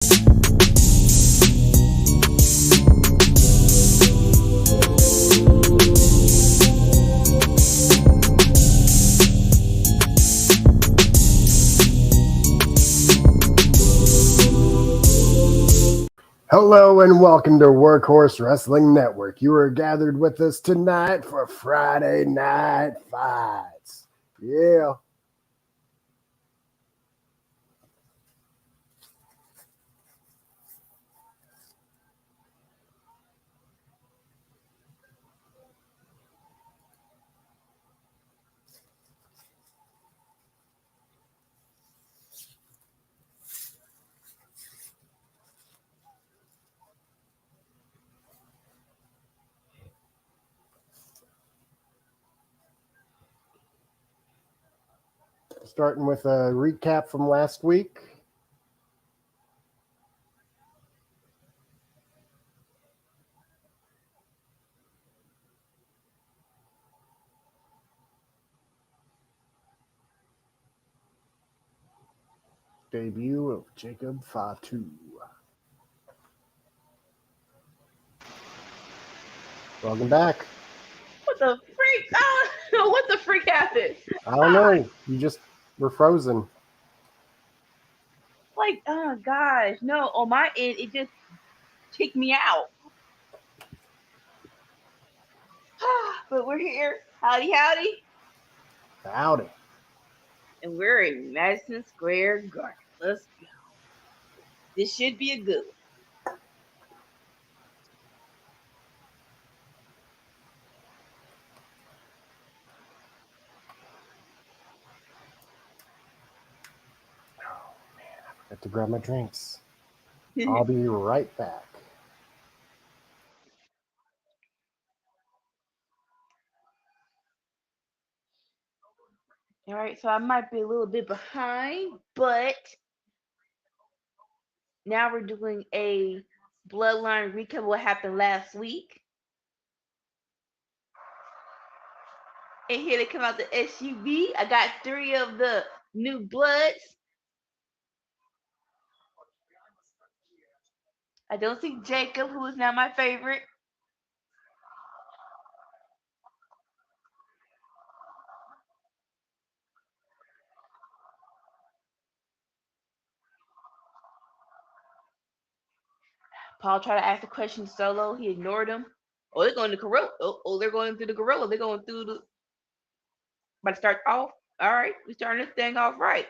Hello and welcome to Workhorse Wrestling Network. You are gathered with us tonight for Friday Night Fights. Yeah. Starting with a recap from last week. Debut of Jacob Fatu. Welcome back. What the freak? Oh, what the freak happened? I don't know. You just were frozen. Like, oh gosh, no. On my end, it just kicked me out. But we're here. Howdy, howdy. Howdy. And we're in Madison Square Garden. Let's go. This should be a good one. Oh, man. I have to grab my drinks. I'll be right back. All right, so I might be a little bit behind, but now we're doing a Bloodline recap of what happened last week. And here they come out the SUV. I got 3 of the new bloods. I don't see Jacob, who is now my favorite. Paul tried to ask a question solo. He ignored him. Oh, they're going to gorilla. Oh, they're going through the gorilla. They're going through the. About to start off. All right, we're starting this thing off right.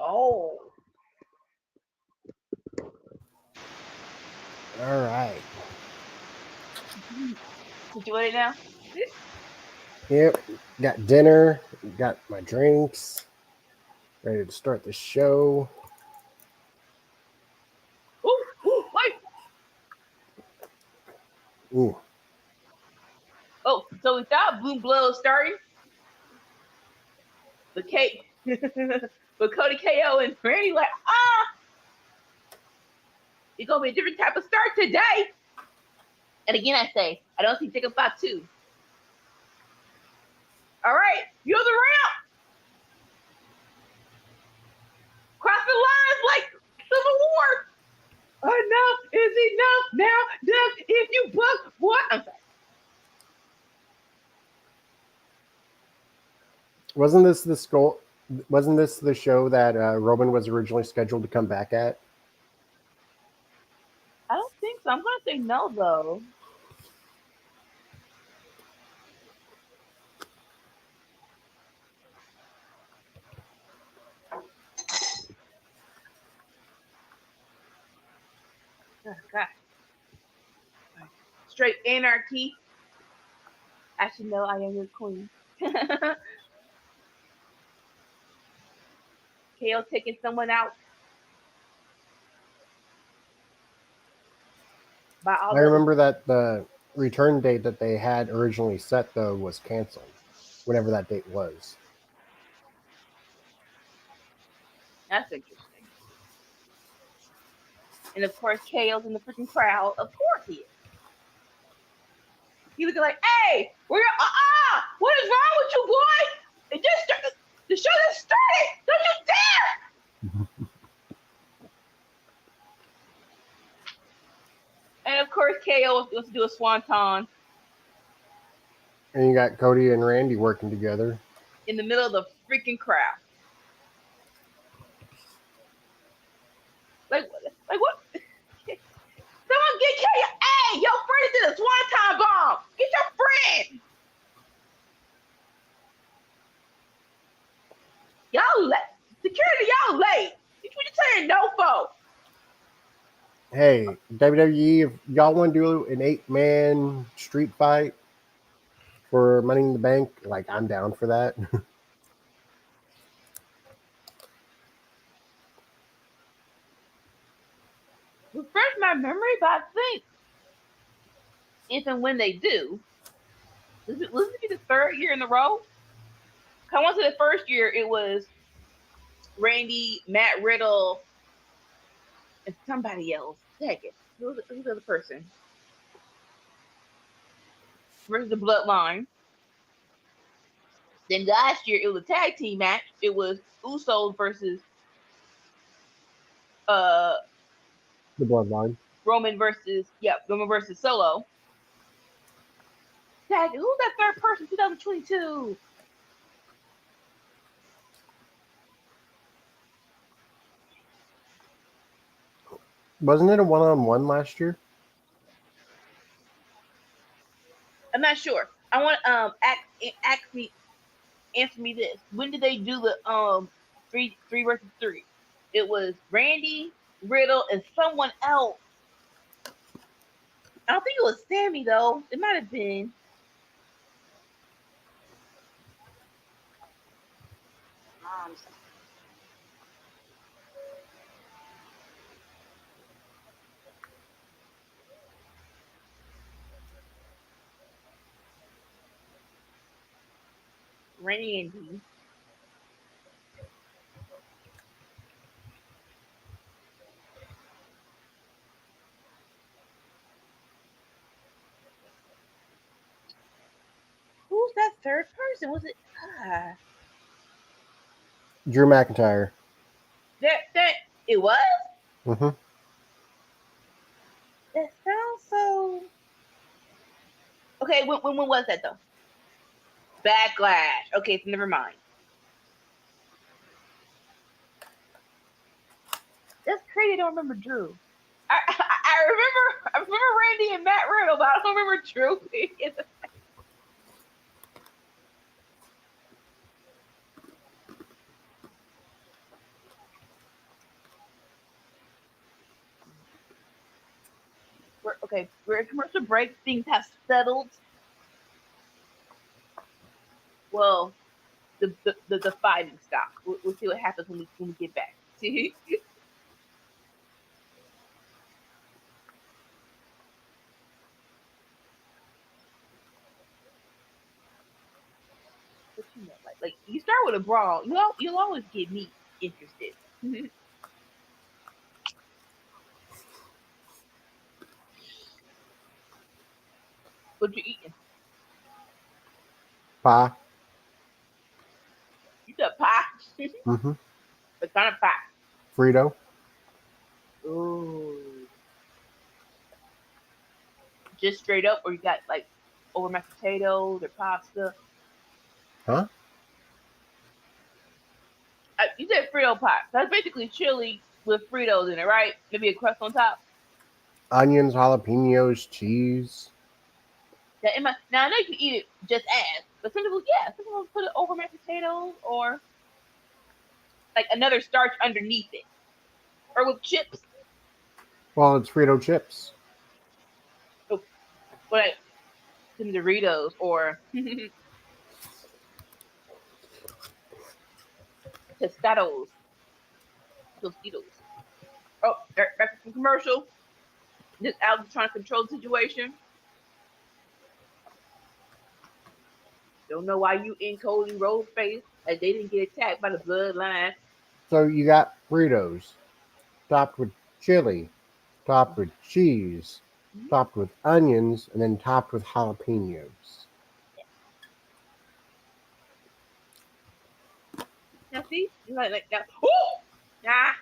Oh. All right. Situated now? Yep. Got dinner. Got my drinks. Ready to start the show. Wait. Ooh. Oh, so we thought Boom Blow starting. But but Cody KO and Randy like, it's gonna be a different type of start today. And again, I say, I don't see Jacob Fatu. All right, you're the ramp. Cross the lines like Civil War. Enough is enough now. Duck if you buck what? I'm sorry. Wasn't this the show that Roman was originally scheduled to come back at? I don't think so. I'm gonna say no though. Oh, God. Straight anarchy. Actually, no, I am your queen. KO taking someone out. I remember that the return date that they had originally set, though, was canceled, whatever that date was. That's interesting. And of course, KO's in the freaking crowd. Of course he is. He looking like, hey, what is wrong with you, boy? The show just started. Don't you dare! And of course, KO wants to do a swanton And you got Cody and Randy working together. in the middle of the freaking crowd. Like what? Someone get KO. Hey, your friend did a swanton bomb. Get your friend. Y'all late. Security, y'all late. What you saying no for? Hey, WWE, if y'all want to do an 8-man street fight for Money in the Bank, like, I'm down for that. Refresh my memory, but I think if and when they do, will this be the third year in a row? I want to say the first year it was Randy, Matt Riddle, and somebody else. Dang it. Who's the other person? Versus the Bloodline. Then last year it was a tag team match. It was Usos versus The Bloodline. Roman versus Solo. Tag, who's that third person? 2022. Wasn't it a one-on-one last year? I'm not sure. I want answer me this. When did they do the three versus three? It was Randy, Riddle, and someone else. I don't think it was Sammy though. It might have been. Randy. Who's that third person? Was it Drew McIntyre. that it was? Mm-hmm. That sounds so. Okay, when was that though? Backlash. Okay, so never mind. That's crazy. I don't remember Drew. I remember Randy and Matt Riddle, but I don't remember Drew. We're at commercial break. Things have settled. Well, the fighting stock. We'll see what happens when we get back. What you know, like you start with a brawl, you'll always get me interested. What you eating? Pie. You said pie. Mm-hmm. What kind of pie? Frito. Ooh. Just straight up, or you got like over mashed potatoes or pasta? Huh? You said Frito pie. That's basically chili with Fritos in it, right? Maybe a crust on top. Onions, jalapenos, cheese. Now I know you can eat it just as, but some people put it over mashed potatoes or like another starch underneath it, or with chips. Well, it's Frito chips. Oh, like some Doritos or Tostitos. Oh, back from commercial. This Alex trying to control the situation. Don't know why you in Cody Rhodes' face like they didn't get attacked by the bloodline. So you got Fritos, topped with chili, topped with cheese. topped with onions, and then topped with jalapenos. Now see, like that. Oh, nah,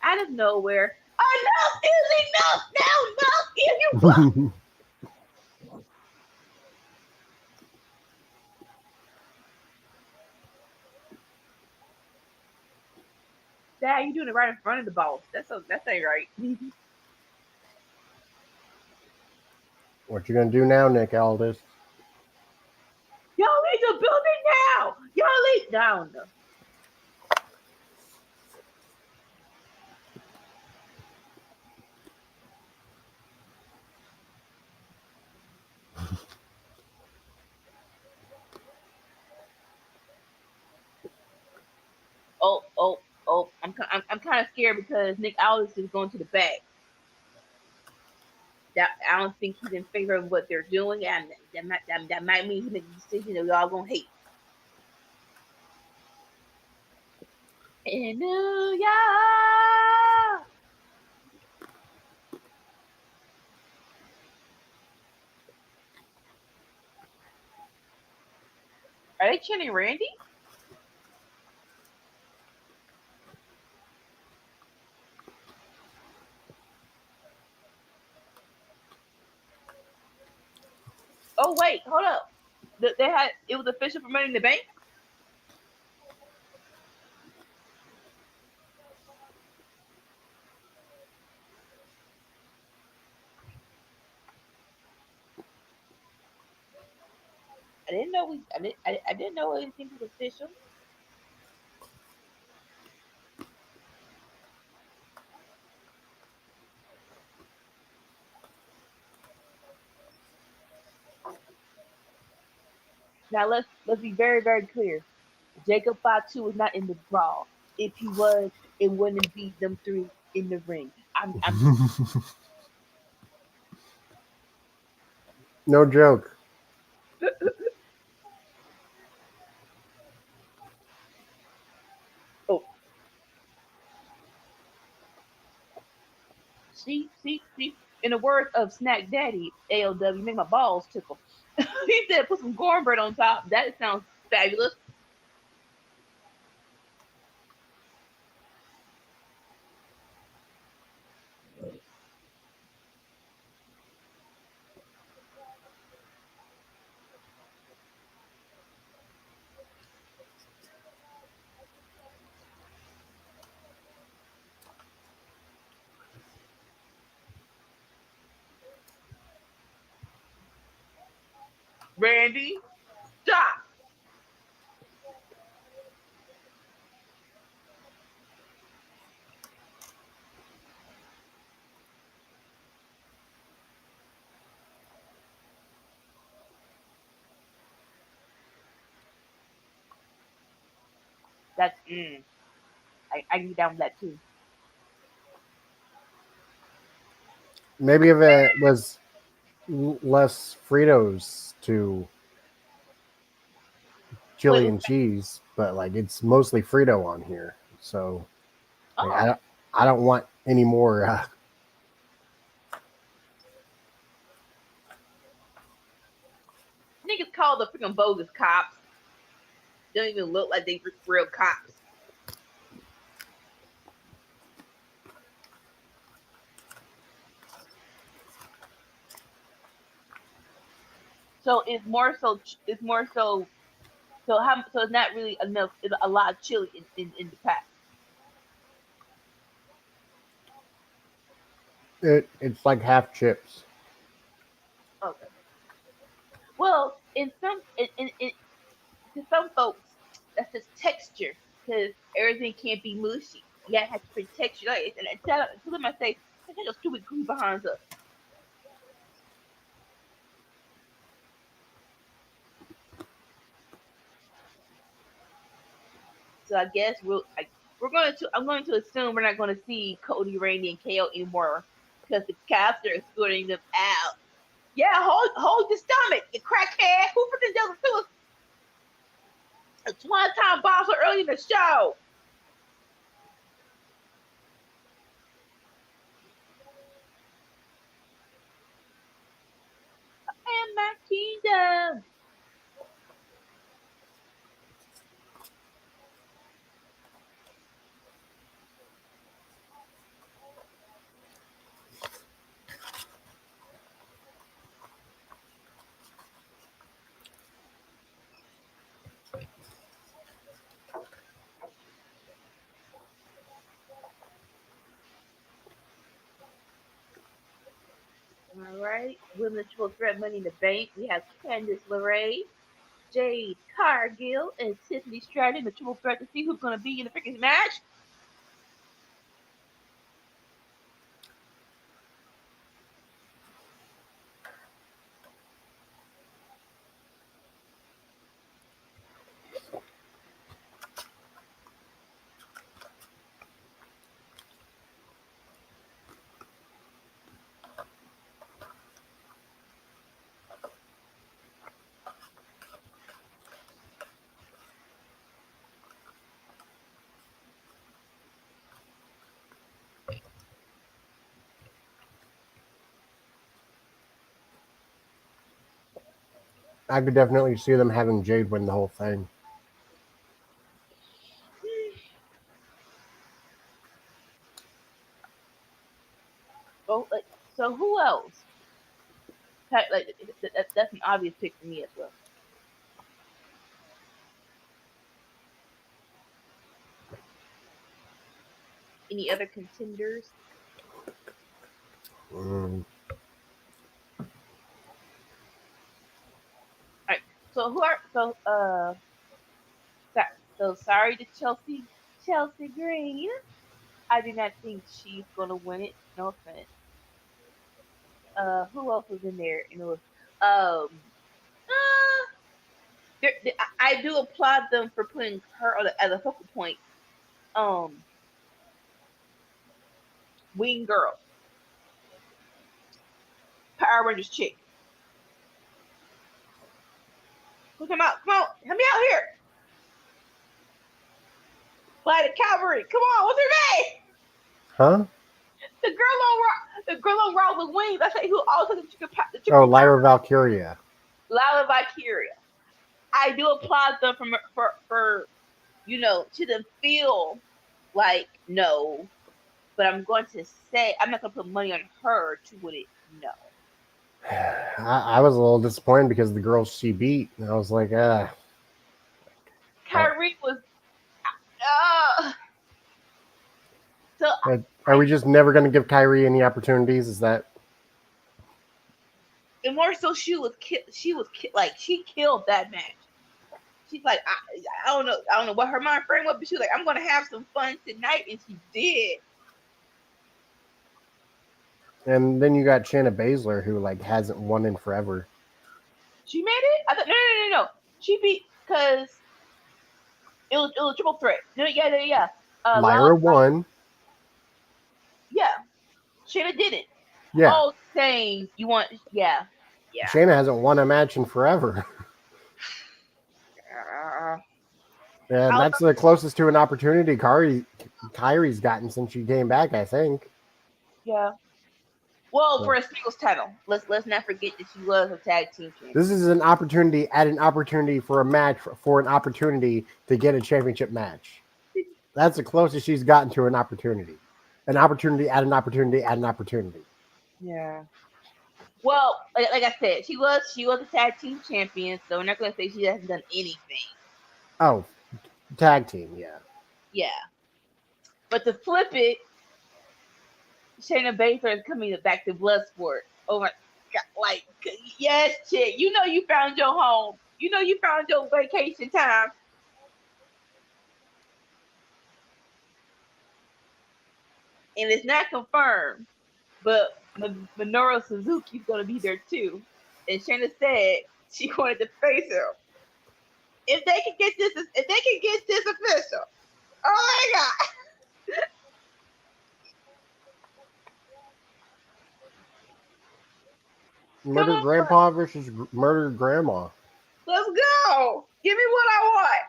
out of nowhere. Enough is enough. Now, enough is enough. Dad, you doing it right in front of the boss. That ain't right. What you gonna do now, Nick Aldis? Y'all leave the building now. Y'all leave down. Oh. I'm kind of scared because Nick Aldis is going to the back. That I don't think he's in favor of what they're doing, and that might mean he makes a decision that y'all gonna hate. In New York. Are they chanting Randy? Oh wait, hold up. They had it was official for Money in the Bank. I didn't know I didn't know anything was official. Now let's be very clear. Jacob Fatu was not in the brawl. If he was, it wouldn't be them three in the ring. I'm No joke. oh see. In the words of Snack Daddy, ALW, make my balls tickle. He said put some cornbread on top. That sounds fabulous. Randy, stop. That's I can get down with that too. Maybe if it was less Fritos to chili Wait, and cheese, but like it's mostly Frito on here, so like, oh, I don't want any more. niggas call the freaking bogus cops. They don't even look like they real cops. So it's more so it's not really enough. It's a lot of chili in the pack. It's like half chips. Okay. Well, to some folks, that's just texture because everything can't be mushy. You gotta have to put texture. Like, and tell them I say, "Look at your stupid crew behind us." So I guess I'm going to assume we're not going to see Cody, Randy, and KO anymore because the cops are escorting them out. Yeah, hold your stomach, you crackhead. Who put the devil to us? It's one time boss early in the show. right, women's triple threat Money in the Bank. We have Candice LeRae, Jade Cargill, and Tiffany Stratton, the triple threat to see who's going to be in the freaking match. I could definitely see them having Jade win the whole thing. Oh, so who else? Like that's an obvious pick for me as well. Any other contenders? Mm. All right. So who are so sorry to Chelsea Green. I do not think she's gonna win it. No offense. Who else was in there? And it was uh, I do applaud them for putting her as a focal point. Wing girl, Power Rangers chick. Come out, help me out here. Fly the Cavalry, come on, what's her name? Huh? The girl on Raw with wings. I say who also the chicken. Oh, Lyra Valkyria. Lyra Valkyria. I do applaud them for she didn't feel like no, but I'm going to say I'm not gonna put money on her to win it. No. I was a little disappointed because the girls she beat, and I was like, Kyrie was. So are we just never going to give Kyrie any opportunities? Is that? And more so, she killed that match. She's like, I don't know what her mind frame was, but she was like, I'm gonna have some fun tonight, and she did. And then you got Shayna Baszler, who like hasn't won in forever. She made it. I thought no. She beat because it was a triple threat. Yeah. Lyra won. Yeah, Shayna didn't. Yeah. Oh, saying you want, yeah. Shayna hasn't won a match in forever. And that's the closest to an opportunity Kyrie's gotten since she came back, I think. Yeah. Well, for a singles title, let's not forget that she was a tag team champion. This is an opportunity for a match for an opportunity to get a championship match. That's the closest she's gotten to an opportunity. An opportunity at an opportunity at an opportunity. Yeah. Well, like I said, she was a tag team champion, so we're not gonna say she hasn't done anything. Oh, tag team, yeah. Yeah. But to flip it, Shayna Baszler is coming back to Bloodsport. Oh my God. Like, yes, chick. You know you found your home. You know you found your vacation time. And it's not confirmed, but Minoru Suzuki's going to be there too. And Shayna said she wanted to face him. If they can get this official, oh my God. Murdered Grandpa versus Murdered Grandma. Let's go. Give me what I want.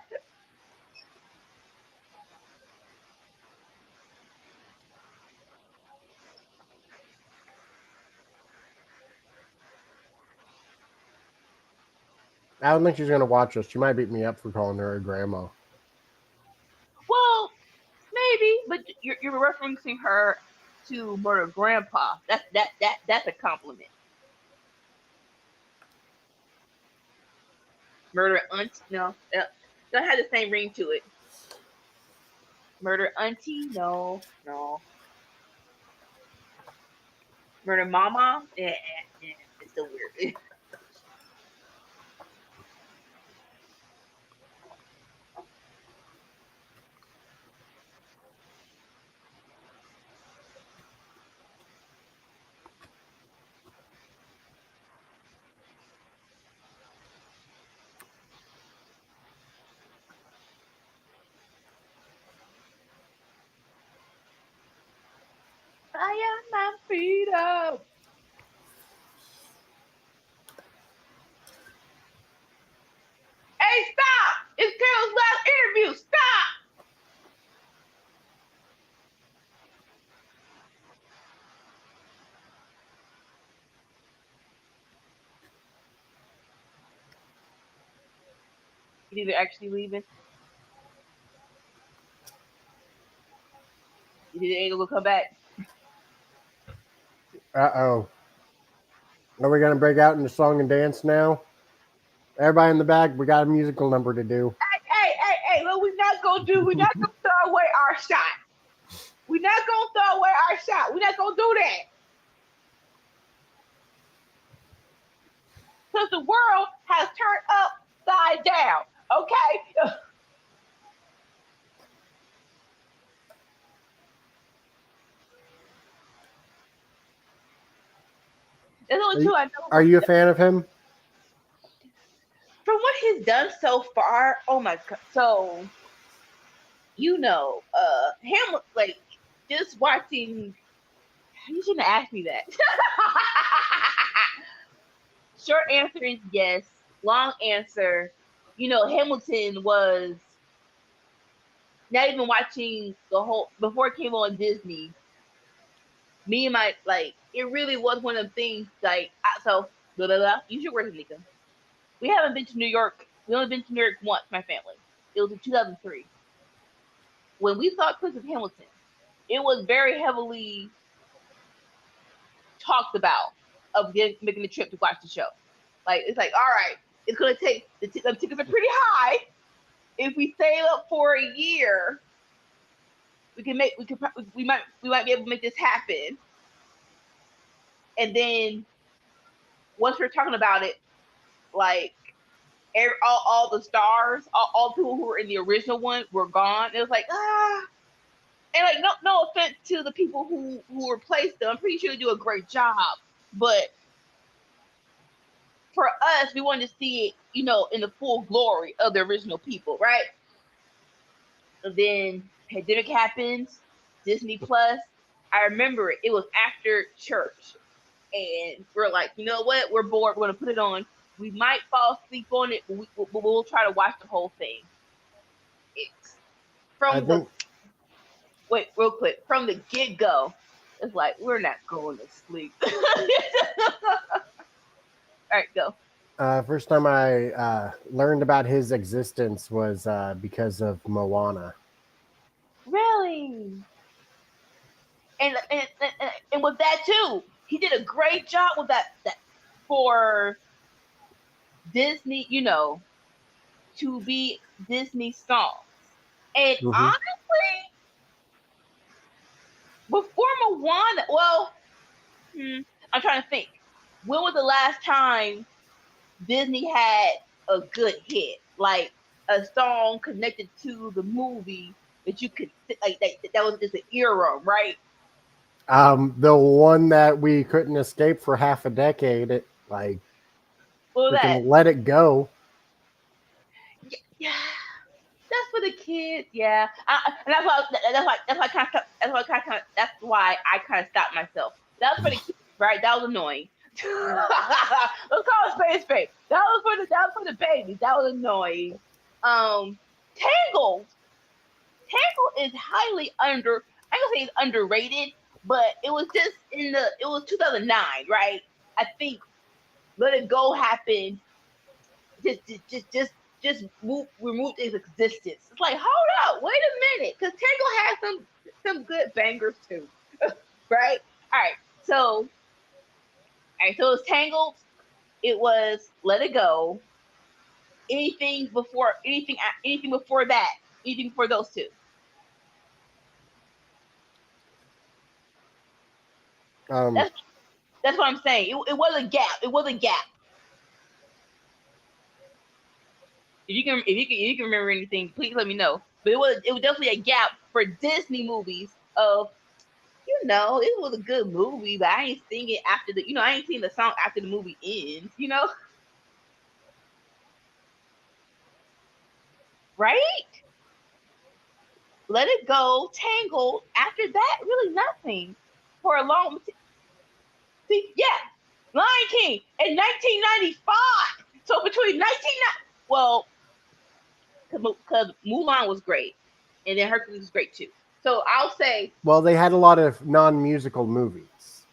I don't think she's going to watch us. She might beat me up for calling her a grandma. Well, maybe, but you're referencing her to Murder Grandpa. That's a compliment. Murder Aunt? No, don't have the same ring to it. Murder Auntie? No. Murder Mama. Yeah, it's still weird. I am my freedom. Hey, stop! It's Carol's last interview. Stop! You think they're actually leaving? You think they ain't gonna come back? Uh-oh. Are we going to break out into song and dance now? Everybody in the back, we got a musical number to do. Hey, what we're not gonna do, we're not gonna throw away our shot. We're not gonna throw away our shot. We're not gonna do that. Because the world has turned upside down. Okay? There's only two I know. Are you a fan of him? From what he's done so far, oh my god. So him like just watching. You shouldn't ask me that. Short answer is yes. Long answer, Hamilton was not even watching the whole before it came on Disney. Me and my it really was one of the things so blah, blah, blah. Use your words, Nika. We haven't been to New York. We only been to New York once, my family. It was in 2003 when we saw Clips of Hamilton. It was very heavily talked about of making the trip to watch the show. Like it's like, all right, it's gonna take the tickets are pretty high. If we save up for a year, we might be able to make this happen. And then once we're talking about it, like all the stars, all people who were in the original one were gone. It was like and like no offense to the people who replaced them. I'm pretty sure they do a great job, but for us, we wanted to see it, in the full glory of the original people, right? And then pandemic happens, Disney Plus. I remember it. It was after church, and we're like, you know what? We're bored. We're gonna put it on. We might fall asleep on it, but we'll try to watch the whole thing. It's from the wait, real quick, from the get go. It's like we're not going to sleep. All right, go. First time I learned about his existence was because of Moana. Really? And with that too, he did a great job with that for Disney, to be Disney songs. And honestly, before Moana, well, I'm trying to think. When was the last time Disney had a good hit, like a song connected to the movie that you could that was just an era, right? The one that we couldn't escape for half a decade. We can Let It Go. Yeah, that's for the kids. Yeah, and that's why I kind of stopped myself. That was for the kids, right? That was annoying. Let's call it space. That was for the babies. That was annoying. Tangled. Tangled is highly under. I don't say it's underrated, but it was just it was 2009, right? I think Let It Go happened. Just removed its existence. It's like, hold up, wait a minute, because Tangle has some good bangers too, right? All right, so it was Tangled. It was Let It Go. Anything before that? Anything before those two? That's what I'm saying. It was a gap. It was a gap. If you can remember anything, please let me know. But it was definitely a gap for Disney movies of, it was a good movie, but I ain't seen it after I ain't seen the song after the movie ends, right? Let It Go, Tangled. After that, really nothing for a long. See, yeah, Lion King in 1995. So between 'cause Mulan was great, and then Hercules was great too. So I'll say, well, they had a lot of non-musical movies,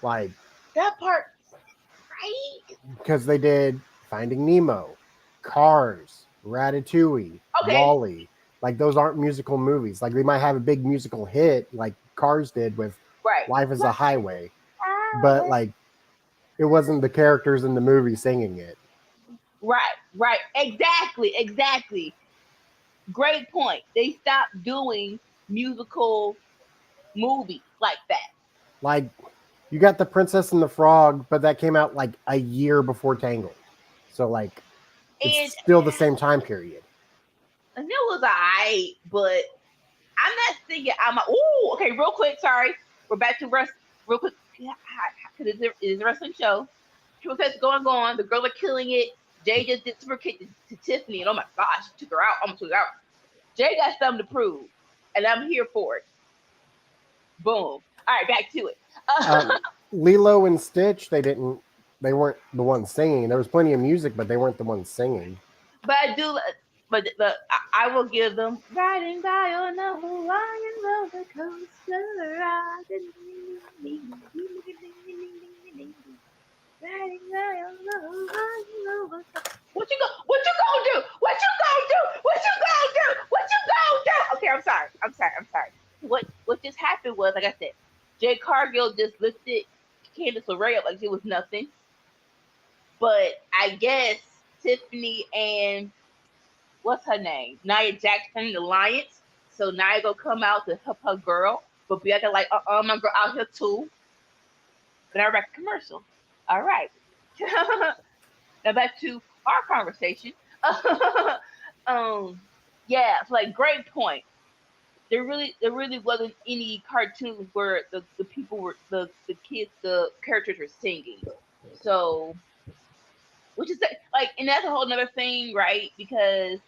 like that part, right? because they did Finding Nemo, Cars, Ratatouille, Okay, Wall-E. Like those aren't musical movies. Like they might have a big musical hit, like Cars did with right. Life is a Highway, but like it wasn't the characters in the movie singing it. Right. Exactly. Great point. They stopped doing musical movies like that. Like you got The Princess and the Frog, but that came out like a year before Tangled. So like And it's still the same time period. it was alright, but I'm not thinking ooh, okay, real quick, sorry. We're back to rest real quick. Because it's a wrestling show. Triple Threat's going on. The girls are killing it. Jay just did super kick to Tiffany, and oh my gosh, took her out. Almost took her out. Jay got something to prove, and I'm here for it. Boom. All right, back to it. Lilo and Stitch, they weren't the ones singing. There was plenty of music, but they weren't the ones singing. But I do, but I will give them riding by on a Hawaiian roller coaster ride. Riding by on a Hawaiian roller coaster. What you gonna do? Okay, I'm sorry. What just happened was, like I said, Jay Cargill just lifted Candice LeRae up like it was nothing. But I guess Tiffany and what's her name? Nia Jackson, the Alliance. So Nia gonna come out to help her girl, but Bianca like, my girl out here too. But I back to commercial. All right. Now back to our conversation. Yeah, so like great point. There really wasn't any cartoons where the people were the kids, the characters were singing. So which is like, and that's a whole nother thing, right? Because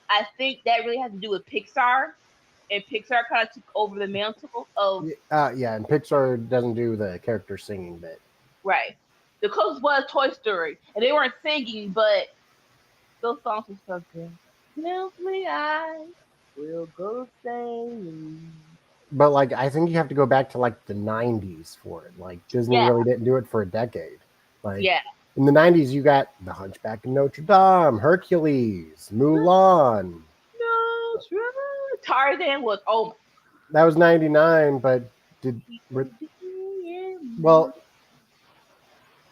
I think that really has to do with Pixar, and Pixar kind of took over the mantle of Yeah, and Pixar doesn't do the character singing bit. right. The closest was Toy Story, and they weren't singing, but those songs were so good. Milk me eyes, we'll go sailing. But like I think you have to go back to like the 90s for it. Like Disney really didn't do it for a decade. Like in the 90s you got The Hunchback of Notre Dame, Hercules, Mulan. No, Tarzan was that was 99, but well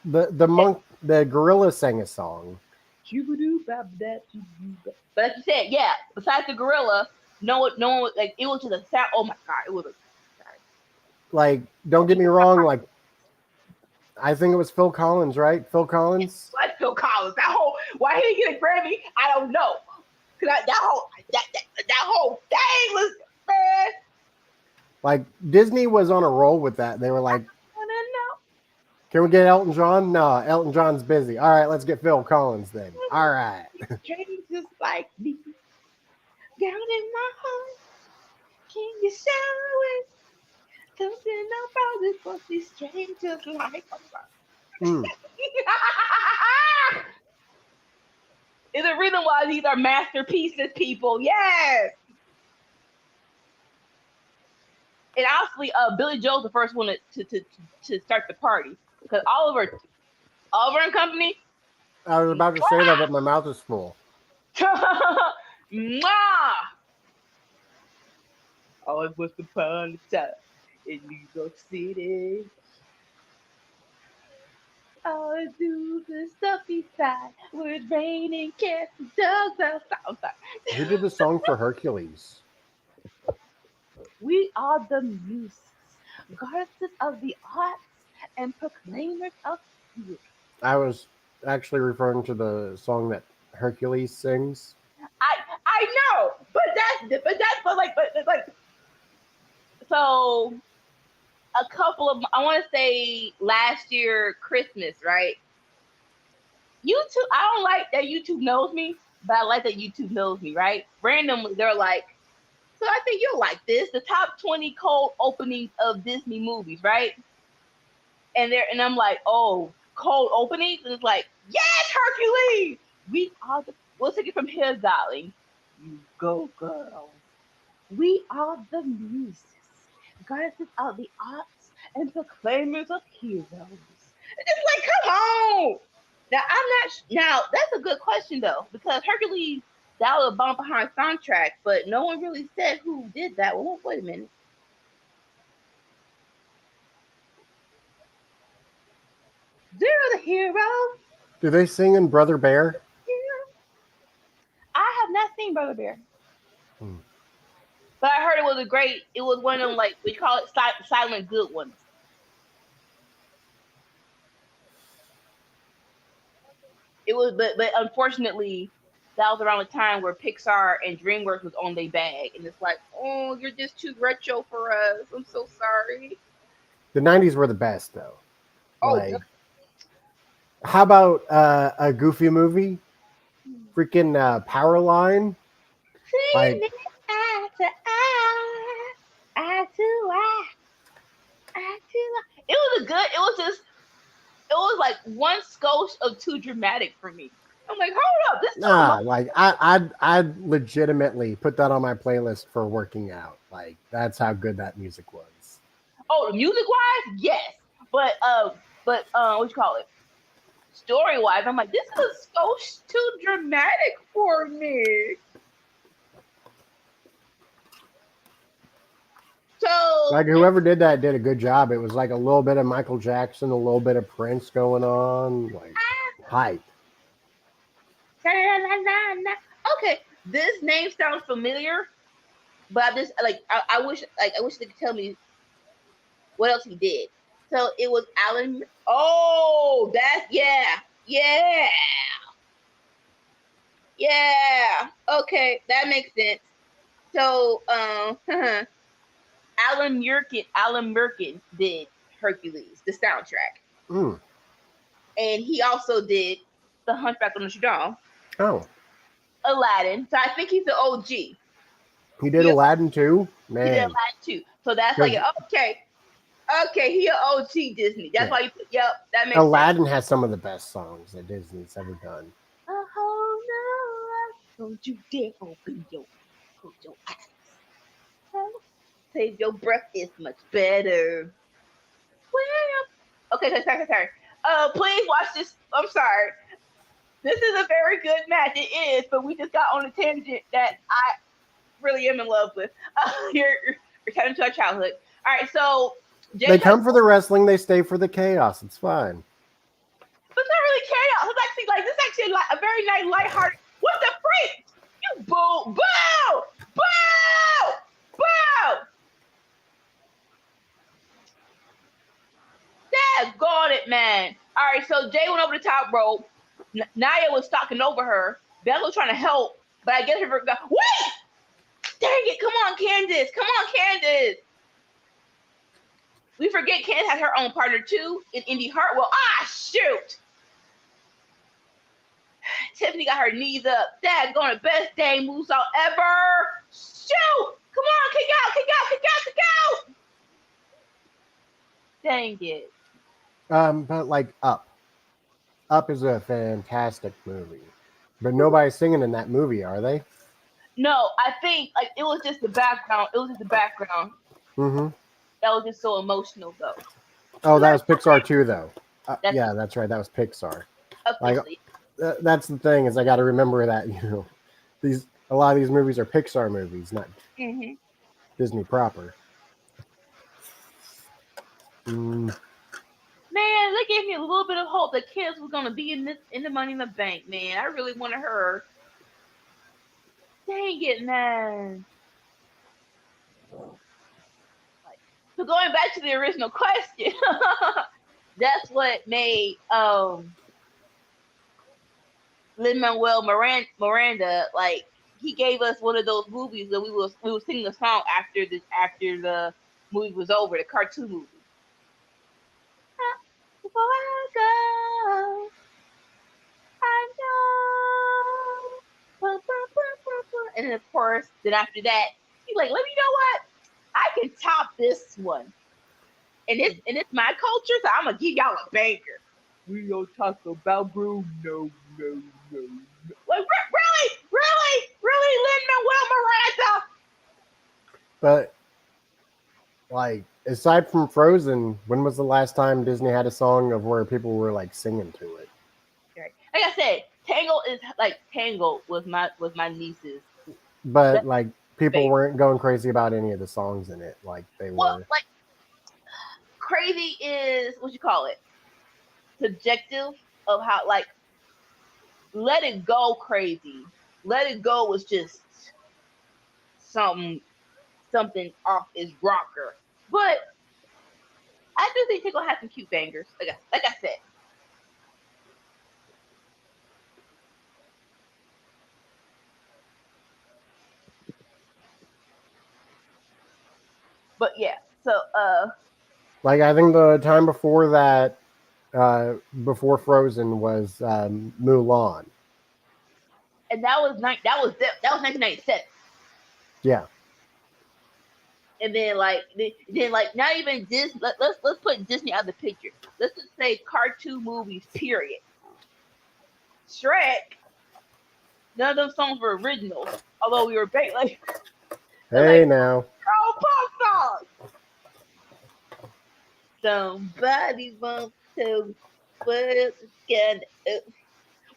the gorilla sang a song. But like you said, yeah, besides the gorilla, no one like it was just a sound. Oh my god, it was like, don't get me wrong, like I think it was Phil Collins, right? Phil Collins. Like Phil Collins. That whole why he didn't get a Grammy, I don't know. Cause that whole thing was, man. Like Disney was on a roll with that. They were like, can we get Elton John? No, Elton John's busy. All right, let's get Phil Collins then. All right. Just like me, down in my heart, can you show it? Something about it, but these strangers like. Is a reason why these are masterpieces, people. Yes. And honestly, Billy Joel's the first one to start the party, because Oliver and Company. I was about to say that, but my mouth is full. Mwah! Oh, it was upon the time in New York City. Oh, I do the stuff beside with raining cats and dogs outside. I'm sorry. Who did the song for Hercules? We are the Muses. goddesses of the arts and proclaimers of beauty. I was actually referring to the song that Hercules sings. I know, but so a couple of I want to say last year Christmas, right? YouTube, I don't like that YouTube knows me, but I like that YouTube knows me, right? Randomly, they're like, so I think you'll like this, the top 20 cold openings of Disney movies, right? And I'm like, oh, cold openings? And it's like, yes, Hercules! We'll take it from here, darling. You go, girl. We are the muses, goddesses of the arts, and proclaimers of heroes. It's like, come on! Now I'm not. Now that's a good question though, because Hercules that was a bump behind soundtrack, but no one really said who did that. Well, wait a minute. Zero the hero. Do they sing in Brother Bear? I have not seen Brother Bear, but I heard it was a great. It was one of them like we call it silent good ones. It was, but unfortunately, that was around the time where Pixar and DreamWorks was on their bag, and it's like, oh, you're just too retro for us. I'm so sorry. The 90s were the best, though. Oh, Like, how about a goofy movie? Freaking Powerline. Like, eye to eye, eye to eye, eye to eye. It was a good. It was just. It was like one skosh of too dramatic for me. I'm like, hold up, this nah, like I'd legitimately put that on my playlist for working out. Like, that's how good that music was. Oh, music wise, yes, but what you call it? Story wise, I'm like, this is so too dramatic for me. So Like, whoever did that did a good job. It was like a little bit of Michael Jackson, a little bit of Prince going on. Like, hype. okay, this name sounds familiar, but I just I wish they could tell me what else he did. So it was Alan. Oh, that's yeah. Okay, that makes sense. So Alan Merkin did Hercules, the soundtrack, and he also did The Hunchback of Notre Dame. Oh, Aladdin. So I think he's the OG. He did Aladdin too, man. He did Aladdin too. So that's like okay. He an OG Disney. That's why. That makes Aladdin sense. has some of the best songs that Disney's ever done. Oh no! Don't you dare close your eyes. Save your breath is much better. Well, okay, sorry. Please watch this. I'm sorry. This is a very good match. It is, but we just got on a tangent that I really am in love with. You're returning to our childhood. All right, so they come for the wrestling, they stay for the chaos. It's fine. But it's not really chaos. It's actually like this. Is actually like a very nice, lighthearted. What the freak? You boo, boo, boo, boo. Daggone it, man. All right, so Jay went over the top rope. Naya was stalking over her. Bella was trying to help, but I guess her forgot. Wait! Dang it! Come on, Candace. We forget Candace has her own partner too in Indy Hartwell. Ah, shoot! Tiffany got her knees up. Daggone it, best dang moonsault ever. Shoot! Come on, kick out! Dang it. But like Up is a fantastic movie, but nobody's singing in that movie, are they? No, I think like it was just the background. Mm-hmm. That was just so emotional, though. Oh, that was Pixar too, though. Yeah, that's right. That was Pixar. Officially. Like, that's the thing is I got to remember that a lot of these movies are Pixar movies, not Disney proper. Man, they gave me a little bit of hope that Candace was gonna be in the Money in the Bank. Man, I really wanted her. Dang it, man. Like, So going back to the original question, that's what made Lin-Manuel Miranda, like, he gave us one of those movies that we will sing the song after the movie was over, the cartoon movie. Before I go, I know. And then of course, then after that, he's like, let me know what? I can top this one. And it's my culture, so I'm gonna give y'all a banger. We don't talk about Bruno, no. Like, really, Lin-Manuel Miranda. But like, aside from Frozen, when was the last time Disney had a song of where people were like singing to it? Like I said, Tangled was my niece's. But like, people weren't going crazy about any of the songs in it, like they were. Like, crazy is what you call it, subjective of how, like, Let It Go crazy. Let It Go was just something off its rocker. But I do think Tangled has some cute bangers. Like I said. But yeah, so like, I think the time before that, before Frozen, was Mulan. And that was 1997. Yeah. And then like not even this. Let's put Disney out of the picture. Let's just say cartoon movies. Period. Shrek. None of those songs were originals, although we were baked like. Hey, now. Oh, pop songs. Somebody wants to put together.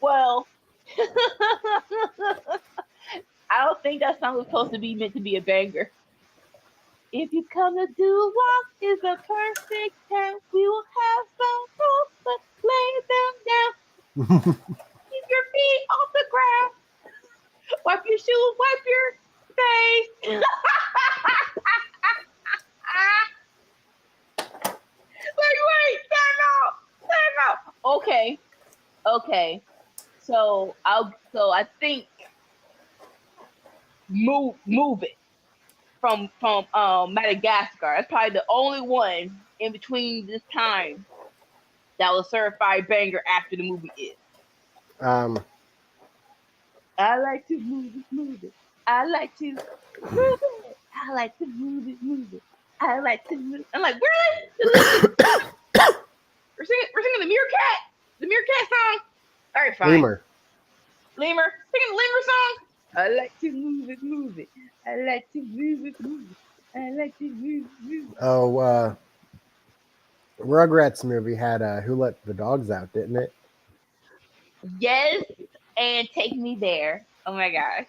Well, I don't think that song was supposed to be meant to be a banger. If you come to do walk, is a perfect time. We will have some rules, but lay them down. Keep your feet off the ground. Wipe your shoes, wipe your face. Wait, time out. Okay. So I think move it from Madagascar. That's probably the only one in between this time that was certified banger after the movie is. I like to move it. I like to move it. I like to move it. I like to move. I'm like, really? We're singing the meerkat song. All right, fine. Lemur singing the lemur song. I like to move it. I like to move it. I like to move it. Oh, Rugrats movie had Who Let the Dogs Out, didn't it? Yes, and Take Me There. Oh my gosh.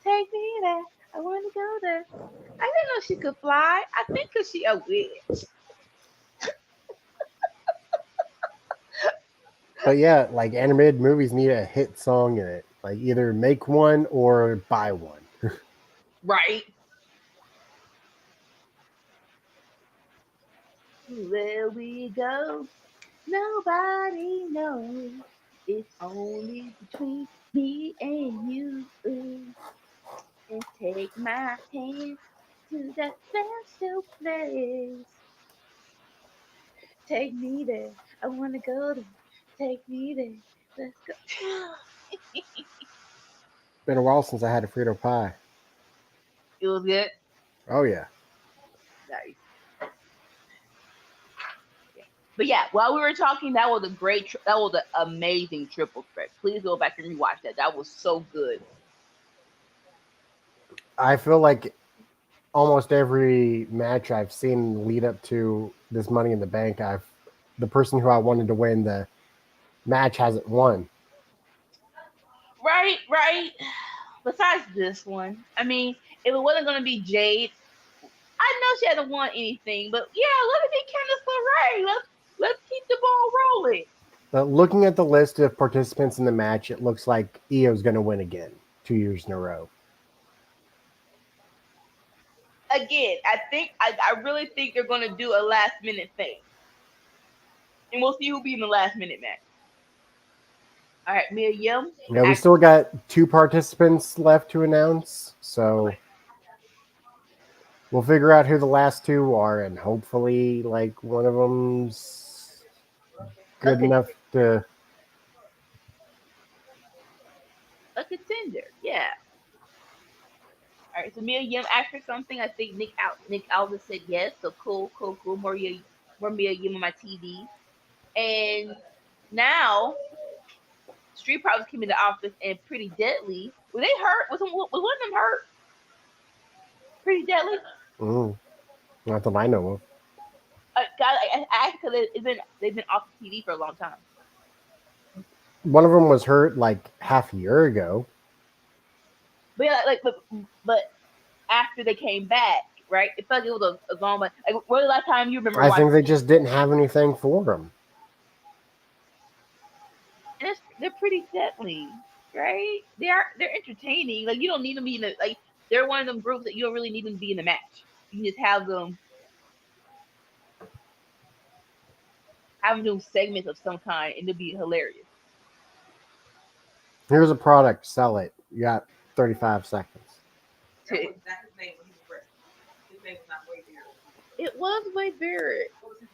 Take me there. I want to go there. I didn't know she could fly. I think because she a witch. But yeah, like, animated movies need a hit song in it. Like, either make one or buy one. Right. Where we go, nobody knows. It's only between me and you. And take my hand to that special place. Take me there. I want to go there. Take me there. Let's go. Been a while since I had a Frito pie. It was good. Oh yeah. Nice. But yeah, while we were talking, that was an amazing triple threat. Please go back and rewatch that. That was so good. I feel like almost every match I've seen lead up to this Money in the Bank, the person who I wanted to win the match hasn't won. Right. Besides this one, I mean, if it wasn't going to be Jade, I know she hasn't won anything, but yeah, let it be Candice LeRae. Let's keep the ball rolling. But looking at the list of participants in the match, it looks like Io's going to win again 2 years in a row. again, I really think they're gonna do a last minute thing, and we'll see who'll be in the last minute match. All right, Mia Yim. Yeah, we still got 2 participants left to announce, so we'll figure out who the last 2 are, and hopefully, like, one of them's good enough to a contender. Yeah. All right, so Mia Yim asked for something. I think Nick Aldis said yes. So cool. More Mia Yim on my TV. And now Street Profits came into office and Pretty Deadly. Were they hurt? Was one of them hurt? Pretty Deadly? Not that I know of. God, I because they've been off the TV for a long time. One of them was hurt like half a year ago. But yeah, but after they came back, right? It felt like it was a long. Like, when was the last time you remember? I think they just didn't have anything for them. And they're pretty deadly, right? They're entertaining. Like you don't need them to be in the like. They're one of them groups that you don't really need them to be in the match. You can just have them do segments of some kind, and it'll be hilarious. Here's a product, sell it. You got 35 seconds. That was his name when he was wrestling. His name was not Wade Barrett. It was Wade Barrett. What was his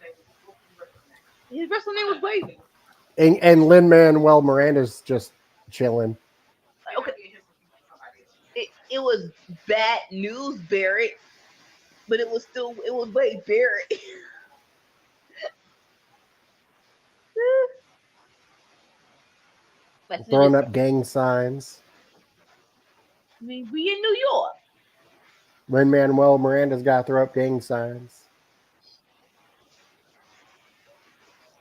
name? His wrestling name was Wade. And Lin-Manuel Miranda's just chilling. Okay. It was Bad News Barrett, but it was Wade Barrett. Throwing up gang signs. I mean, we in New York. Lin-Manuel Miranda's got to throw up gang signs.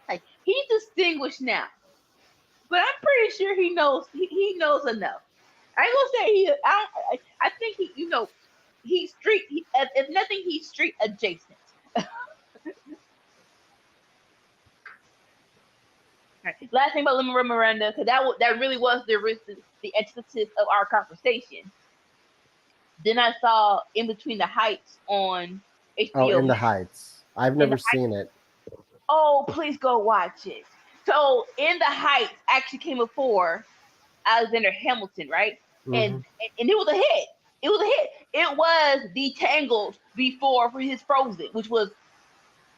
Like he's distinguished now, but I'm pretty sure he knows. He knows enough. I ain't gonna say I think he's street. If nothing, he's street adjacent. Right. Last thing about Lin-Manuel Miranda, because that really was the antithesis of our conversation. Then I saw In Between the Heights on HBO. Oh, In the Heights. I've never seen it. Oh, please go watch it. So In the Heights actually came before Alexander Hamilton, right? Mm-hmm. And it was a hit. It was a hit. It was the Tangled before for his Frozen, which was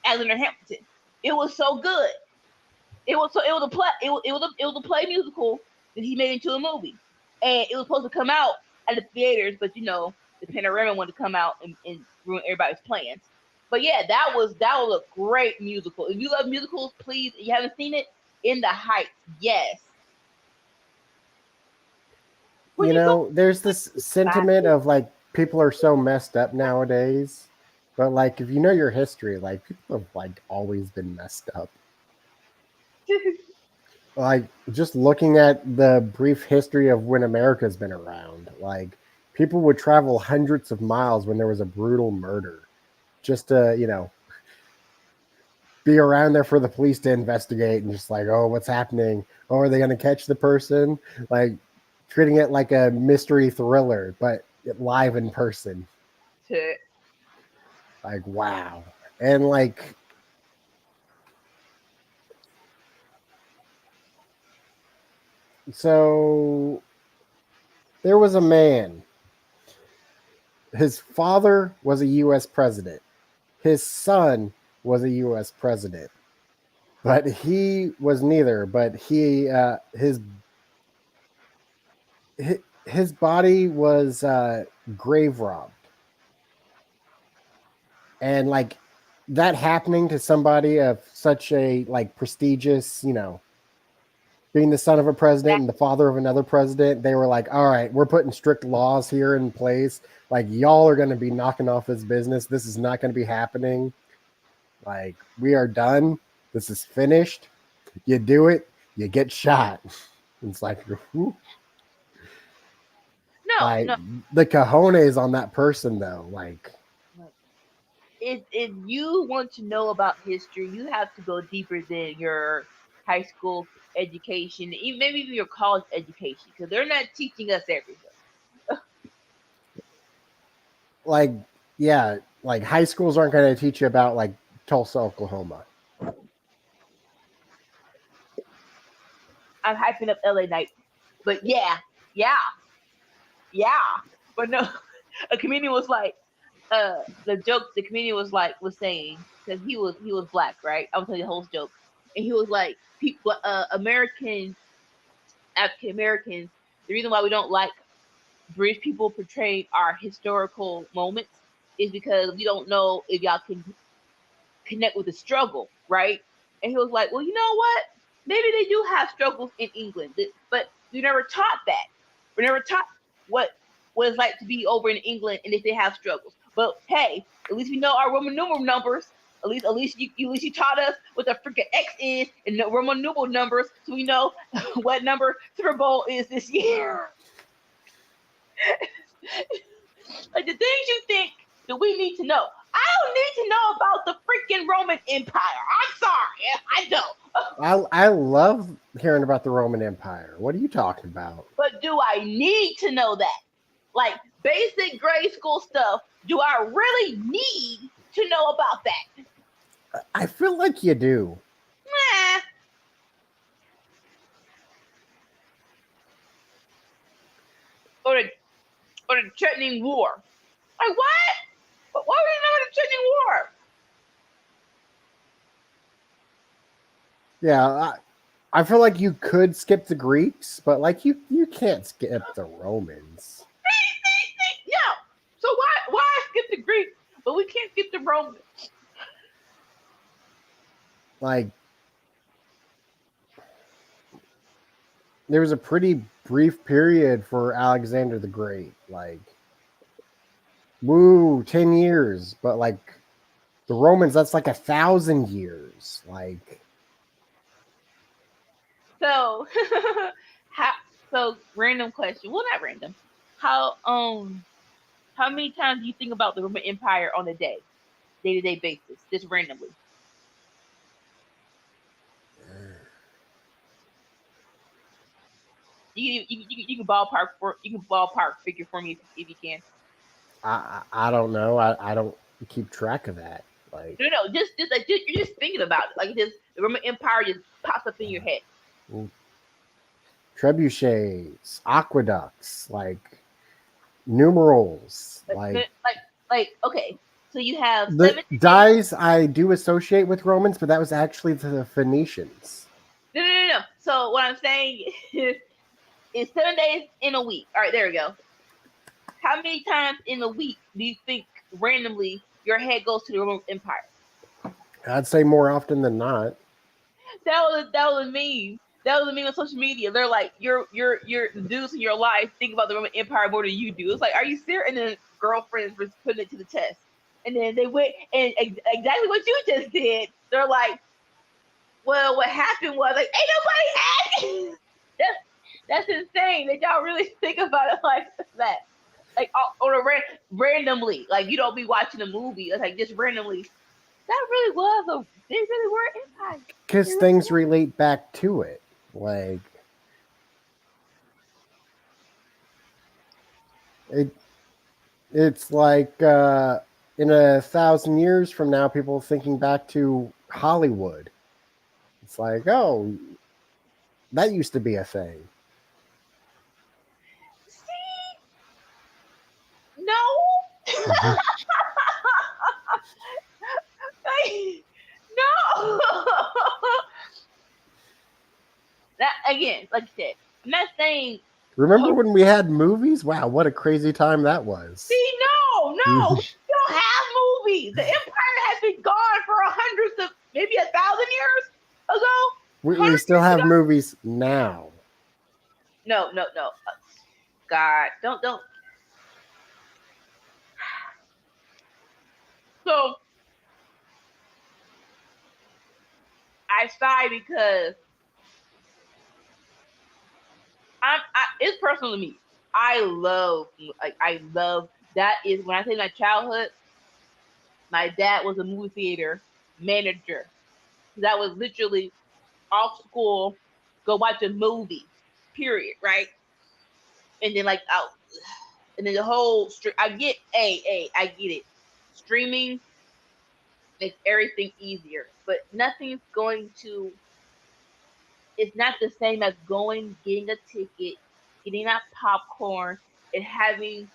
Alexander Hamilton. It was so good. It was a play musical that he made into a movie, and it was supposed to come out at the theaters, but the Panorama wanted to come out and ruin everybody's plans. But yeah, that was a great musical. If you love musicals, please, if you haven't seen it, In the Heights, yes. There's this sentiment of like people are so messed up nowadays, but like if you know your history, like people have like always been messed up. Like just looking at the brief history of when America's been around, like people would travel hundreds of miles when there was a brutal murder just to, be around there for the police to investigate and just like, oh, what's happening? Oh, are they going to catch the person? Like treating it like a mystery thriller, but live in person. Like, wow. And like, so there was a man. His father was a U.S. president. His son was a U.S. president. But he was neither. But his body was grave robbed. And like that happening to somebody of such a like prestigious, being the son of a president and the father of another president, they were like, all right, we're putting strict laws here in place. Like, y'all are going to be knocking off his business. This is not going to be happening. Like, we are done. This is finished. You do it, you get shot. It's like, whew. No. The cojones on that person, though. Like, if you want to know about history, you have to go deeper than your high school education, maybe even your college education, because they're not teaching us everything. Like Yeah, like high schools aren't going to teach you about like Tulsa, Oklahoma. I'm hyping up LA Knight, but yeah, but no, a comedian was like, the joke the comedian was saying, because he was black, right? I was telling you the whole joke, and he was like, people, African Americans, the reason why we don't like British people portraying our historical moments is because we don't know if y'all can connect with the struggle, right? And he was like, well, you know what? Maybe they do have struggles in England, but we never taught that. We never taught what it's like to be over in England and if they have struggles. But hey, at least we know our Roman numeral numbers. At least you taught us what the freaking X is and the Roman numeral numbers, so we know what number Super Bowl is this year. Like the things you think that we need to know. I don't need to know about the freaking Roman Empire. I'm sorry, I don't. I love hearing about the Roman Empire. What are you talking about? But do I need to know that? Like basic grade school stuff, do I really need to know about that? I feel like you do. Nah. Or the threatening war. Like what? But why would you know the threatening war? Yeah, I feel like you could skip the Greeks, but like you can't skip the Romans. Yeah. So why skip the Greeks, but we can't skip the Romans? Like there was a pretty brief period for Alexander the Great, like 10 years, but like the Romans, that's like 1,000 years. Like so so random question. Well, not random. How many times do you think about the Roman Empire on a day-to-day basis, just randomly? You can ballpark figure for me if you can. I don't know. I don't keep track of that. Like No, just like you're just thinking about it. Like just the Roman Empire just pops up in your head. Trebuchets, aqueducts, like numerals, like okay. So you have the dyes I do associate with Romans, but that was actually the Phoenicians. No. So what I'm saying is 7 days in a week. All right, there we go. How many times in a week do you think randomly your head goes to the Roman Empire? I'd say more often than not. That was a meme. That was a meme on social media. They're like, your dudes in your life think about the Roman Empire more than you do. It's like, are you serious? And then girlfriends were putting it to the test. And then they went and exactly what you just did. They're like, well, what happened was like, ain't nobody asking. That's insane that y'all really think about it like that. Like on a randomly, like you don't be watching a movie, it's like just randomly. That really was they really were empire. Because really things relate back to it. Like it's like in 1,000 years from now, people thinking back to Hollywood. It's like, oh, that used to be a thing. See? No. No. That again, like you said, I'm not saying. Remember when we had movies? Wow, what a crazy time that was. See, no, we don't have movies. The empire has been gone for hundreds of, maybe 1,000 years ago. We still have movies now. No. God, don't. So I sigh because it's personal to me. I love that is when I say my childhood. My dad was a movie theater manager. That was literally off school, go watch a movie, period, right? And then like out, and then the whole street. I get, I get it. streaming makes everything easier, but nothing's going to. It's not the same as going, getting a ticket, getting that popcorn, and having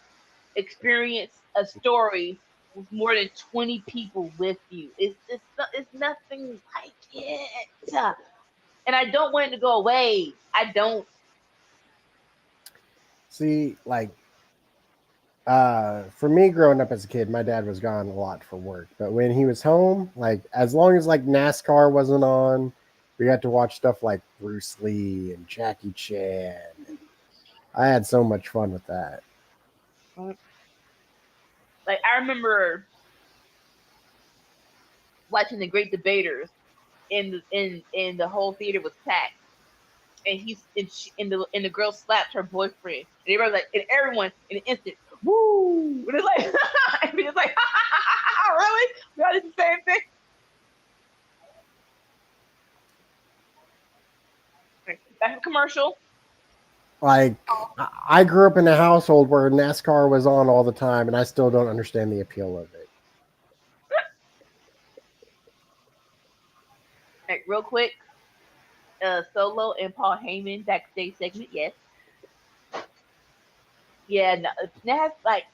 experience a story with more than 20 people with you. It's nothing like it. And I don't want it to go away. I don't. See, like, for me growing up as a kid, my dad was gone a lot for work. But when he was home, like, as long as like NASCAR wasn't on, we got to watch stuff like Bruce Lee and Jackie Chan. And I had so much fun with that. Like, I remember watching the Great Debaters, and the whole theater was packed, and the girl slapped her boyfriend, and everybody was like, and everyone in an instant, woo! And it's like, and it's like, really? We all did the same thing. Back to commercial. Like, I grew up in a household where NASCAR was on all the time, and I still don't understand the appeal of it. Right, real quick, Solo and Paul Heyman backstage segment. Yes, yeah. No, like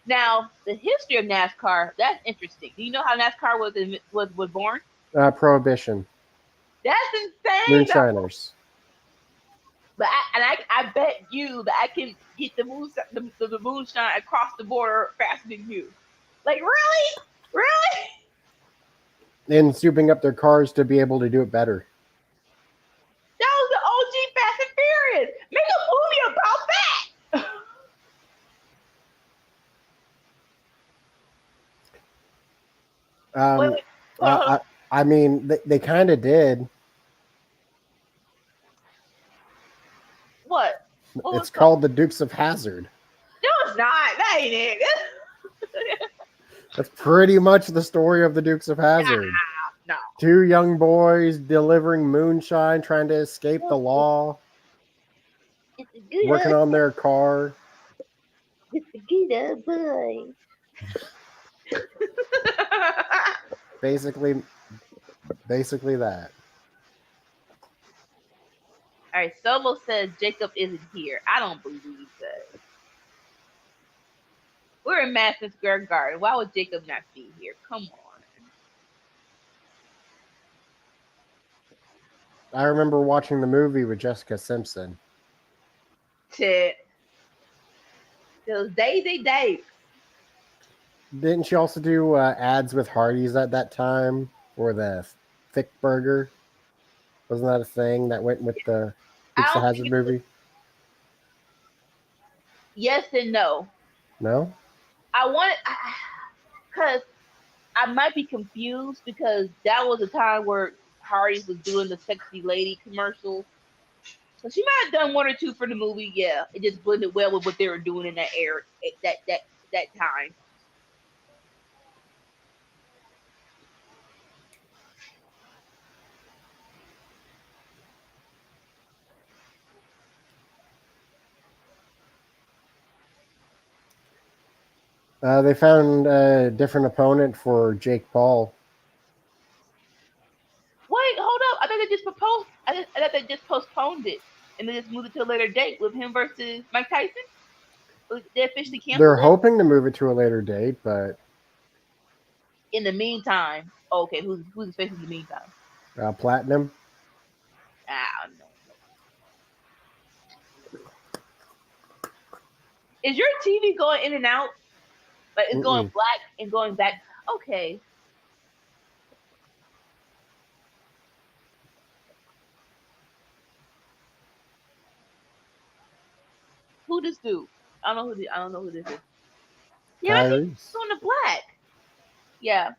now the history of NASCAR. That's interesting. Do you know how NASCAR was born? Prohibition. That's insane. Moonshiners. But I bet you that I can get the moonshine across the border faster than you. Like, really? And souping up their cars to be able to do it better. That was the OG Fast and Furious. Make a movie about that. Wait. I mean, they kind of did. What? It's called the Dukes of Hazzard. No, it's not. That ain't it. That's pretty much the story of the Dukes of Hazzard. No. Two young boys delivering moonshine, trying to escape the law, working on their car. It's a good boy. Basically that. All right, Solo says Jacob isn't here. I don't believe that. We're in Madison Square Garden. Why would Jacob not be here? Come on. I remember watching the movie with Jessica Simpson. Shit. Those days. Didn't she also do ads with Hardee's at that time for the thick burger? Wasn't that a thing that went with the Dukes of Hazzard movie? Yes and no. No? Because I might be confused because that was a time where Hardee's was doing the sexy lady commercials. So she might have done one or two for the movie. Yeah, it just blended well with what they were doing in that era, that time. They found a different opponent for Jake Paul. Wait, hold up! I thought they just proposed. I thought they just postponed it and they just moved it to a later date with him versus Mike Tyson. They officially canceled. They're hoping to move it to a later date, but in the meantime, okay, who's facing in the meantime? Platinum. Ah, no. Is your TV going in and out? Like it's going black and going back? Okay. Who this dude? I don't know who this is. Yeah, he's on the black. Yeah.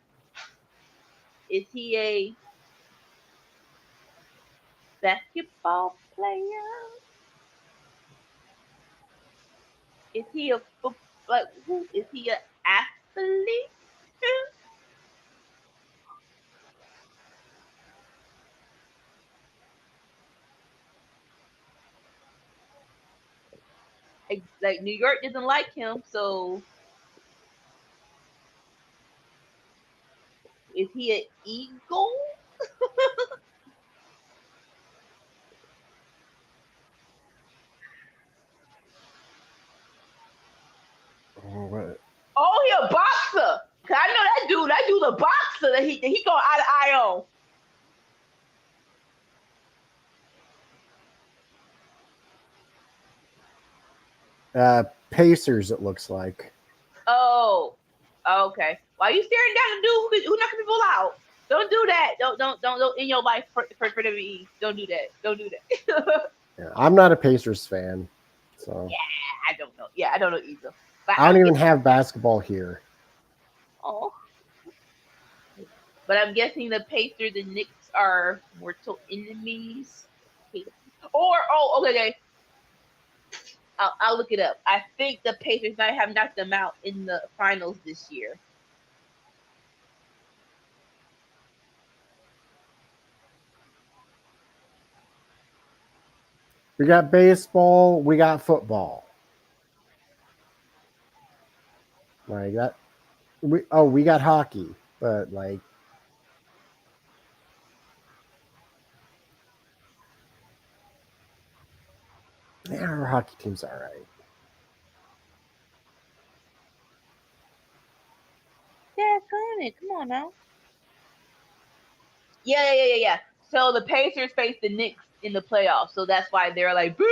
Is he a basketball player? Is he a who is he an athlete? Like New York doesn't like him, so he an eagle? What? Oh, he a boxer. Cause I know that dude. That dude's a boxer. That he go eye to eye on. Pacers, it looks like. Oh, okay. Why are you staring down the dude who knocking people out? Don't do that. Don't in your life for WWE. Don't do that. Don't do that. Yeah, I'm not a Pacers fan, so yeah, I don't know. Yeah, I don't know either. But I don't even have basketball here. Oh, but I'm guessing the Pacers and Knicks are mortal enemies. Or okay. I'll look it up. I think the Pacers might have knocked them out in the finals this year. We got baseball. We got football. Like that. We got hockey, but like. Yeah, our hockey team's all right. Yeah, come on now. Yeah. So the Pacers face the Knicks in the playoffs, so that's why they're like, boo,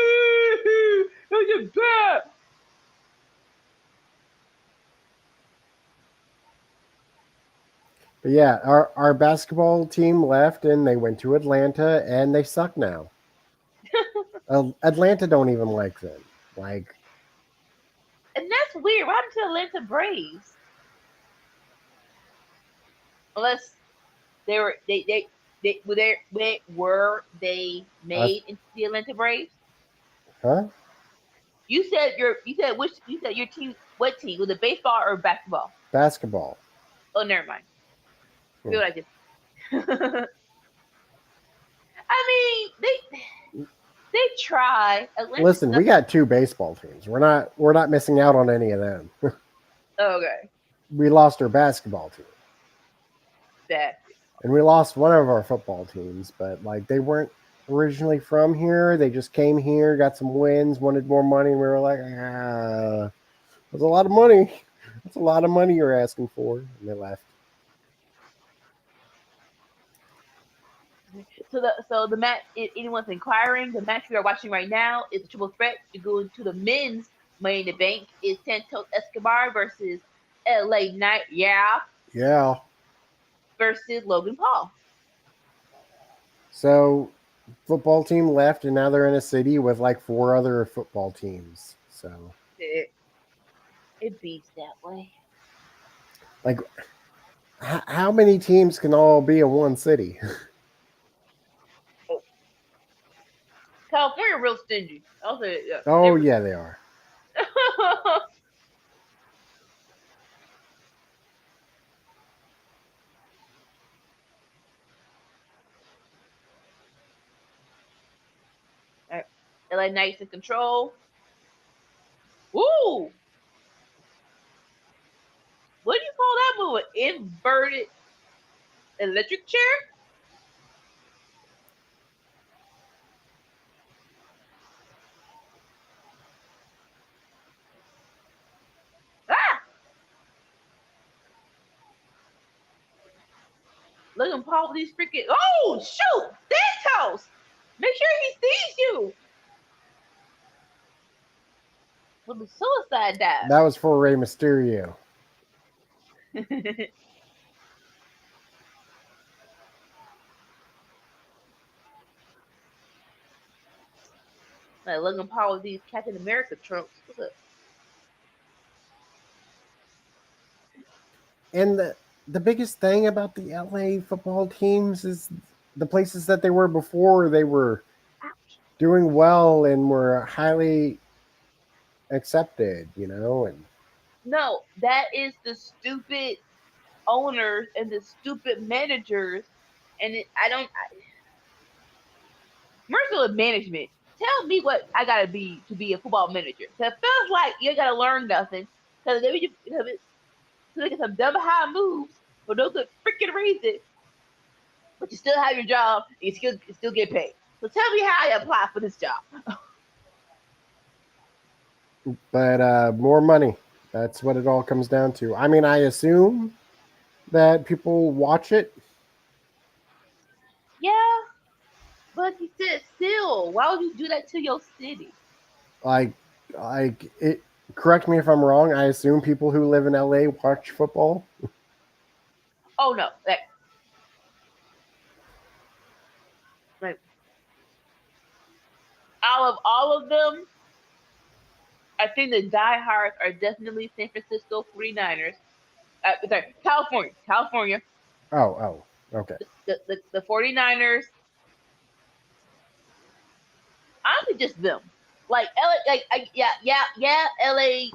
you're bad. But yeah, our basketball team left and they went to Atlanta and they suck now. Atlanta don't even like them. Like, and that's weird. What happened to Atlanta Braves? Unless they were were they made into the Atlanta Braves? huh? You said your team. What team? Was it baseball or basketball? Basketball. Oh, never mind. See what I did. I mean, they try. Listen, we got 2 baseball teams. We're not missing out on any of them. Okay. We lost our basketball team. And we lost one of our football teams, but like they weren't originally from here. They just came here, got some wins, wanted more money, and we were like, that's a lot of money. That's a lot of money you're asking for. And they left. So the match, if anyone's inquiring, the match we are watching right now is a triple threat to go into the men's Money in the Bank. Is Santos Escobar versus LA Knight, Yeah. versus Logan Paul. So football team left and now they're in a city with like 4 other football teams. So it beats that way. Like how many teams can all be in one city? California real stingy. I'll say it, yeah. Oh yeah, they are. Right. LA Knight's in control. Woo! What do you call that move? An inverted electric chair? Ah! Logan Paul with these freaking. Oh, shoot! Santos! Make sure he sees you! With the suicide dive. That was for Rey Mysterio. Like Logan Paul with these Captain America trunks. What's up? And the biggest thing about the LA football teams is the places that they were before. They were doing well and were highly accepted, and no, that is the stupid owners and the stupid managers, and merciful management. Tell me what I gotta be to be a football manager. Cause it feels like you gotta learn nothing. Cause they get some double high moves, but no good freaking reason. But you still have your job, and you still get paid. So tell me how I apply for this job. But more money. That's what it all comes down to. I mean, I assume that people watch it. Yeah, but you said still. Why would you do that to your city? Like, it. Correct me if I'm wrong. I assume people who live in LA watch football. Oh no, like all of them, I think the diehards are definitely San Francisco 49ers. Sorry, California. Oh, okay. The 49ers, honestly, just them. Like LA, yeah. LA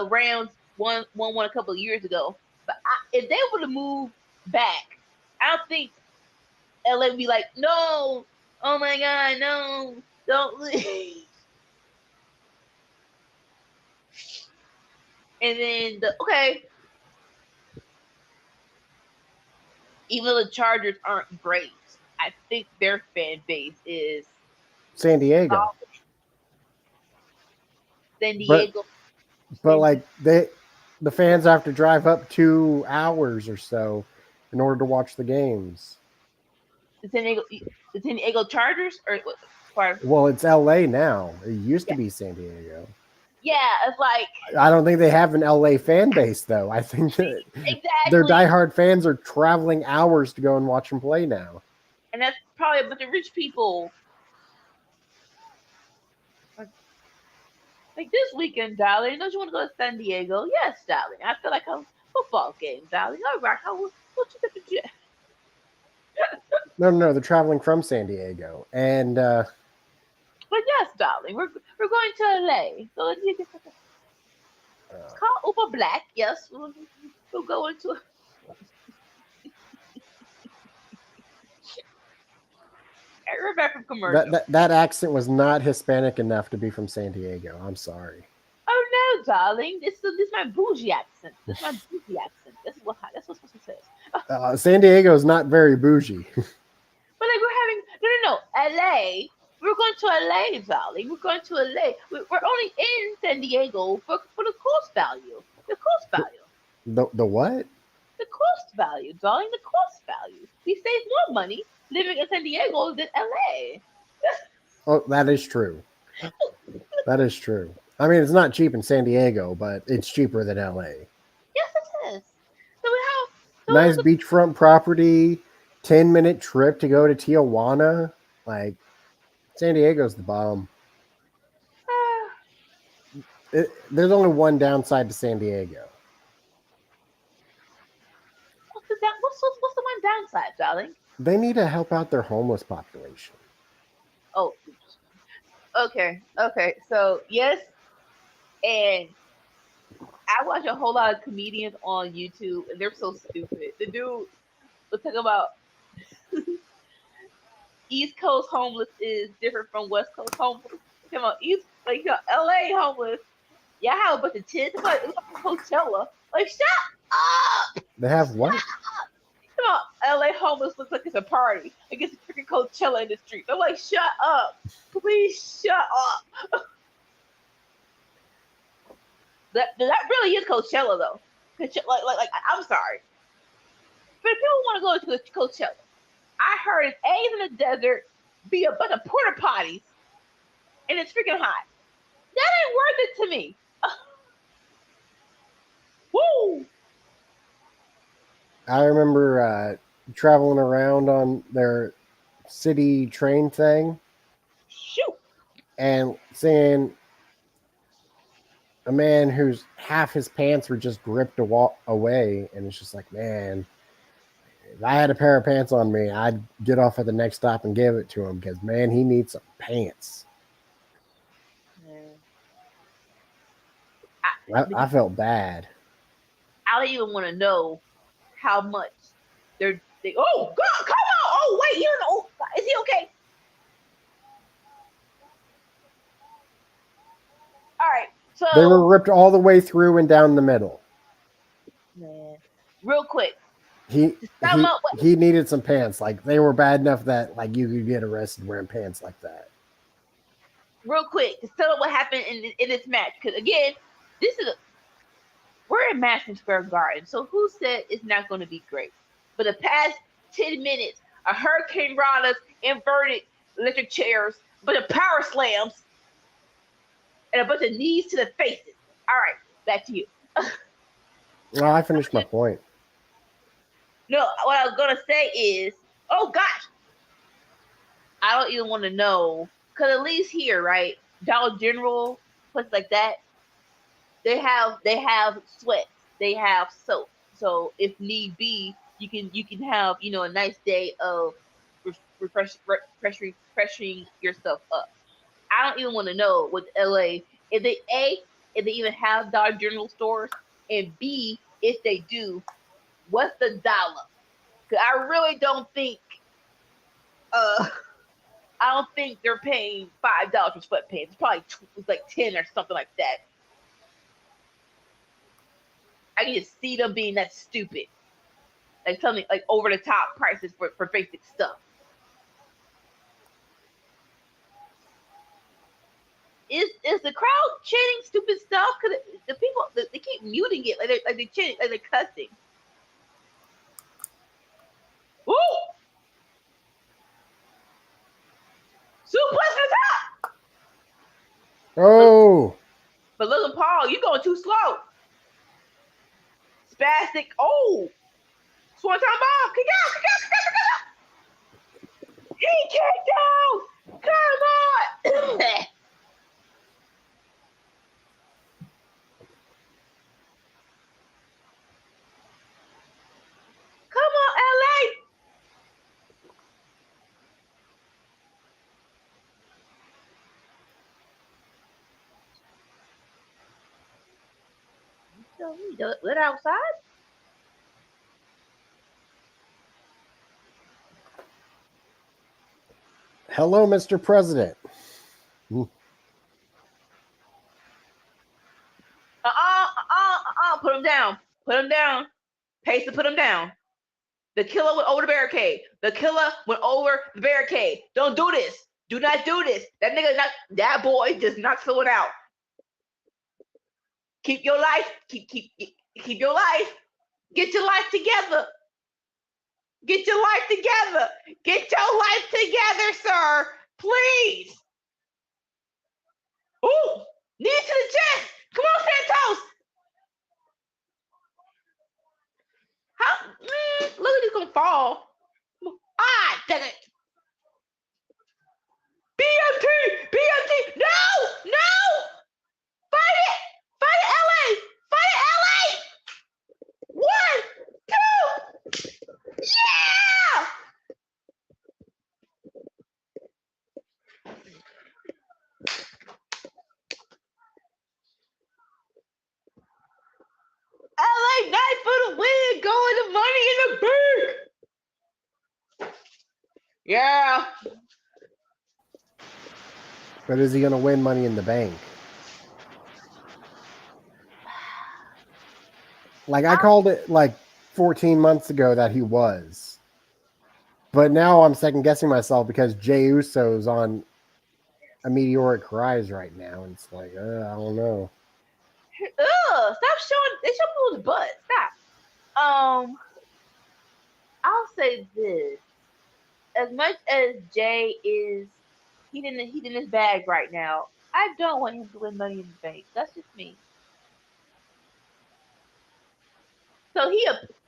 Rams won one a couple of years ago, but if they were to move back, I don't think LA would be like, no, oh my god, no, don't leave. And then even though the Chargers aren't great, I think their fan base is San Diego. solid. San But Diego. but like the fans have to drive up 2 hours or so in order to watch the games. the San Diego, the San Diego Chargers, or what? Well, it's LA now. It used to Yeah, be San Diego. yeah. It's like I don't think they have an LA fan base though. I think that their exactly, diehard fans are traveling hours to go and watch them play now. and that's probably a bunch of rich people. Like this weekend, darling, don't you want to go to San Diego? Yes, darling. I feel like a football game, darling. All right, what you got to do? No, they're traveling from San Diego, and But yes, darling, we're going to LA. So it's called Uber Black. Yes, we'll go into. I remember back from commercial. that accent was not Hispanic enough to be from San Diego. I'm sorry. Oh no, darling, this is my bougie accent. This is my bougie accent. That's what supposed to say. San Diego is not very bougie. But like we're having no LA. We're going to LA, darling. We're going to LA. We're only in San Diego for the cost value. The cost value. The what? The cost value, darling. The cost value. We save more money living in San Diego than LA. Oh, that is true. That is true. I mean, it's not cheap in San Diego, but it's cheaper than LA. Yes, it is. So Nice beachfront property, 10-minute trip to go to Tijuana. Like, San Diego's the bomb. There's only one downside to San Diego. what's the one downside, darling? They need to help out their homeless population. Oh, okay. So yes, and I watch a whole lot of comedians on YouTube, and they're so stupid. The dude was talking about East Coast homeless is different from West Coast homeless. Come on, LA homeless. Yeah, I have a bunch of tits. It's like Coachella. Like, shut up! They have what? Come on, LA homeless looks like it's a party. Like it's freaking Coachella in the street. I'm like, shut up. Please shut up. that really is Coachella though. Like I'm sorry. But if people want to go to Coachella, I heard it's A's in the desert, be a bunch of porta potties, and it's freaking hot. That ain't worth it to me. Woo! I remember traveling around on their city train thing. Shoot! And seeing a man whose half his pants were just ripped away, and it's just like, man, if I had a pair of pants on me, I'd get off at the next stop and give it to him because, man, he needs some pants. I felt bad. I don't even want to know how much oh God, come on! Oh wait, is he okay? All right, so they were ripped all the way through and down the middle. Man, real quick, He needed some pants. Like they were bad enough that like you could get arrested wearing pants like that. Real quick, to tell up what happened in this match, because again, we're in Madison Square Garden, so who said it's not going to be great? For the past 10 minutes, a hurricane ranas, inverted electric chairs, a bunch of power slams, and a bunch of knees to the faces. All right, back to you. Well, I finished my point. No, what I was gonna say is, oh gosh, I don't even want to know, because at least here, right, Dollar General, places like that, they have sweats, they have soap. So if need be, you can have a nice day of refreshing yourself up. I don't even want to know what LA, if they even have Dollar General stores, and B, if they do, what's the dollar? Because I really don't think I don't think they're paying $5 for sweatpants. It's probably like 10 or something like that. I can just see them being that stupid, like telling me like over the top prices for basic stuff. Is the crowd chanting stupid stuff? Because the people they keep muting it like they're chanting, like they're cussing. Ooh! Suplex to the top! Oh! But look at Paul, you going too slow. Spastic. Oh! Swanton bomb! Kick out! Kick out! Kick out! Kick out! He kicked out! Come on! Come on, LA! Let outside? Hello, Mr. President. Put him down. Put him down. Pace to put him down. The killer went over the barricade. The killer went over the barricade. Don't do this. Do not do this. That boy does not slow it out. Keep your life. Keep your life. Get your life together. Get your life together. Get your life together, sir. Please. Ooh, knee to the chest. Come on, Santos. How? Man, look at this gonna fall. Ah, dang it. BMT! BMT! No! No! Fight it! Fight it, LA! Fight it, LA! 1, 2! Yeah! LA Knight for the win! Going to Money in the Bank! Yeah. But is he going to win Money in the Bank? Like I called it like 14 months ago that he was. But now I'm second guessing myself because Jey Uso's on a meteoric rise right now. And it's like, I don't know. Ugh, stop showing. They show people's butt. Stop. I'll say this: as much as Jay is, he's in his bag right now. I don't want him to win Money in the Bank. That's just me. So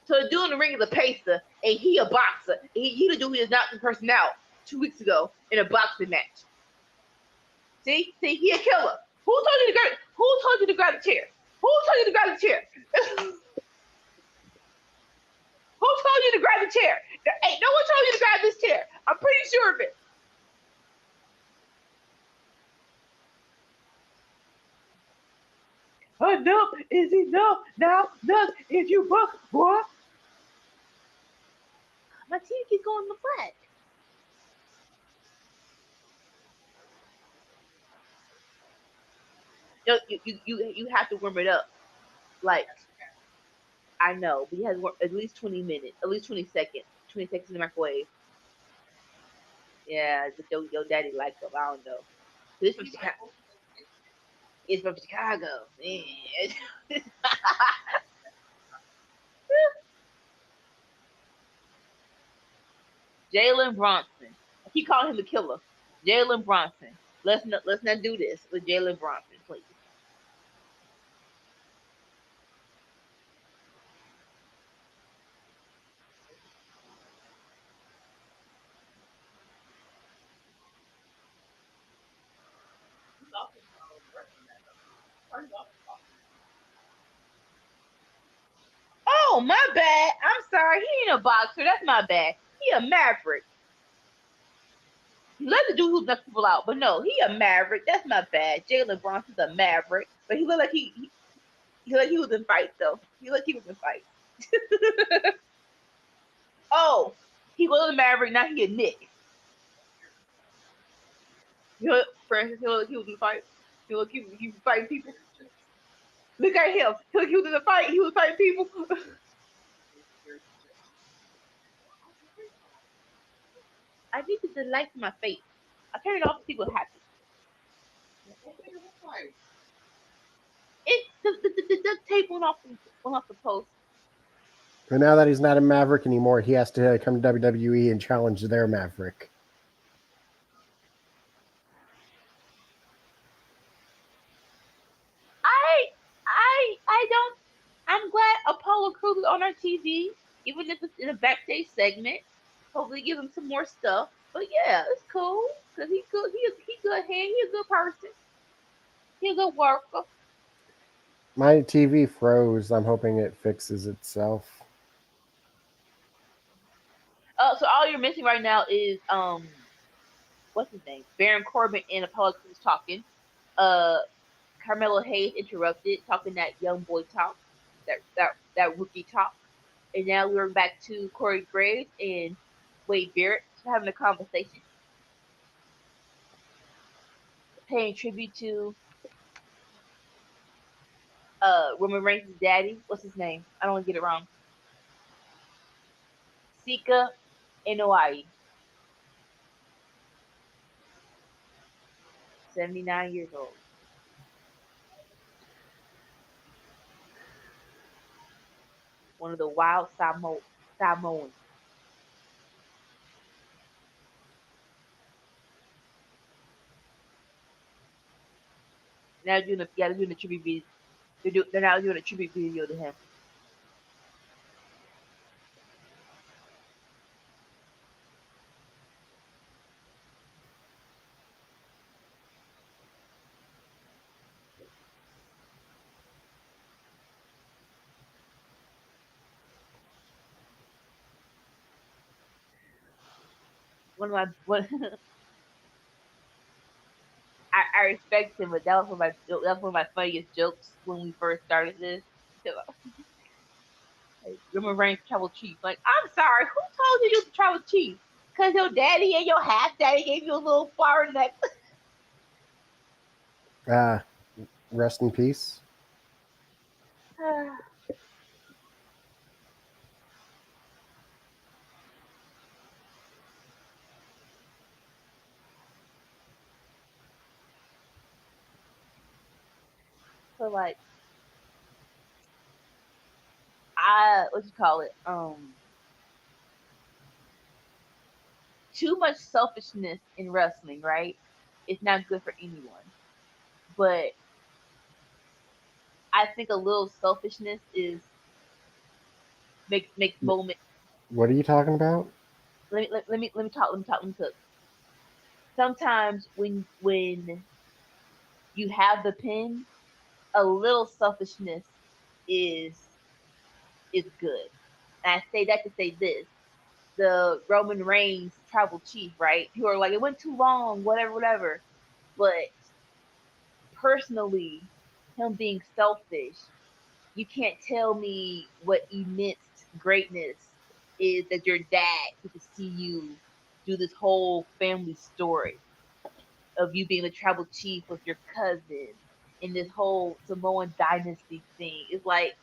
so doing the ring is a pacer, and he a boxer. He the dude who is knocked the person out 2 weeks ago in a boxing match. See, he a killer. Who told you to grab? Who told you to grab the chair? Who told you to grab the chair? Who told you to grab the chair? Hey, no one told you to grab this chair. I'm pretty sure of it. Enough is enough. Now, enough if you buck, boy. My team keeps going in the flat. You have to warm it up. Like, I know, but he has at least 20 minutes, at least 20 seconds. 20 seconds in the microwave. Yeah, but your daddy likes them. I don't know. This from Chicago. It's from Chicago. Man. Jalen Bronson. I keep calling him the killer. Jalen Bronson. Let's not do this with Jalen Bronson, please. Oh, my bad. I'm sorry. He ain't a boxer. That's my bad. He a maverick. He let the dude who knocks people out, but no, he a maverick. That's my bad. Jalen Bronson's a maverick, but he looked like he looked like he was in fights though. He looked like he was in fights. Oh, he was a maverick. Now he a Nick. You know, for instance, he looked like he was in fights. He looked like he was fighting people. Look at him. He looked like he was in a fight. He was fighting people. I need the light in my face. I turn it off to see what happens. It the duct tape went off the post. And now that he's not a Maverick anymore, he has to come to WWE and challenge their Maverick. I don't. I'm glad Apollo Crews is on our TV, even if it's in a backstage segment. Hopefully, give him some more stuff. But yeah, it's cool because he's good. He good hand. He's a good person. He's a good worker. My TV froze. I'm hoping it fixes itself. So all you're missing right now is what's his name? Baron Corbin and Apollo Crews talking. Carmelo Hayes interrupted, talking that young boy talk, that rookie talk. And now we're back to Corey Graves and Wade Barrett having a conversation, paying tribute to Roman Reigns' daddy. What's his name? I don't want to get it wrong. Sika Inoue, 79 years old. One of the wild Samoans. Now doing a tribute video. They're now doing a tribute video to him. One I respect him, but that was one of my funniest jokes when we first started this. Like, Roman Reigns travel chief. Like, I'm sorry, who told you to travel chief? Cause your daddy and your half daddy gave you a little flower necklace. Rest in peace. So like, I what you call it? Too much selfishness in wrestling, right? It's not good for anyone. But I think a little selfishness is makes moment. What are you talking about? Let me talk. Sometimes when you have the pin, a little selfishness is is good. And I say that to say this: the Roman Reigns tribal chief, right? People are like, it went too long, whatever, whatever. But personally, him being selfish, you can't tell me what immense greatness is that your dad get to see you do this whole family story of you being the tribal chief with your cousin in this whole Samoan dynasty thing. It's like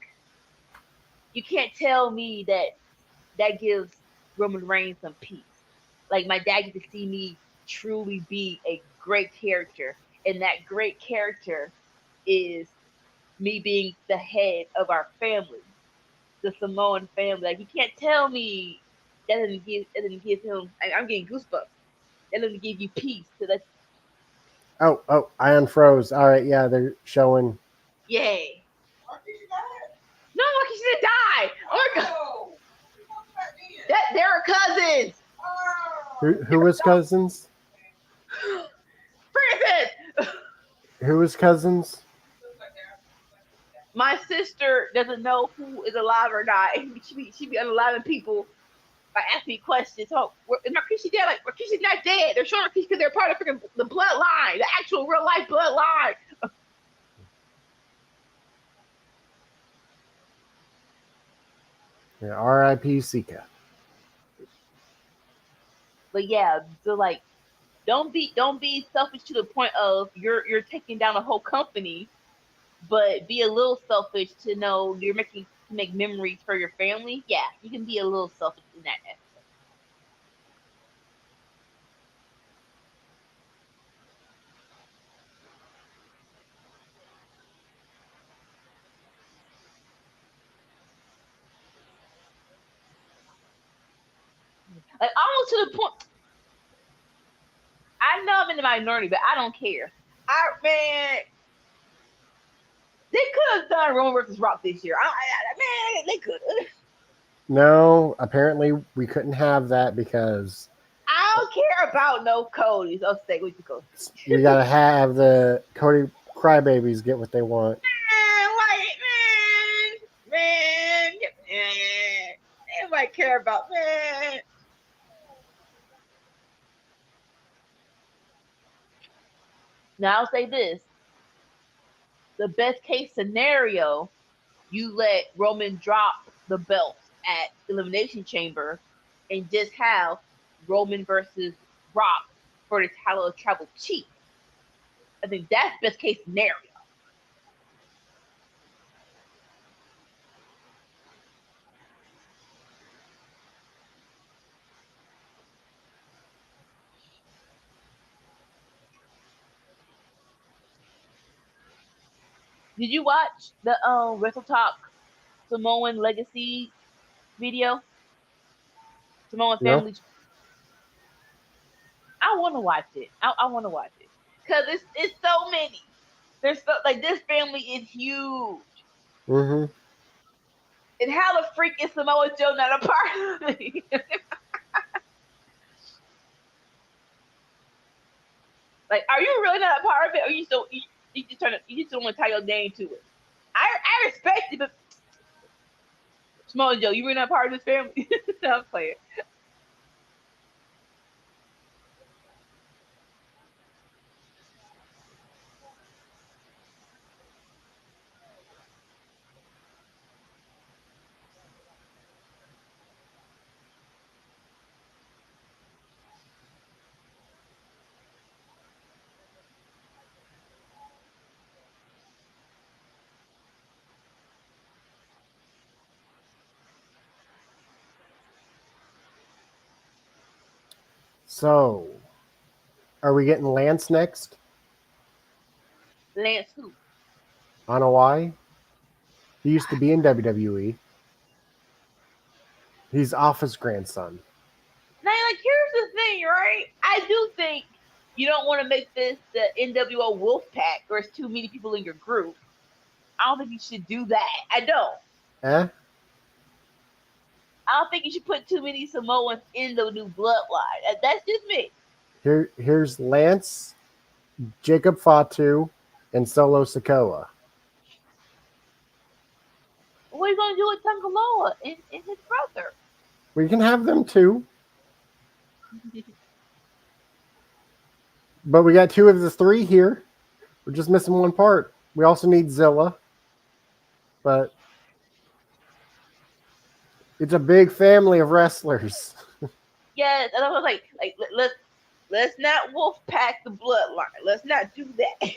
you can't tell me that gives Roman Reigns some peace. Like my dad gets to see me truly be a great character, and that great character is me being the head of our family, the Samoan family. Like you can't tell me that doesn't give him. I'm getting goosebumps. That doesn't give you peace. So that's Oh, I unfroze. All right, yeah, they're showing. yay. No, like he should die. Oh my god. That they're cousins. Who was cousins? Francis. Who was cousins? My sister doesn't know who is alive or not. She be unaliving people by asking me questions. So is Marquise dead? Like Marquise's not dead. They're showing Marquise because they're part of freaking the bloodline, the actual real life bloodline. Yeah, R.I.P. Sika. But yeah, so like, don't be selfish to the point of you're taking down a whole company, but be a little selfish to know you're making to make memories for your family. Yeah, you can be a little selfish in that aspect. Like almost to the point. I know I'm in the minority, but I don't care. Man, they could have done Roman versus Rock this year. Man, they could have. No, apparently we couldn't have that because I don't care about no Cody's. I'll stay with the Cody. we gotta have the Cody crybabies get what they want. Man, anybody care about man? Now I'll say this: the best case scenario, you let Roman drop the belt at Elimination Chamber, and just have Roman versus Rock for the title of Tribal Chief. I think that's best case scenario. Did you watch the Wrestle Talk Samoan Legacy video? Samoan No, Family. I want to watch it. I want to watch it because it's so many. There's so like this family is huge. mm-hmm. And how the freak is Samoa Joe not a part of it? Like, are you really not a part of it, or you just don't want to tie your name to it? I respect it, but Samoa Joe, you really not part of this family? I'm playing. So, are we getting Lance next? Lance who? On Hawaii? He used to be in WWE. He's Office grandson. Now, like, here's the thing, right? I do think you don't want to make this the NWO Wolfpack, where it's too many people in your group. I don't think you should do that. I don't. Eh? I don't think you should put too many Samoans in the new bloodline. That's just me. Here's Lance, Jacob Fatu, and Solo Sikoa. What are you going to do with Tangaloa and his brother? We can have them too. But we got two of the three here. We're just missing one part. We also need Zilla. But it's a big family of wrestlers. Yeah, and I was like let's not wolf pack the bloodline. Let's not do that.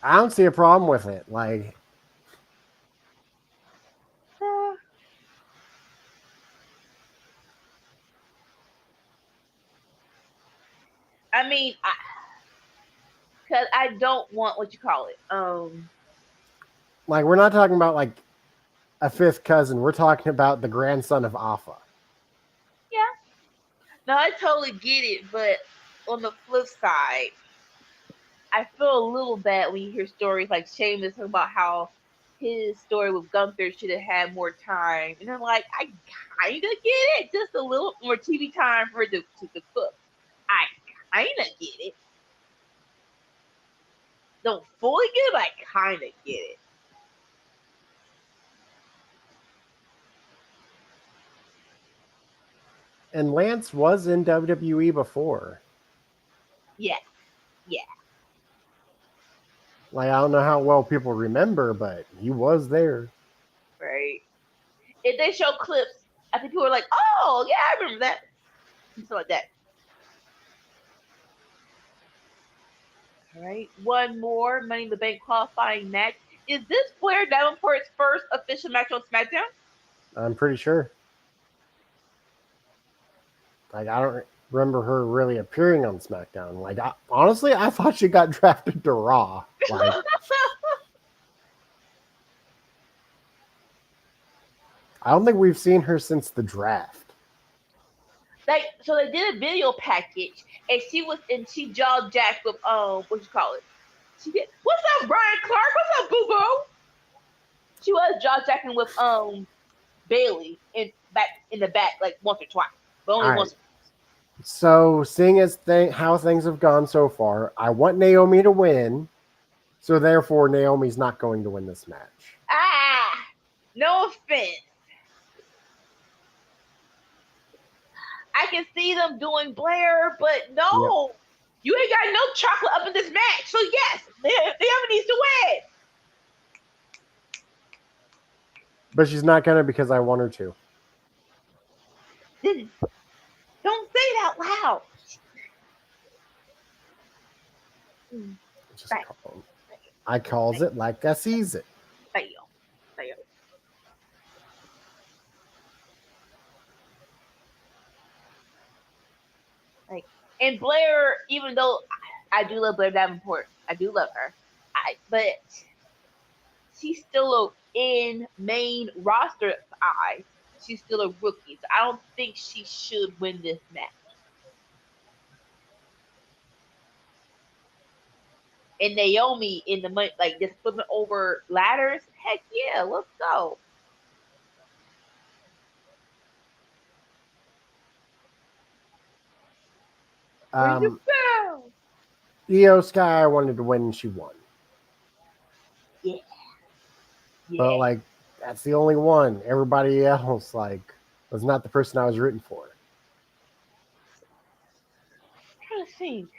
I don't see a problem with it. Like, I mean, because I don't want what you call it. Like, we're not talking about like a fifth cousin. We're talking about the grandson of Alpha. Yeah. No, I totally get it, but on the flip side, I feel a little bad when you hear stories like Sheamus talking about how his story with Gunther should have had more time. And I'm like, I kind of get it. Just a little more TV time for it to cook. I kind of get it. Don't fully get it, but I kind of get it. And Lance was in WWE before. Yeah. Yeah. Like, I don't know how well people remember, but he was there. Right. If they show clips, I think people are like, oh, yeah, I remember that. Something like that. All right. One more Money in the Bank qualifying match. Is this Flair Davenport's first official match on SmackDown? I'm pretty sure. Like, I don't remember her really appearing on SmackDown. Like, honestly, I thought she got drafted to Raw. Like, I don't think we've seen her since the draft. So they did a video package, and she jaw jacked with what you call it? She did. What's up, Brian Clark? What's up, Boo Boo? She was jaw jacking with Bailey in the back like once or twice, but only once. So, seeing as how things have gone so far, I want Naomi to win. So, therefore, Naomi's not going to win this match. No offense. I can see them doing Blair, but no. Yep. You ain't got no chocolate up in this match. So, yes, Naomi needs to win. But she's not going to because I want her to. Don't say it out loud. Just I calls it like I sees it. Fail. Like, and Blair, even though I do love Blair Davenport, I do love her, but she's still in main roster eyes. She's still a rookie, so I don't think she should win this match. And Naomi in the money, like just flipping over ladders. Heck yeah, let's go. Io Sky wanted to win and she won. Yeah. But like that's the only one. Everybody else like was not the person I was rooting for. I'm trying to think.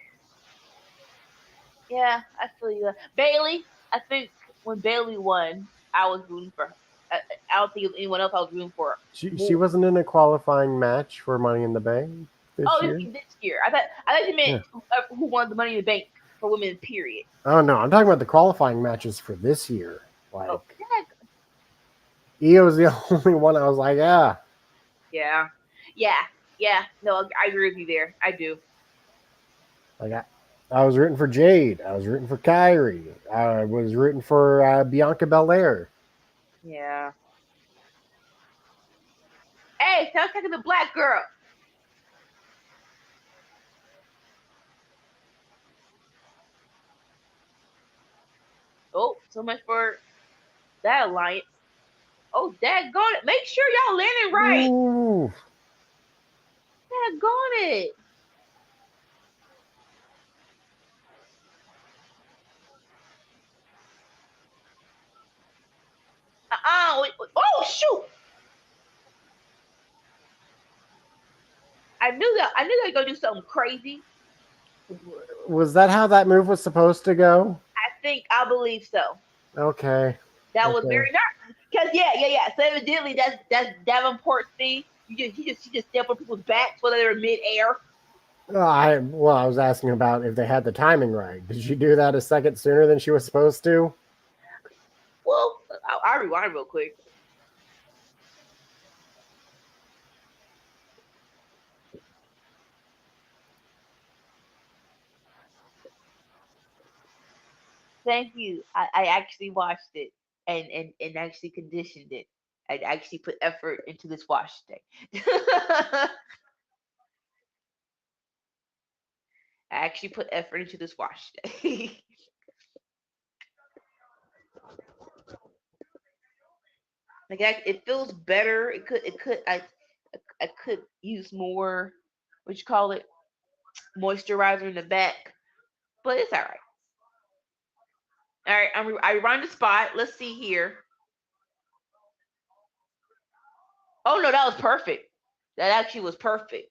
Yeah, I feel you. Bailey, I think when Bailey won, I was rooting for her. I don't think anyone else I was rooting for. She wasn't in a qualifying match for Money in the Bank this year? This year. I thought you meant who won the Money in the Bank for women, period. Oh, no. I'm talking about the qualifying matches for this year. Like, Io was the only one I was like, yeah. Yeah. No, I agree with you there. I do. Like, I was rooting for Jade. I was rooting for Kyrie. I was rooting for Bianca Belair. Yeah. Hey, sounds like the black girl. Oh, so much for that alliance. Oh, daggone it. Make sure y'all landing right. Ooh. Daggone it. Oh, shoot. I knew they were going to do something crazy. Was that how that move was supposed to go? I believe so. Okay. That was very nice. Because yeah. So evidently that's Davenport's thing. He just stepped on people's backs while they were mid-air. I was asking about if they had the timing right. Did she do that a second sooner than she was supposed to? Well, I'll rewind real quick. Thank you. I actually watched it and actually conditioned it. I actually put effort into this wash day. I actually put effort into this wash day. Like it feels better. I could use more. What you call it? Moisturizer in the back, but it's all right. All right, I run the spot. Let's see here. Oh no, that was perfect. That actually was perfect.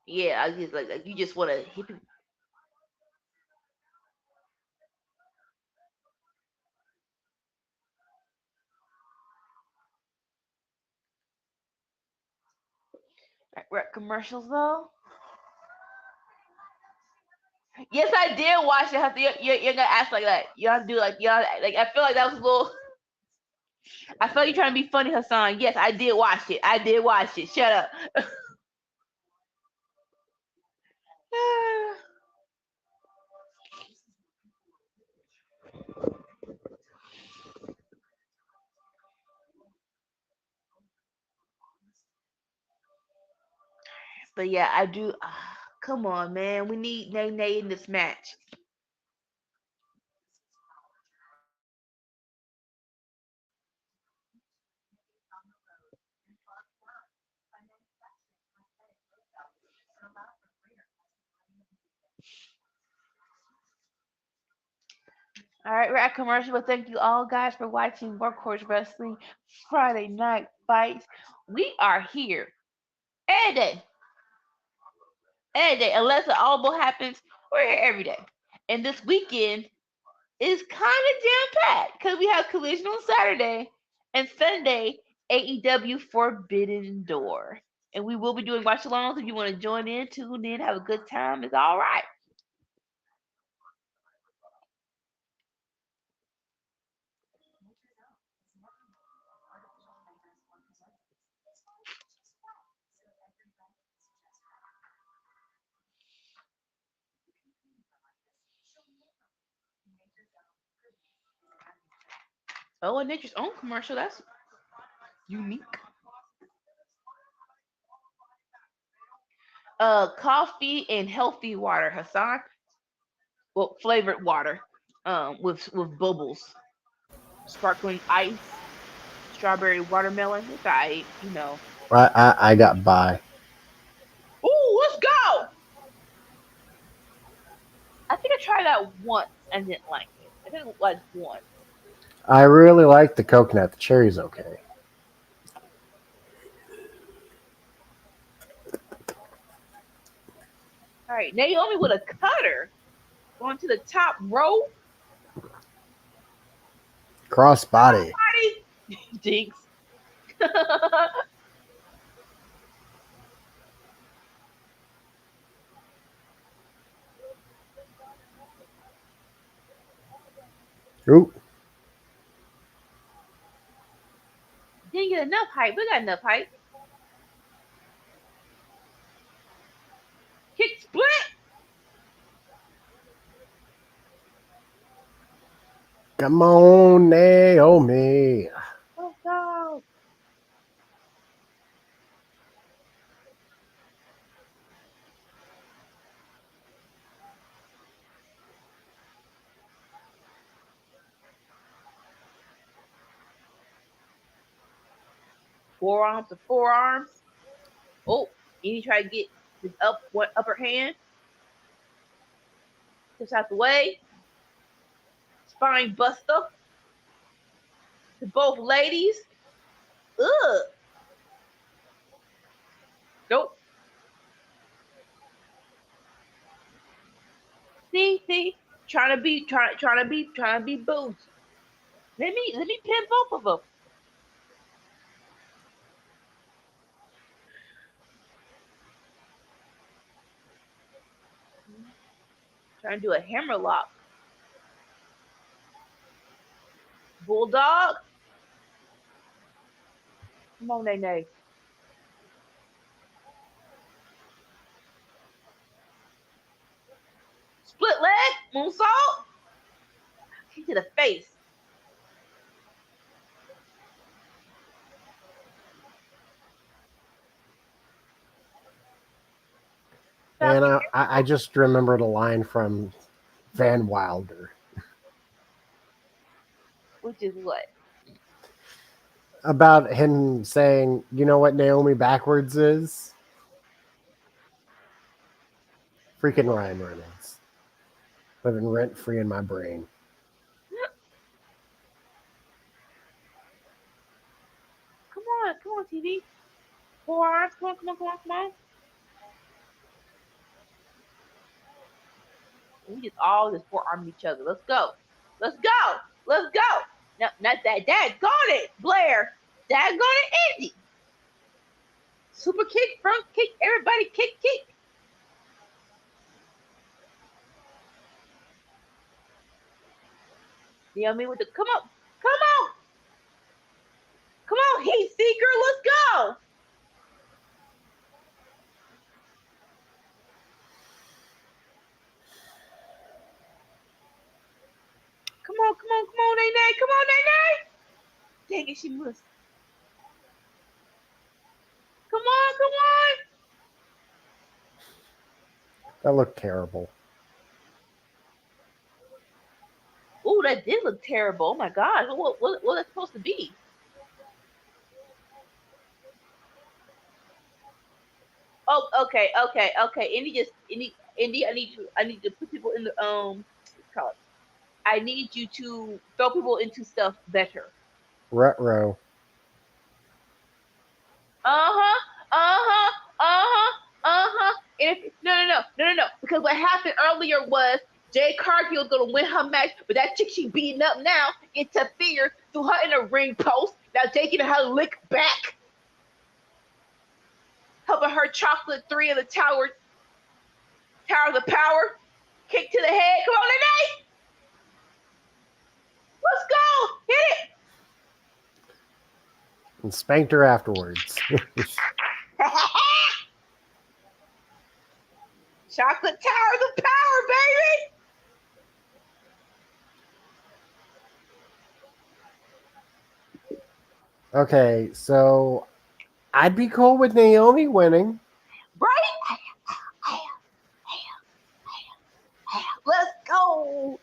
Yeah, I just like you just want to hit. We're at commercials though. Yes, I did watch it. You're gonna ask like that. You have to do like y'all like. I feel like that was a little. I felt you trying to be funny, Hassan. Yes, I did watch it. I did watch it. Shut up. But yeah, I do. Come on, man. We need Nay in this match. All right, we're at commercial, but thank you all guys for watching Workhorse Wrestling Friday Night Fights. We are here every day. Every day. Unless an audible happens, we're here every day. And this weekend is kind of jam packed because we have Collision on Saturday and Sunday, AEW Forbidden Door. And we will be doing watch-alongs. If you want to join in, tune in, have a good time, it's all right. Oh, and Nature's Own commercial. That's unique. Coffee and healthy water, Hassan. Well, flavored water. With bubbles, sparkling ice, strawberry watermelon. It's alright, you know. I got by. Ooh, let's go! I think I tried that once and didn't like it. I didn't like once. I really like the coconut. The cherry's okay. All right, Naomi with a cutter going to the top row. Crossbody. Body. Jinx. Ooh. Didn't get enough hype. We got enough hype. Kick split. Come on, Naomi. Let's go. Forearms to forearms. Oh, and he tried to get his upper hand. Just out the way. Spine buster to both ladies. Ugh. Nope. See, trying to be boozy. Let me pin both of them. Trying to do a hammerlock. Bulldog. Come on, Nene. Split leg. Moonsault. Kick to the face. And I just remembered a line from Van Wilder. Which is what? About him saying, you know what Naomi backwards is? Freaking Ryan Reynolds. Living rent free in my brain. Come on, TV. Forearms, come on. We just all just forearm each other. Let's go. No, not that. Dad, got it, Blair. Dad, got it, Andy. Super kick, front kick, everybody kick. You know what I mean? With the come on, Heat Seeker, let's go. Come on, Nene. Come on, Nene. Dang it, she missed. Come on. That looked terrible. Ooh, that did look terrible. Oh my gosh, what that's supposed to be? Oh, okay. Indy, I need to put people in the call it. I need you to throw people into stuff better. Retro. No. Because what happened earlier was Jay Cargill's gonna win her match, but that chick she beating up now interfered, threw her in a ring post. Now Jay getting her lick back, helping her chocolate 3 of the tower of the power, kick to the head. Come on, Nene! Let's go! Hit it! And spanked her afterwards. Chocolate Tower of the Power, baby! Okay, so I'd be cool with Naomi winning. Right? Let's go!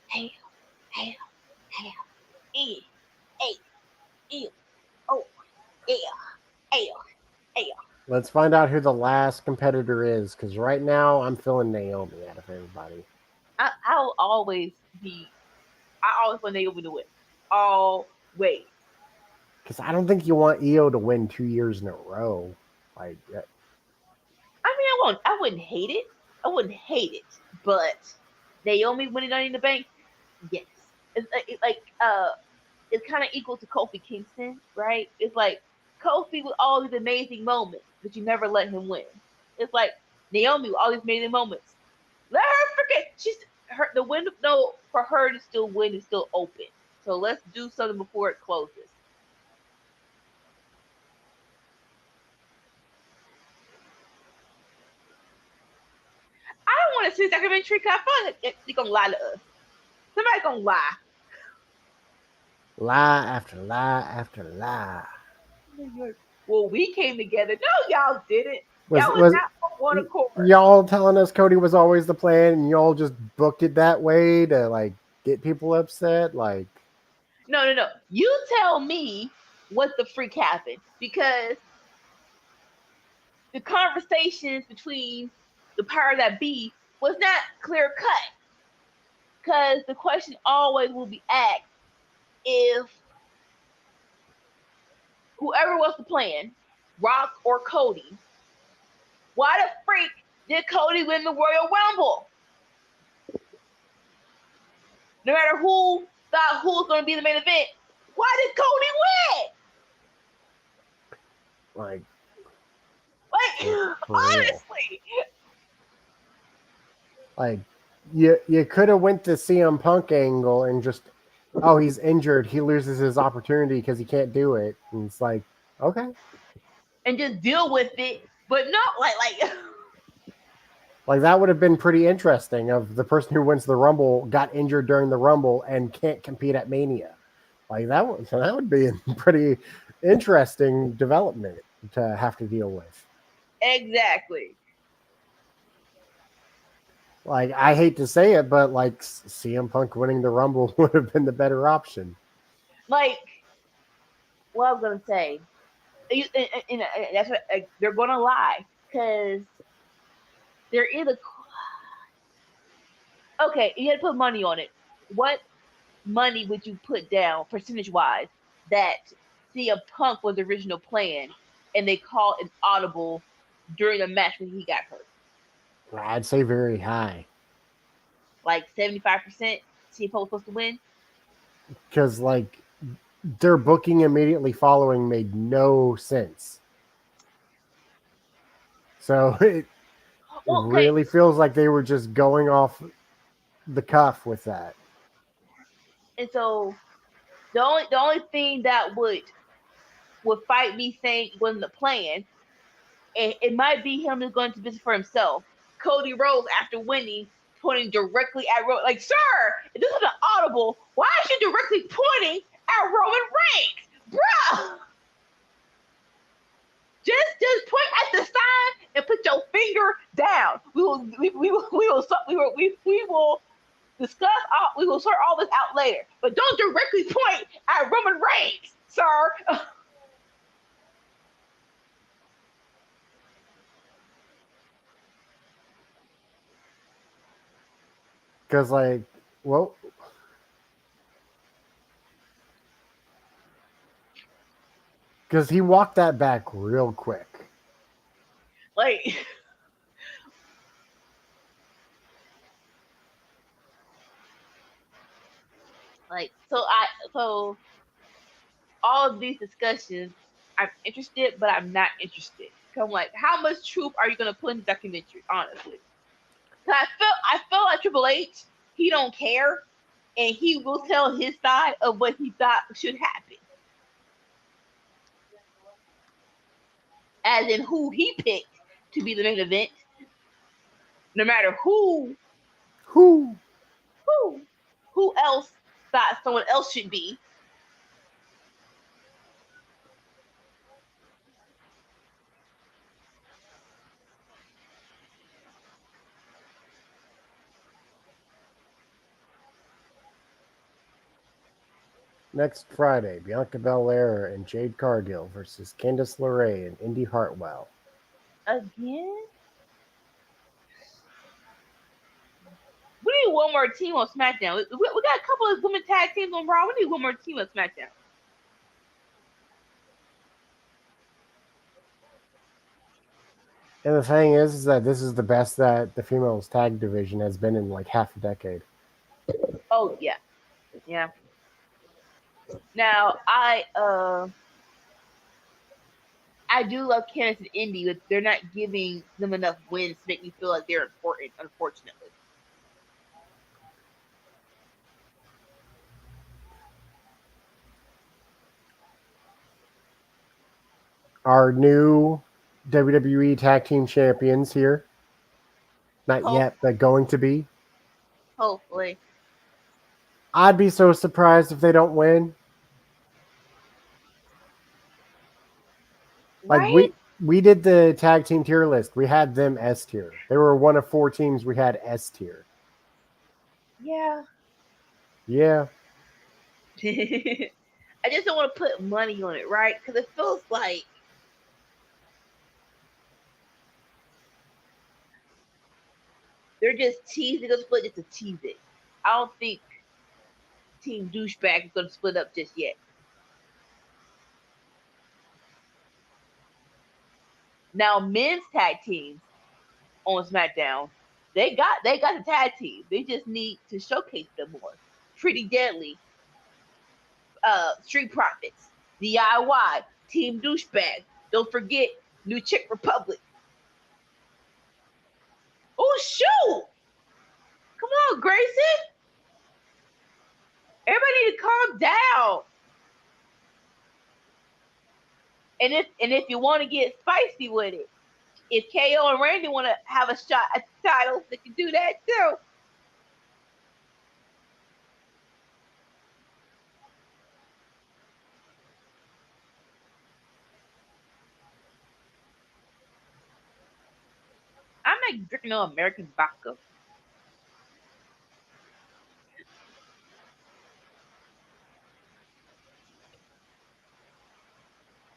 Let's find out who the last competitor is, because right now I'm feeling Naomi out of everybody. I always want Naomi to win. Always. Because I don't think you want Io to win 2 years in a row. Like, I wouldn't hate it. But Naomi winning Money in the Bank, yes. It's kind of equal to Kofi Kingston, right? It's like Kofi with all these amazing moments, but you never let him win. It's like Naomi with all these amazing moments. Let her forget. The window for her to still win is still open. So let's do something before it closes. I don't want to see a documentary because I feel like they're going to lie to us. Somebody's going to lie. Lie after lie after lie. Well, we came together. No, y'all didn't. Y'all was not on one accord. Y'all telling us Cody was always the plan, and y'all just booked it that way to like get people upset. Like, no. You tell me what the freak happened, because the conversations between the power that be was not clear cut. Because the question always will be asked, if whoever was the plan, Rock or Cody, why the freak did Cody win the Royal Rumble? No matter who thought who was going to be the main event, Why did Cody Like honestly. Like you could have went the CM Punk angle and just, oh, he's injured, he loses his opportunity because he can't do it, and it's like, okay, and just deal with it, but not like that would have been pretty interesting. Of the person who wins the Rumble got injured during the Rumble and can't compete at Mania, like that would be a pretty interesting development to have to deal with. Exactly. Like, I hate to say it, but like CM Punk winning the Rumble would have been the better option. Like, what I was gonna say, and that's what they're gonna lie because there is a. Okay, you had to put money on it. What money would you put down, percentage wise, that CM Punk was the original plan, and they called an audible during the match when he got hurt? I'd say very high. Like 75%. CM Punk was supposed to win. Because like their booking immediately following made no sense. So it really feels like they were just going off the cuff with that. And so the only thing that would fight me saying it wasn't the plan, and it might be him who's going to business for himself. Cody Rhodes, after winning, pointing directly at Roman, like, sir, if this is an audible, why is you directly pointing at Roman Reigns, bruh? Just point at the sign and put your finger down. We will discuss. We will sort all this out later. But don't directly point at Roman Reigns, sir. Because like, well, because he walked that back real quick. So all of these discussions, I'm interested, but I'm not interested. I'm like, how much truth are you gonna put in the documentary? Honestly, I feel like Triple H, he don't care, and he will tell his side of what he thought should happen, as in who he picked to be the main event, no matter who else thought someone else should be. Next Friday, Bianca Belair and Jade Cargill versus Candice LeRae and Indy Hartwell. Again? We need one more team on SmackDown. We got a couple of women tag teams on Raw. We need one more team on SmackDown. And the thing is that this is the best that the females tag division has been in like half a decade. Oh yeah. Yeah. Now I do love Candice and Indy, but they're not giving them enough wins to make me feel like they're important, unfortunately. Our new WWE Tag Team Champions here. Not yet, but going to be. Hopefully. I'd be so surprised if they don't win. Right? Like we did the tag team tier list. We had them S tier. They were one of 4 teams we had S tier. Yeah. Yeah. I just don't want to put money on it, right? Because it feels like they're just teasing a split just to tease it. I don't think Team Douchebag is going to split up just yet. Now, men's tag teams on SmackDown, they got the tag team. They just need to showcase them more. Pretty Deadly Street Profits, DIY, Team Douchebag. Don't forget New Czech Republic. Oh shoot! Come on, Grayson. Everybody need to calm down. And if you want to get spicy with it, if KO and Randy want to have a shot at the titles, they can do that too. I'm like drinking no American vodka.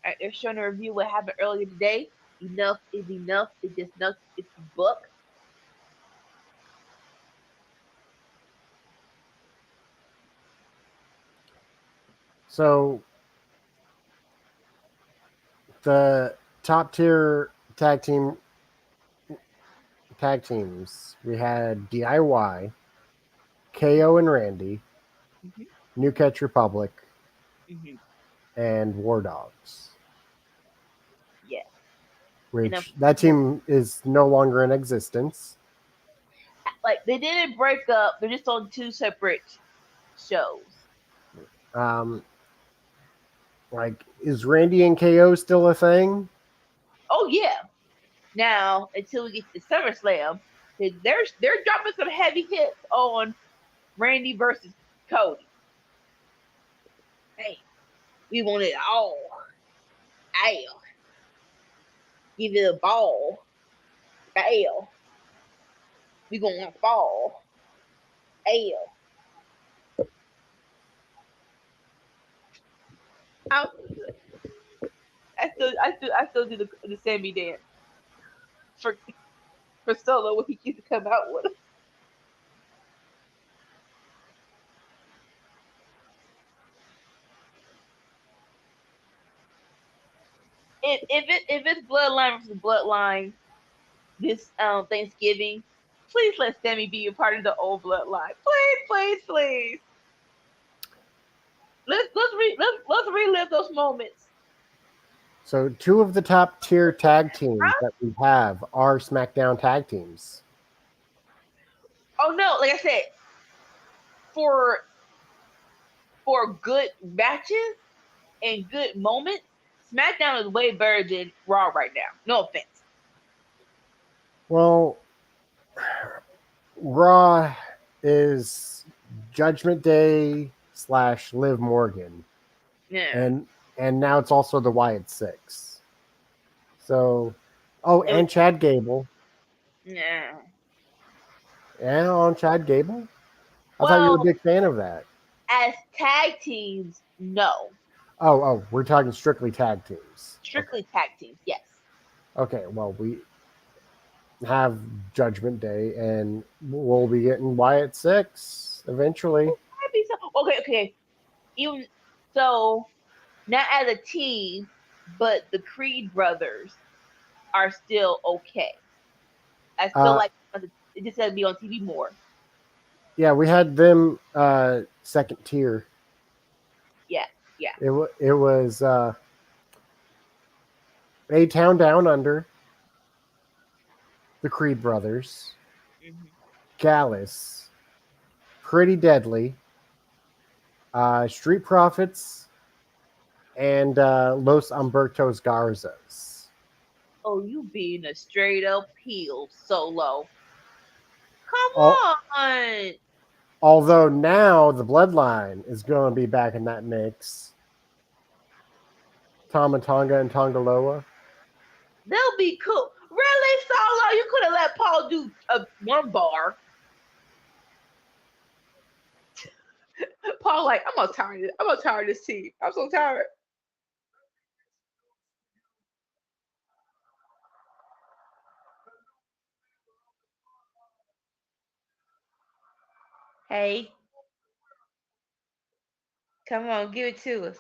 Right, they're showing a review what happened earlier today. Enough is enough. It's just enough. It's the book. So the top tier tag teams, we had DIY, KO and Randy, Mm-hmm. New Catch Republic, Mm-hmm. and War Dogs. Yes. Which that team is no longer in existence. Like they didn't break up; they're just on two separate shows. Like, is Randy and KO still a thing? Oh yeah. Now until we get to SummerSlam, they're dropping some heavy hits on Randy versus Cody. Hey, we want it all. Ow. Give it a ball. Ow. We gonna fall. Ow. I still do the Sammy dance for Solo when he used to come out with him. If it's Bloodline versus Bloodline this Thanksgiving, please let Sammy be a part of the old Bloodline. Please. Let's relive those moments. So, two of the top tier tag teams that we have are SmackDown tag teams. Oh no, like I said, for good matches and good moments, SmackDown is way better than Raw right now. No offense. Well, Raw is Judgment Day / Liv Morgan. Yeah. And now it's also the Wyatt Six. So, and Chad Gable. Yeah. And on Chad Gable? I thought you Well, were a big fan of that. as tag teams, no. Oh, we're talking strictly tag teams. Strictly tag teams, yes. Okay, well, we have Judgment Day, and we'll be getting Wyatt Six eventually. Okay. Even so, not as a team, but the Creed brothers are still okay. I still like it. Just has to be on TV more. Yeah, we had them second tier. Yeah. It was A Town Down Under, the Creed brothers, Gallus, Pretty Deadly, Street Profits, and Los Humbertos Garzas. Oh, you being a straight up heel, Solo. Come on. Although now the Bloodline is going to be back in that mix. Tama Tonga and Tongaloa. They'll be cool. Really, Solo? You could have let Paul do one bar. Paul, like, I'm tired of this team. I'm so tired. Hey, come on, give it to us.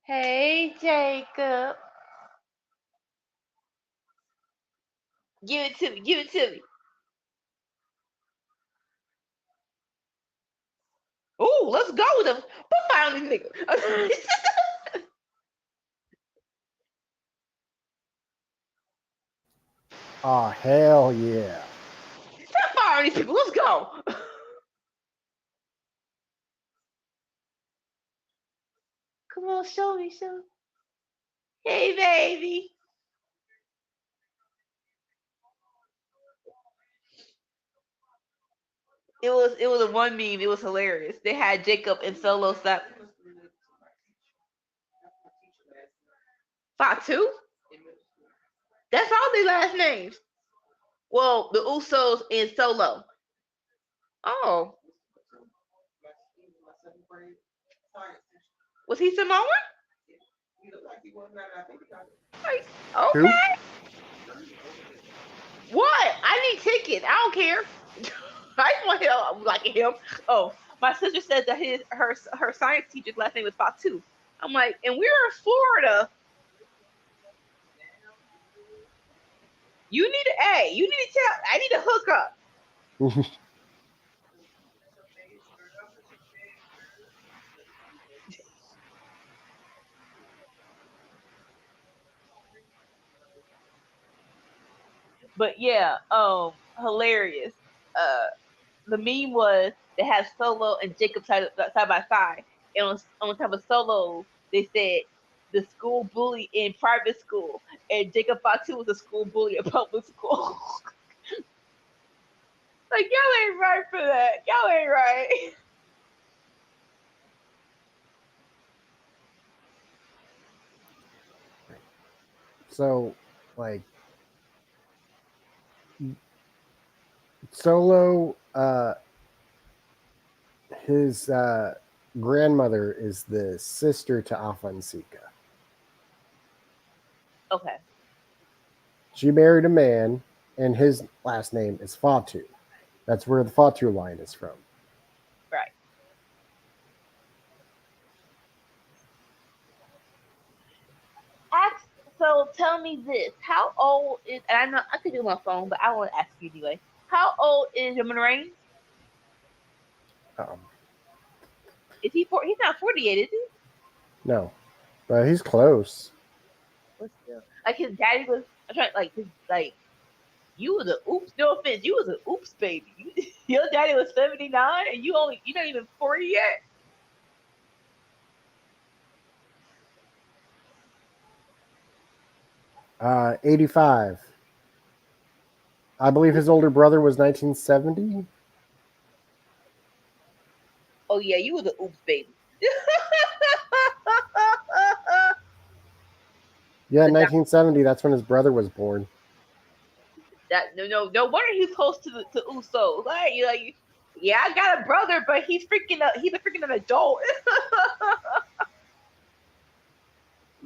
Hey, Jacob. Give it to me. firing this nigga. Oh, hell yeah. Stop firing these people. Let's go. Come on, show me. Hey, baby. It was a one meme. It was hilarious. They had Jacob and Solo slap. Fatu? That's all their last names. Well, the Usos and Solo. Oh. Was he Samoan? Okay. Who? What? I need tickets. I don't care. I just want him like him. Oh, my sister said that her science teacher's last name was Fatu. I'm like, and we're in Florida. You need you need to tell. I need a hookup. But yeah, hilarious. The meme was they have Solo and Jacob side by side, and on top of Solo they said the school bully in private school, and Jacob Fatu was a school bully in public school. Like, y'all ain't right for that. Y'all ain't right. So, like, Solo, his grandmother is the sister to Afonseca. Okay. She married a man, and his last name is Fatu. That's where the Fatu line is from. Right. So tell me this: how old is? And I know I could do my phone, but I want to ask you anyway. How old is Roman Reigns? Is he He's not 48, is he? No, but he's close. But still, like his daddy was. I'm trying like you was a oops. No offense, you was an oops baby. Your daddy was 79, and you're not even 40 yet. 85. I believe his older brother was 1970. Oh yeah, you was an oops baby. Yeah, 1970. That's when his brother was born. That no wonder he's close to Usos. Like, yeah, I got a brother, but he's a freaking an adult.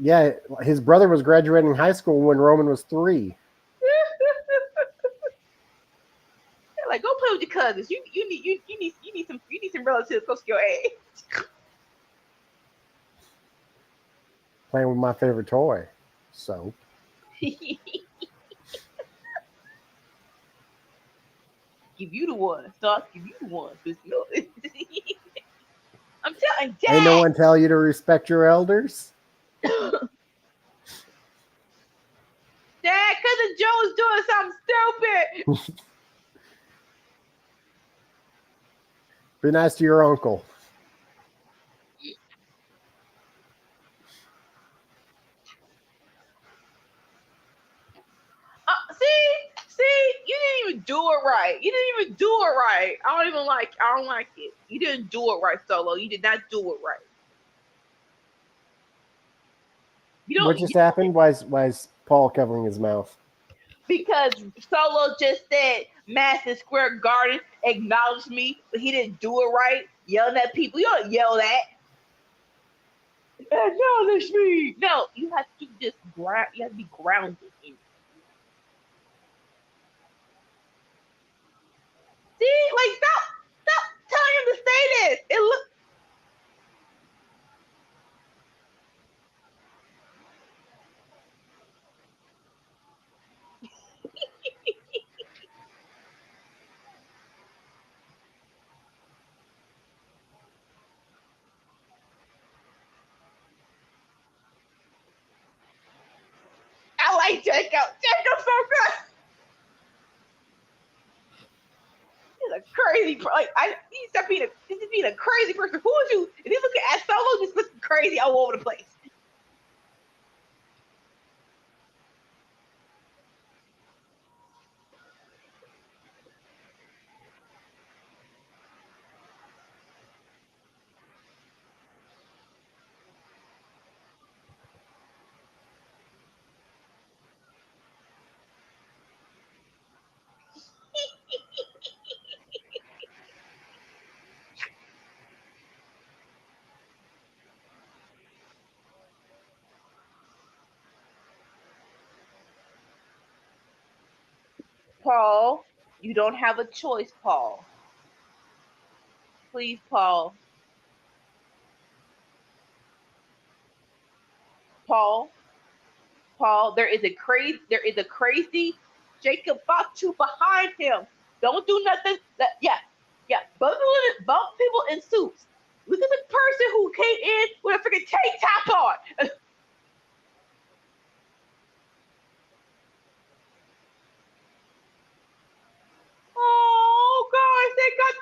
Yeah, his brother was graduating high school when Roman was 3. Like, go play with your cousins. You need some relatives close to your age. Playing with my favorite toy. So. Give you the one. Start give you the one. I'm telling Dad. Ain't no one tell you to respect your elders? Dad, cousin Joe's doing something stupid. Be nice to your uncle. See, you didn't even do it right. I don't like it. You didn't do it right, Solo. You did not do it right. What just happened? Why is Paul covering his mouth? Because Solo just said Madison Square Garden acknowledged me, but he didn't do it right. Yelling at people. You don't yell that. Acknowledge me. No, you have to just you have to be grounded in it. See, like stop telling him to say this. It look. like Jacob. Jacob's so good. He's a crazy, like he's just being a crazy person. Who is you? If you look at Solo, just looking crazy all over the place. Paul, you don't have a choice, Paul. Please, Paul. Paul, there is a crazy Jacob Fatu behind him. Don't do nothing. Bump people in suits. Look at the person who came in with a freaking tank top on. Oh gosh, they got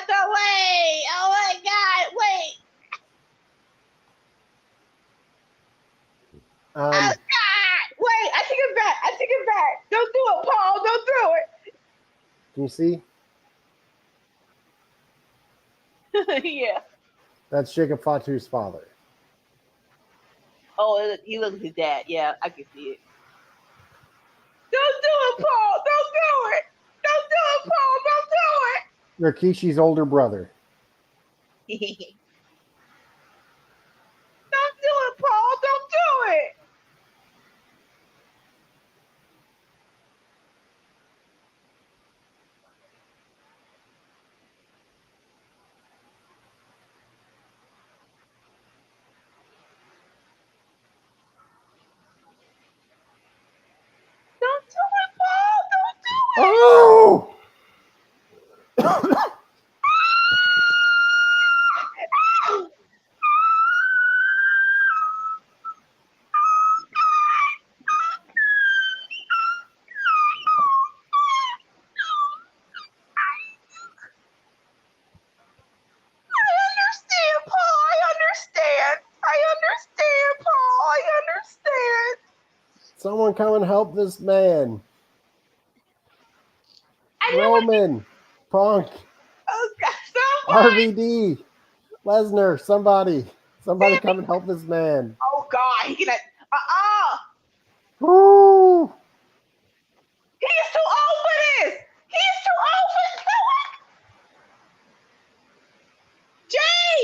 delayed. Oh my God, wait. Oh God, wait, I take it back. Don't do it, Paul. Don't do it. Can you see? Yeah. That's Jacob Fatu's father. Oh, he looks like his dad. Yeah, I can see it. Don't do it, Paul. Don't do it. Don't do it, Paul. Don't do it. Rikishi's older brother. Don't do it, Paul. Don't do it. Don't do it, Paul. Don't do it. Oh! Someone come and help this man. Roman, Punk, RVD, Lesnar, somebody come and help this man. Oh God, he can. Woo! He is too old for this. He is too old for this. Jay,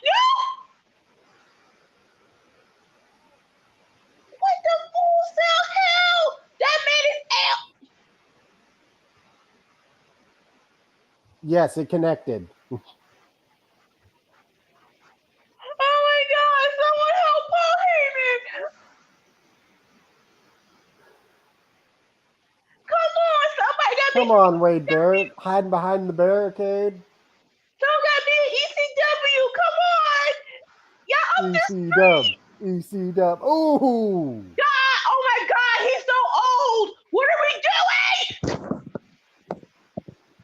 no! What the fool cell hell? That man is out. Yes, it connected. Oh my God! Someone help Paul Heyman! Come on, somebody got Come on, Wade Barrett, hiding behind the barricade. Someone got to be an ECW. Come on, y'all up this EC-Dub. Ooh! God! Oh my God! He's so old. What are we doing?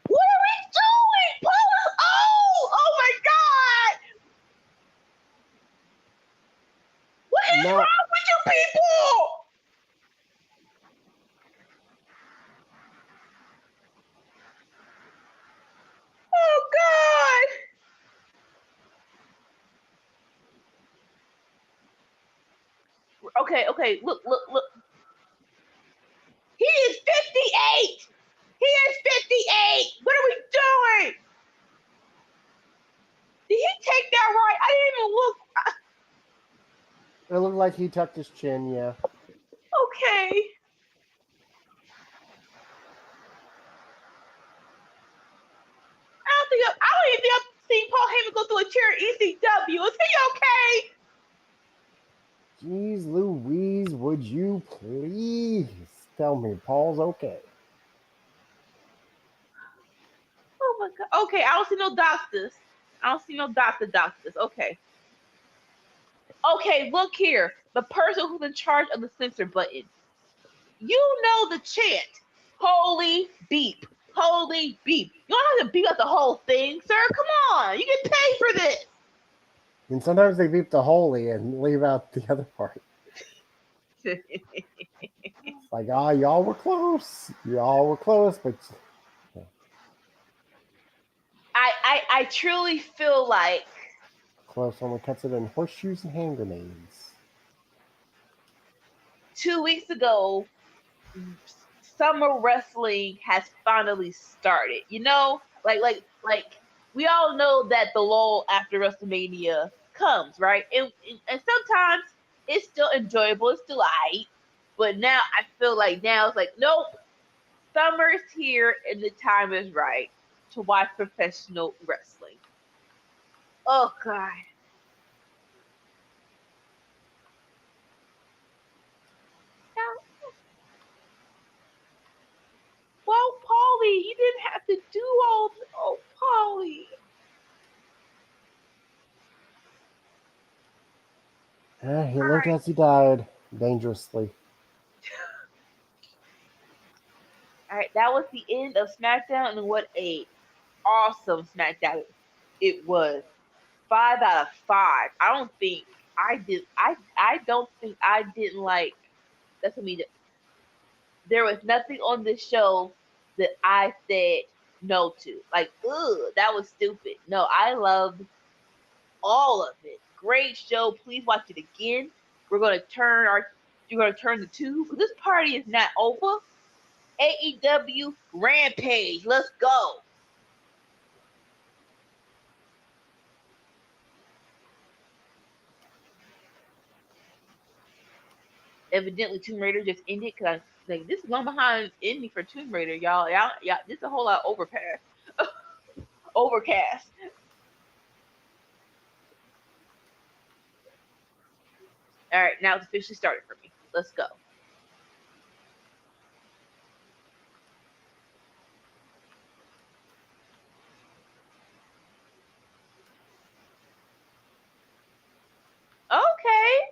What are we doing? Paul is old. Oh my God! What is wrong with you people? Oh God! Okay, look. He is 58. He is 58. What are we doing? Did he take that right? I didn't even look. It looked like he tucked his chin, yeah. Okay. I don't even think I've seen Paul Heyman go through a chair at ECW. Is he okay? Jeez Louise, would you please tell me Paul's okay? Oh my God. Okay, I don't see no doctors. Okay. Okay, look here. the person who's in charge of the censor button. You know the chant. Holy beep. Holy beep. You don't have to beep out the whole thing, sir. Come on. You get paid for this. And sometimes they beep the holy and leave out the other part. It's like, y'all were close. Y'all were close, but I truly feel like close only cuts it in horseshoes and hand grenades. 2 weeks ago, summer wrestling has finally started. You know, like we all know that the lull after WrestleMania comes, right? And sometimes it's still enjoyable, it's still aight. But now I feel like now it's like, nope, summer's here and the time is right to watch professional wrestling. Oh God. Well, Paulie, you didn't have to do all this. Oh, Paulie. He lived as he died, dangerously. All right, that was the end of SmackDown, and what a awesome SmackDown it was. 5 out of 5. I don't think I did. I don't think I didn't like. That's what I mean. There was nothing on this show that I said no to. Like, ugh, that was stupid. No, I loved all of it. Great show. Please watch it again. We're gonna turn the two. This party is not over. AEW Rampage. Let's go. Evidently, Tomb Raider just ended because I like this is one behind ending for Tomb Raider, y'all. This is a whole lot of overcast. All right, now it's officially started for me. Let's go. Okay.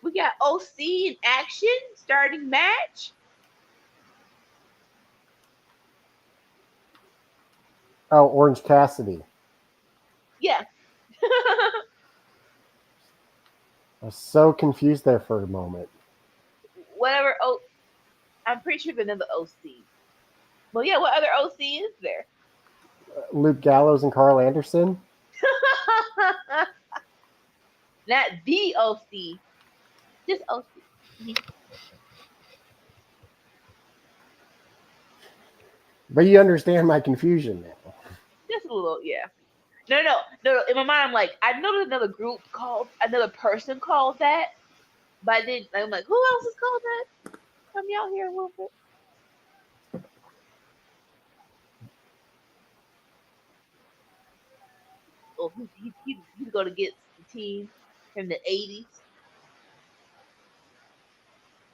We got OC in action, starting match. Oh, Orange Cassidy. Yeah. I was so confused there for a moment. Whatever. Oh, I'm pretty sure there's another OC. Well, yeah. What other OC is there? Luke Gallows and Carl Anderson. Not the OC. Just OC. But you understand my confusion now. Just a little, yeah. No. In my mind, I'm like, I know there's another group called, another person called that, but I didn't. I'm like, who else is called that? Help me out here a little bit. Oh, he's going to get the team from the 80s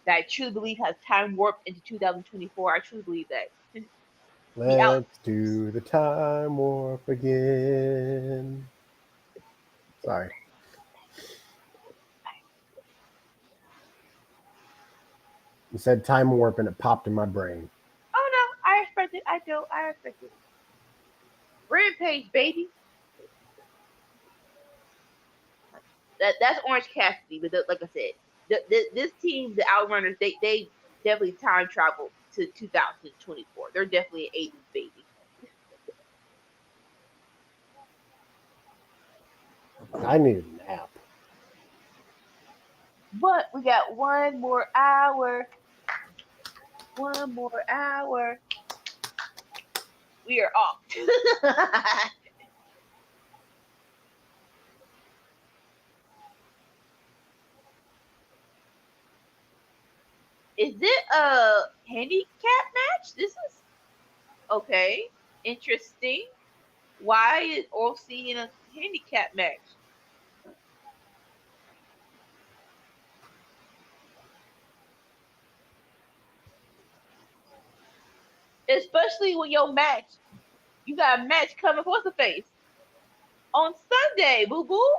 that I truly believe has time warped into 2024. I truly believe that. Let's do the time warp again. Sorry. You said time warp and it popped in my brain. Oh no, I respect it. I respect it. Rampage, baby. That's Orange Cassidy, but like I said, this team, the Outrunners, they definitely time traveled to 2024. They're definitely an 80s baby. I need a nap. But we got one more hour. One more hour. We are off. Is it a handicap match? This is okay. Interesting. Why is OC in a handicap match? Especially when your match, you got a match coming. What's the face? On Sunday, boo boo.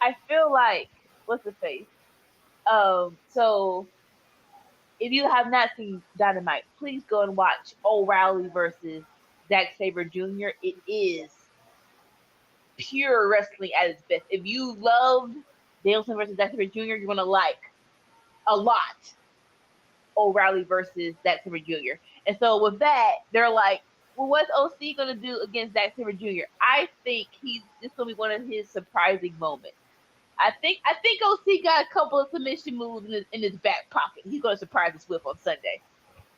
I feel like what's the face? So if you have not seen Dynamite, please go and watch O'Reilly versus Zack Sabre Jr. It is pure wrestling at its best. If you loved Danielson versus Zack Sabre Jr., you're gonna like a lot O'Reilly versus Zack Sabre Jr. And so with that, they're like, well, what's OC gonna do against Zack Sabre Jr.? I think this gonna be one of his surprising moments. I think OC got a couple of submission moves in his back pocket. He's gonna surprise us with on Sunday.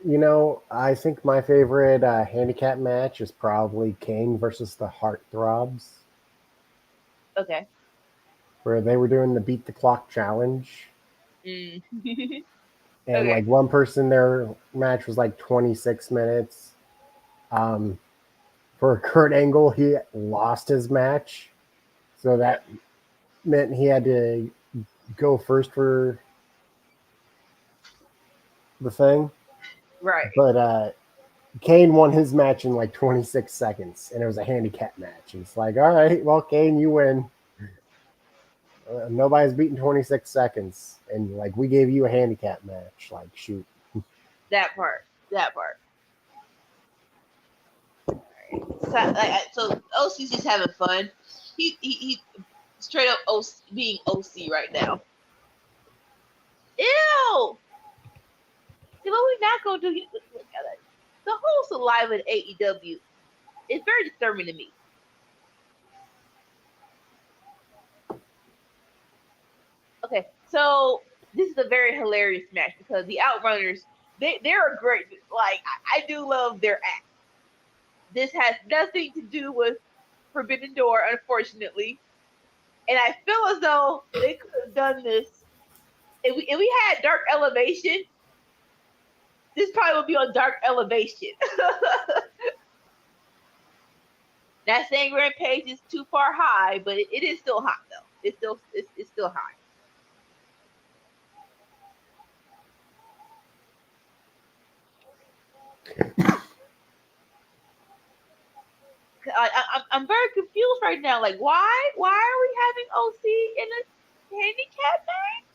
You know, I think my favorite handicap match is probably Kane versus the Heartthrobs. Okay. Where they were doing the beat the clock challenge. Mm. And okay. like one person, their match was like 26 minutes. For Kurt Angle, he lost his match. So that meant he had to go first for the thing. Right. But Kane won his match in like 26 seconds, and it was a handicap match. And it's like, all right, well, Kane, you win. Nobody's beating 26 seconds, and like we gave you a handicap match. Like, shoot. That part. So OC's just having fun. He straight up being OC right now. Ew. See, what we not gonna do? Look at it. The whole saliva in AEW is very disturbing to me. Okay, so this is a very hilarious match because the Outrunners, they're a great. Like I do love their act. This has nothing to do with Forbidden Door, unfortunately, and I feel as though they could have done this if we had Dark Elevation. This probably would be on Dark Elevation. Not saying Rampage is too far high, but it is still hot though. It's still high. I'm very confused right now. Like, why are we having OC in a handicap match?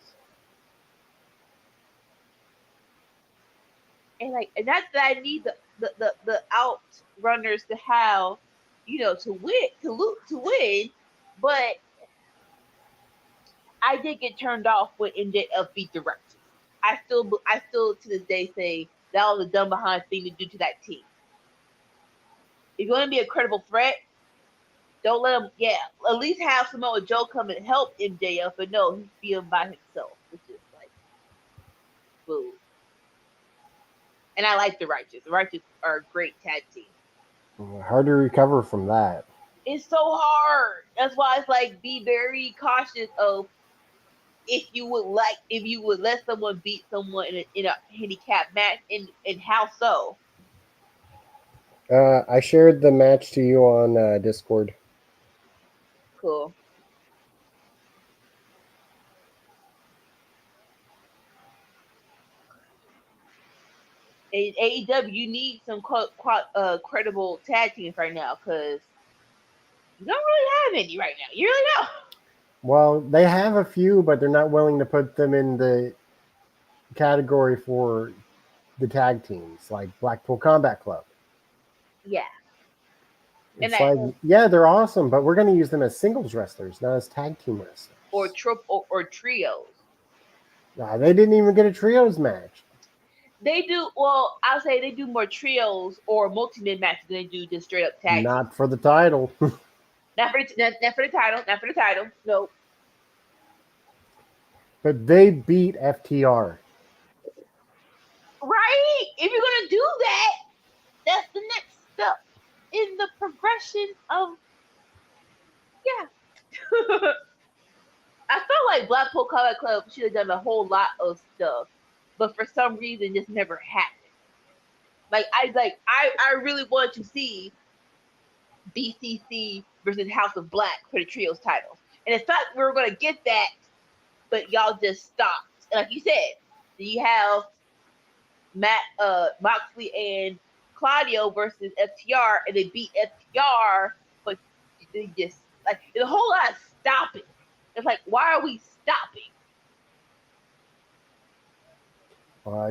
And not that I need the Outrunners to have, to win, but I did get turned off when MJF beat the Righteous. I still to this day say that was a dumb behind thing to do to that team. If you want to be a credible threat, don't let him. Yeah, at least have Samoa Joe come and help MJF, but no, he's being by himself, which is like, boo. And I like the Righteous. The Righteous are a great tag team. Hard to recover from that. It's so hard. That's why it's like be very cautious of if you would let someone beat someone in a handicap match, and how so. I shared the match to you on Discord. Cool. In AEW, you need some credible tag teams right now because you don't really have any right now. You really don't. Well, they have a few, but they're not willing to put them in the category for the tag teams, like Blackpool Combat Club. Yeah. It's yeah, they're awesome, but we're going to use them as singles wrestlers, not as tag team wrestlers. Or trios. Nah, they didn't even get a trios match. They do, well, I'll say they do more trios or multi-man matches than they do just straight up tag Not teams. For the title. Not for the title. Nope. But they beat FTR. Right? If you're going to do that, that's the next step in the progression of, yeah. I felt like Blackpool Combat Club should have done a whole lot of stuff, but for some reason, just never happened. I really want to see BCC versus House of Black for the trios titles, and in fact, we were going to get that, but y'all just stopped. And like you said, you have Moxley and Claudio versus FTR, and they beat FTR, but they just like the whole lot of stopping. It's like, why are we stopping?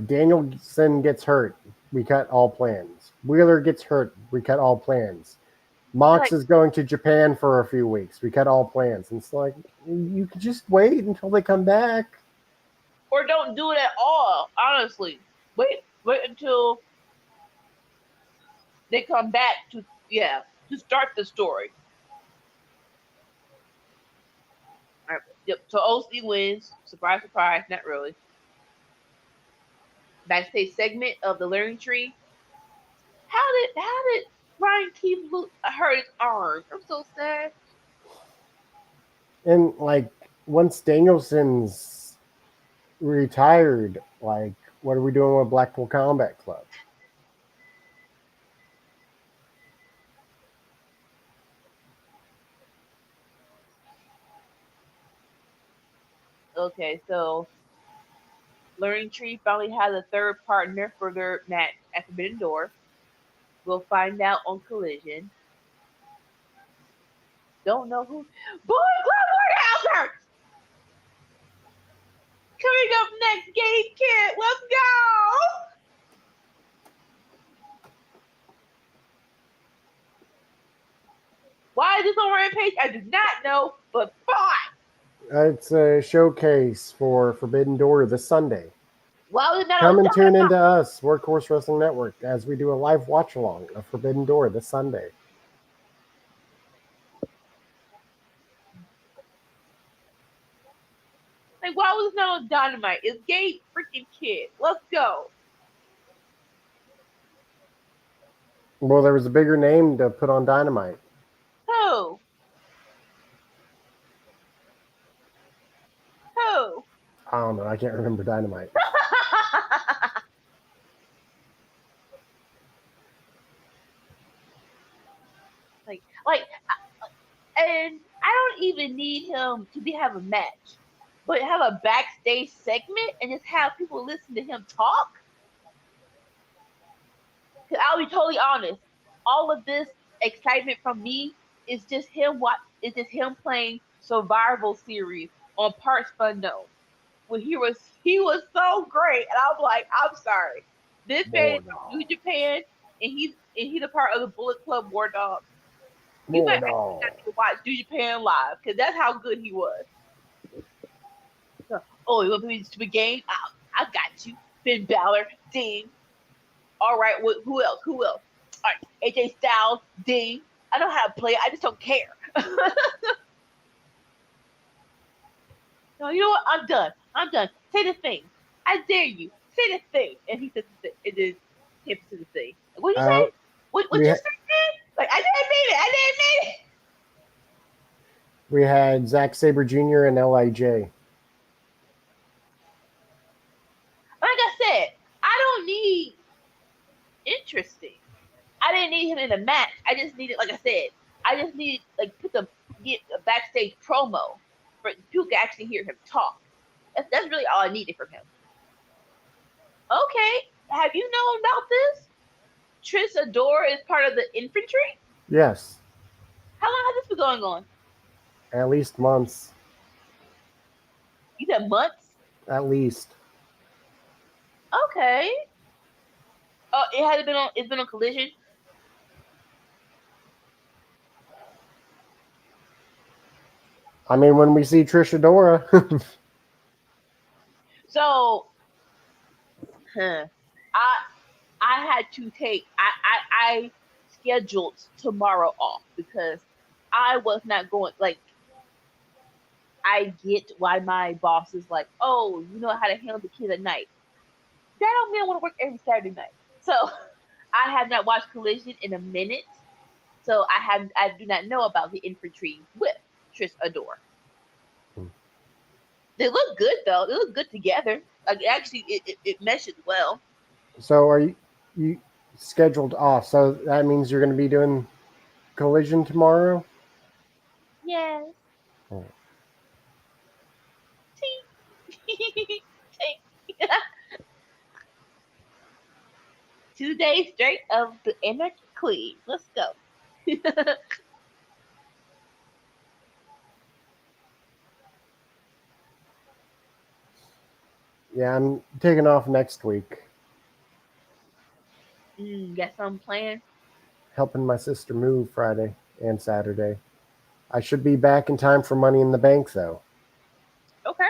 Danielson gets hurt. We cut all plans. Wheeler gets hurt. We cut all plans. Mox is going to Japan for a few weeks. We cut all plans. And it's like, you could just wait until they come back. Or don't do it at all, honestly. Wait until they come back to start the story. All right. Yep. So OC wins. Surprise, surprise. Not really. Backstage segment of the learning tree. How did Ryan Keith hurt his arm? I'm so sad. And like once Danielson's retired, like what are we doing with Blackpool Combat Club? Okay, so Learning Tree finally has a third partner for their match at Forbidden Door. We'll find out on Collision. Don't know who. Boy, Glenn Wardhauser! Coming up next, Gabe Kidd. Let's go! Why is this on Rampage? I do not know, but fine. It's a showcase for Forbidden Door this Sunday. Well, come and tune into us, Workhorse Wrestling Network, as we do a live watch-along of Forbidden Door this Sunday. Like, why was it not on Dynamite? It's Gabe freaking Kidd. Let's go. Well, there was a bigger name to put on Dynamite. Who? Who? I don't know. I can't remember Dynamite. And I don't even need him to have a match, but have a backstage segment and just have people listen to him talk. Because I'll be totally honest, all of this excitement from me is just him. It's just him playing Survival Series on Parts Unknown. When he was so great, and I'm like, I'm sorry, this man is from New Japan, and he's a part of the Bullet Club War Dogs. You might have to watch New Japan live because that's how good he was. Oh, you want me to be game? I got you, Finn Balor, ding. All right, who else? All right, AJ Styles, ding. I know how to play it. I just don't care. No, you know what? I'm done. Say the thing. I dare you. Say the thing. And he said the thing. It is him to the thing. What did you say? What you say? Like, I didn't mean it. We had Zack Sabre Jr. and LIJ. Like I said, I don't need interesting. I didn't need him in a match. I just needed, like I said, get a backstage promo for people to actually hear him talk. That's really all I needed from him. Okay, have you known about this? Trish Adora is part of the infantry? Yes. How long has this been going on? At least months. You said months? At least. Okay. Oh, it's been on Collision? I mean, when we see Trish Adora. So, I had to take, I scheduled tomorrow off because I was not going, like, I get why my boss is like, oh, you know how to handle the kids at night. That don't mean I want to work every Saturday night. So I have not watched Collision in a minute. So I do not know about the infantry with Trish Adora. They look good though. They look good together. Like actually, it meshes well. So are you scheduled off? So that means you're going to be doing Collision tomorrow? Yes. Oh. 2 days straight of the Anarchy Queen. Let's go. Yeah, I'm taking off next week. Got something planned? Helping my sister move Friday and Saturday. I should be back in time for Money in the Bank, though. Okay.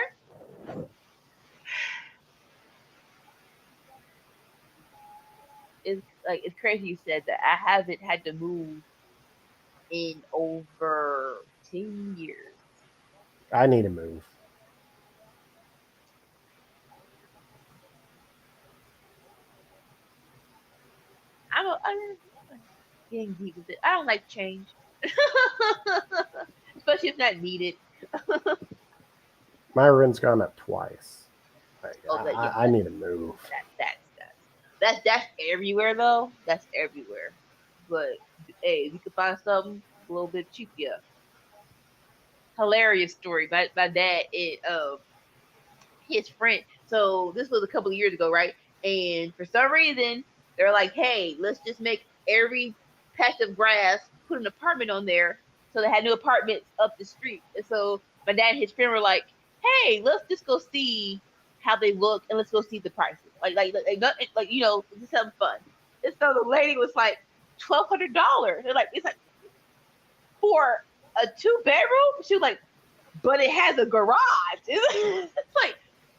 It's crazy you said that. I haven't had to move in over 10 years. I need to move. I'm getting deep with it. I don't like change, especially if not needed. My rent's gone up twice. Like, Oh, but yeah, I need to move. that's everywhere though. That's everywhere. But hey, if you could find something a little bit cheap, yeah. Hilarious story. My dad, his friend. So this was a couple of years ago, right? And for some reason, they're like, "Hey, let's just make every patch of grass put an apartment on there." So they had new apartments up the street. And so my dad and his friend were like, "Hey, let's just go see how they look and let's go see the prices. Like just have fun." And so the lady was like, $1,200. They're like, it's like for a 2 bedroom. She was like, but it has a garage. It's like,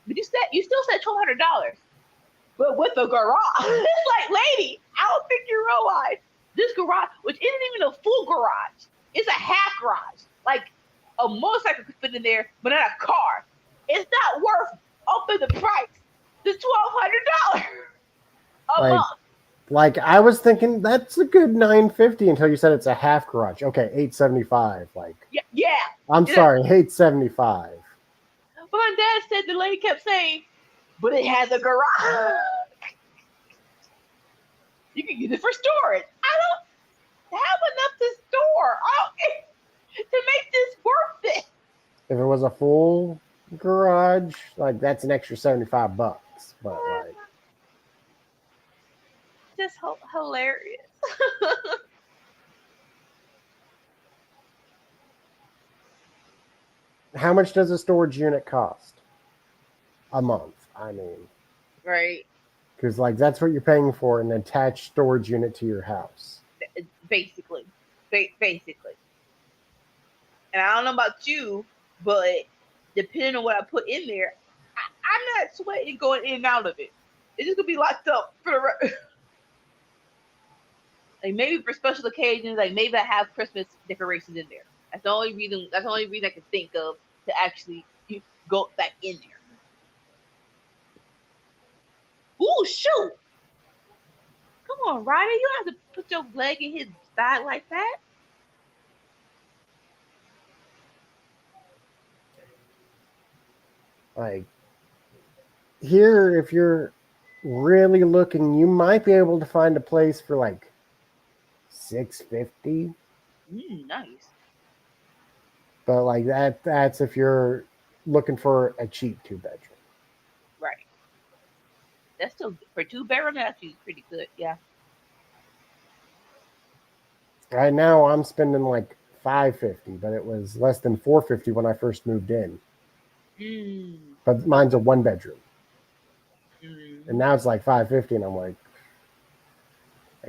but you still said $1,200, but with a garage. It's like, lady, I don't think you realize this garage, which isn't even a full garage, it's a half garage. Like a motorcycle could fit in there, but not a car. It's not worth upping the price to $1,200 a Like, month. like I was thinking that's a good $950 until you said it's a half garage. Okay, $875. Like, Yeah. I'm sorry, $875. But my dad said the lady kept saying, but it has a garage. You can use it for storage. I don't have enough to store to make this worth it. If it was a full garage, like that's an extra $75. But like, Just hilarious. how much does a storage unit cost a month? I mean, Right. because like that's what you're paying for an attached storage unit to your house. Basically. Basically. And I don't know about you, but depending on what I put in there, I'm not sweating going in and out of it. It's just gonna be locked up for the rest. Like maybe for special occasions, like maybe I have Christmas decorations in there. That's the only reason. That's the only reason I can think of to actually go back in there. Ooh, shoot! Come on, Ryder, you don't have to put your leg in his side like that. Like here, if you're really looking, you might be able to find a place for like $650. Nice. But like that's if you're looking for a cheap 2 bedroom. Right. That's still for 2 bedroom. That's actually pretty good. Yeah. Right now, I'm spending like $550, but it was less than $450 when I first moved in. But mine's a 1 bedroom, and now it's like $550, and I'm like,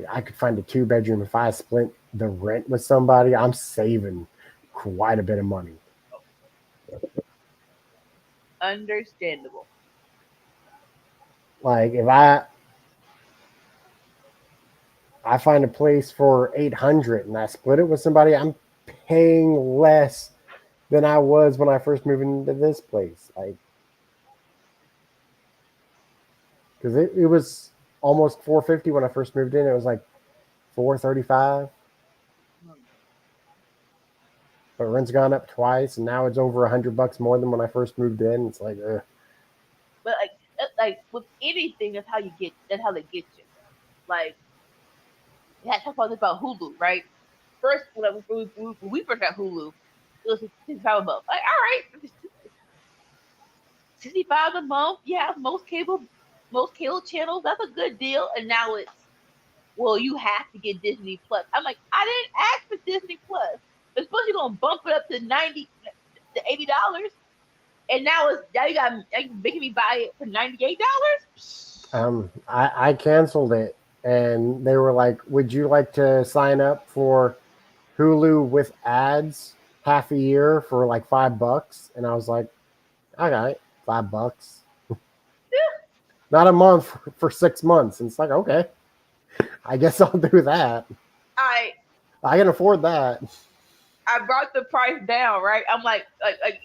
I could find a 2 bedroom if I split the rent with somebody. I'm saving quite a bit of money. Understandable. Like if I find a place for $800 and I split it with somebody, I'm paying less than I was when I first moved into this place. Like, because it was almost $450 when I first moved in. It was like $435. But rent's gone up twice, and now it's over $100 more than when I first moved in. It's like, But like with anything, that's how you get. That's how they get you. Like, yeah, talk about Hulu, right? First, when we first got Hulu, it was $65 a month. Like, all right, $65 a month. Yeah, most cable channels. That's a good deal. And now it's, well, you have to get Disney Plus. I'm like, I didn't ask for Disney Plus. Especially gonna bump it up to $80. And now you got making me buy it for $98. I canceled it, and they were like, "Would you like to sign up for Hulu with ads half a year for like $5?" And I was like, "All right, $5, not a month for 6 months." And it's like, okay, I guess I'll do that. I can afford that. I brought the price down, right? I'm like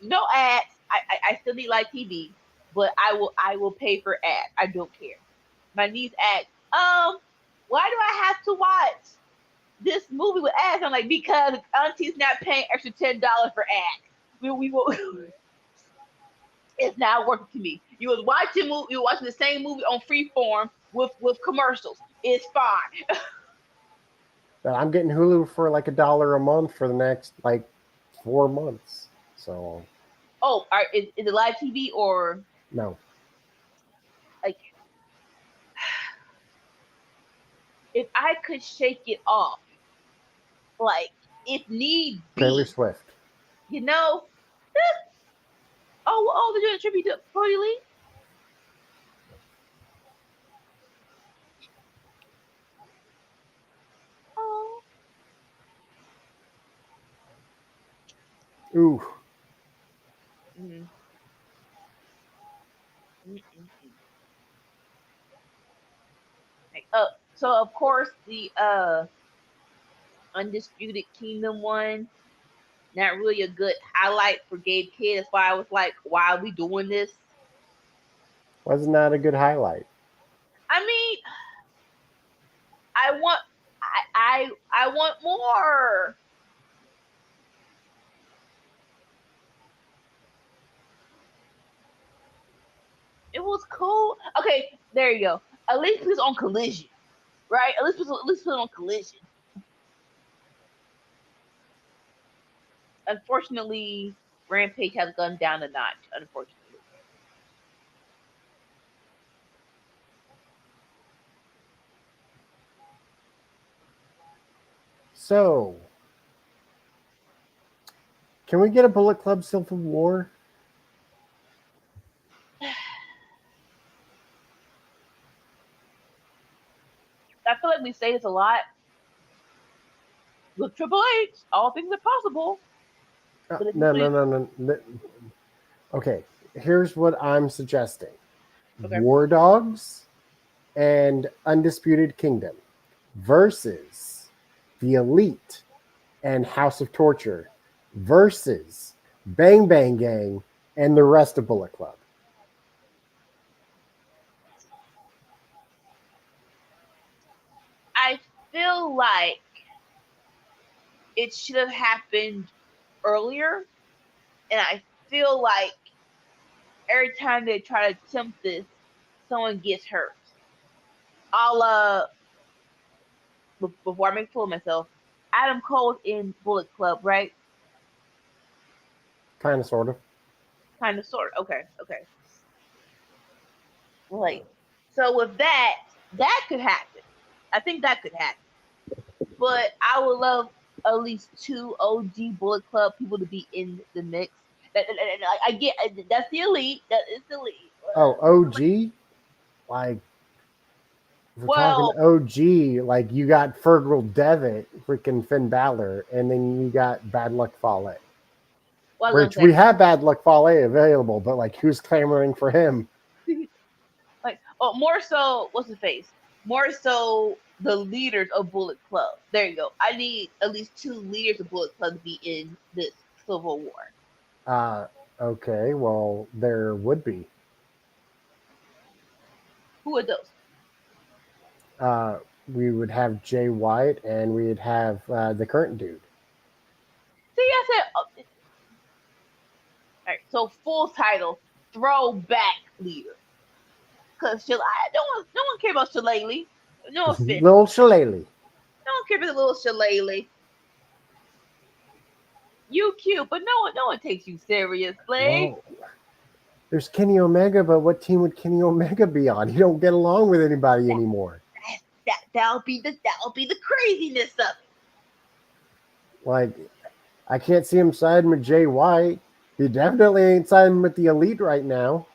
no ads. I still need live TV, but I will pay for ads. I don't care. My niece asked, why do I have to watch this movie with ads? I'm like, because Auntie's not paying extra $10 for ads. We will. It's not working to me. You were watching the same movie on Freeform with commercials. It's fine. But I'm getting Hulu for like $1 a month for the next like 4 months. So. Oh, is it live TV or no? Like, if I could shake it off, like if need be, Taylor Swift. You know. They're doing a tribute to Brody Lee. Oh. Ooh. Mm-hmm. So of course the Undisputed Kingdom one, not really a good highlight for Gabe Kidd. That's why I was like, why are we doing this? Wasn't that a good highlight? I mean, I want more. It was cool. Okay, there you go. At least it's on Collision, right? At least put it on Collision. Unfortunately, Rampage has gone down a notch. Unfortunately. So, can we get a Bullet Club Civil War? I feel like we say this a lot. With Triple H, all things are possible. No. Okay, here's what I'm suggesting. Okay. War Dogs and Undisputed Kingdom versus the Elite and House of Torture versus Bang Bang Gang and the rest of Bullet Club. I feel like it should have happened earlier, and I feel like every time they try to attempt this, someone gets hurt. Before I make a fool of myself, Adam Cole's in Bullet Club, right? Kind of, sort of. Kind of, sort of. Okay. Like, so with that could happen. I think that could happen. But I would love at least 2 OG Bullet Club people to be in the mix. I get that's the Elite. That is the Elite. Oh, OG? Like, if we're talking OG, like you got Fergal Devitt, freaking Finn Balor, and then you got Bad Luck Fale. Which we have Bad Luck Fale available, but like who's clamoring for him? Like, more so, what's his face? More so the leaders of Bullet Club. There you go. I need at least 2 leaders of Bullet Club to be in this Civil War. Okay, well, there would be. Who are those? We would have Jay White, and we'd have the current dude. See, I said. All right, so full title, throwback leader. Because no one cares about Shillelagh. No offense. Little Shillelagh. No one cares about the little Shillelagh. You cute, but no one takes you seriously. Whoa. There's Kenny Omega, but what team would Kenny Omega be on? He don't get along with anybody anymore. That'll be the craziness of it. Like, I can't see him siding with Jay White He definitely ain't signing with the Elite right now.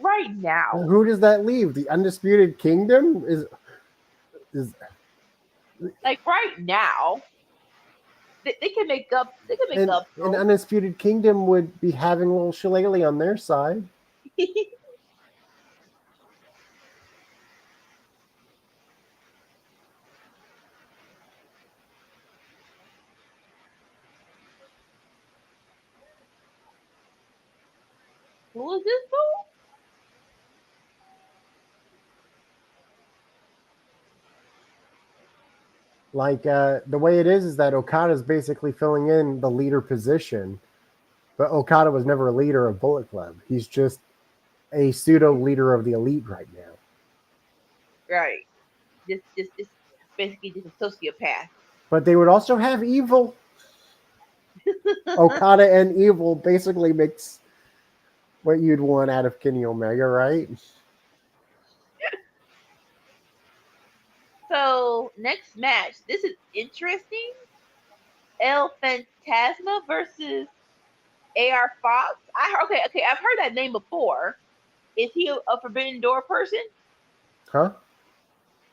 Right now. Who does that leave? The Undisputed Kingdom is like right now. They can make up. They can make up. An Undisputed Kingdom would be having a little shillelagh on their side. Who is this fool? Like the way it is that Okada's basically filling in the leader position, but Okada was never a leader of Bullet Club. He's just a pseudo leader of the Elite right now. Right. Just basically just a sociopath. But they would also have Evil. Okada and Evil basically makes what you'd want out of Kenny Omega, right? So next match, this is interesting. El Fantasma versus AR Fox. Okay, I've heard that name before. Is he a Forbidden Door person? Huh?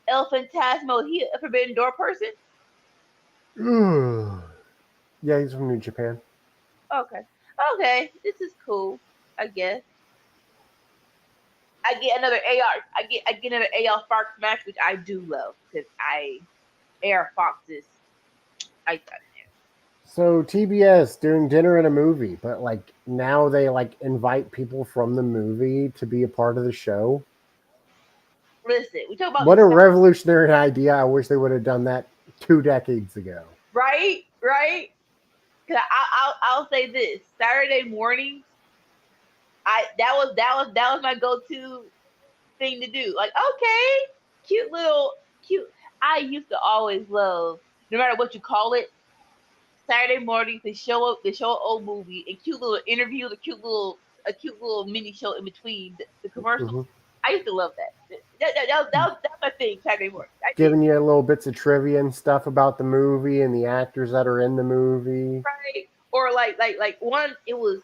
El Fantasma, is he a Forbidden Door person? Yeah, he's from New Japan. Okay, this is cool, I guess. I get another AR. I get another AR Fox match, which I do love because AR Fox is. So TBS doing dinner and a movie, but like now they like invite people from the movie to be a part of the show. Listen, we talk about what a revolutionary idea! I wish they would have done that 2 decades ago. Right. Cause I'll say this: Saturday mornings, that was my go-to thing to do. Like, okay, cute. I used to always love, no matter what you call it, Saturday mornings they show an old movie and cute little interviews, a cute little mini show in between the commercials. Mm-hmm. I used to love that. That's my thing. Saturday morning, giving you little bits of trivia and stuff about the movie and the actors that are in the movie, right? Or like one, it was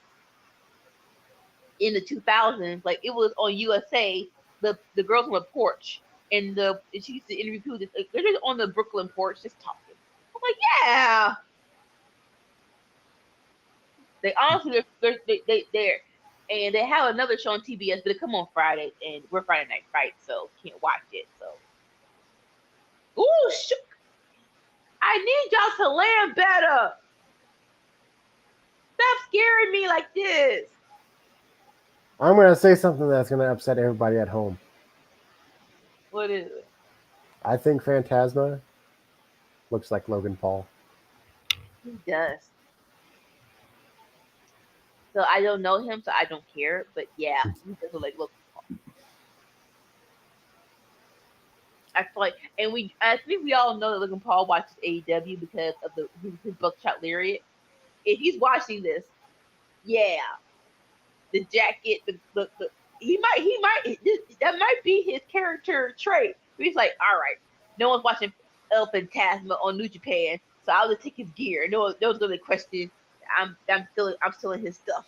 in the 2000s. Like it was on USA. The girls on the porch and she used to interview people. They're just on the Brooklyn porch just talking. I'm like, yeah. They honestly they're and they have another show on TBS, but it come on Friday, and we're Friday night, right? So can't watch it. So, ooh, I need y'all to land better. Stop scaring me like this. I'm gonna say something that's gonna upset everybody at home. What is it? I think Phantasma looks like Logan Paul. He does. So I don't know him, so I don't care. But yeah, he does look like Logan Paul. I feel like, and I think we all know that Logan Paul watches AEW because of his buckshot lariat. If he's watching this, yeah, the jacket, the he might that might be his character trait. He's like, all right, no one's watching El Fantasma on New Japan, so I'll just take his gear. No one's gonna question. I'm stealing his stuff.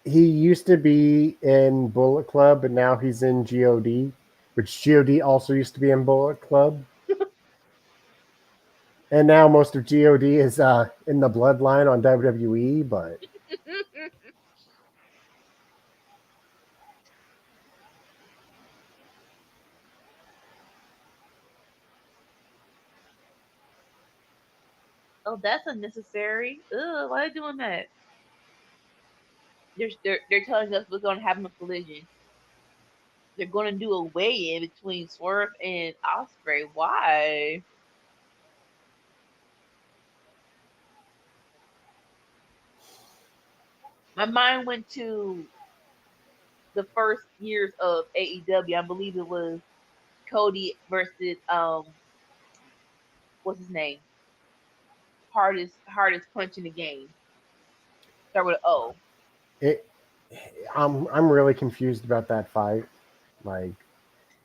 He used to be in Bullet Club, but now he's in GOD, which GOD also used to be in Bullet Club. And now most of GOD is in the Bloodline on WWE, but oh, that's unnecessary. Ugh, why are they doing that? They're telling us we're gonna have a collision. They're gonna do a weigh-in between Swerve and Ospreay. Why? My mind went to the first years of AEW. I believe it was Cody versus what's his name? Hardest punch in the game. Start with an O. I'm really confused about that fight. Like,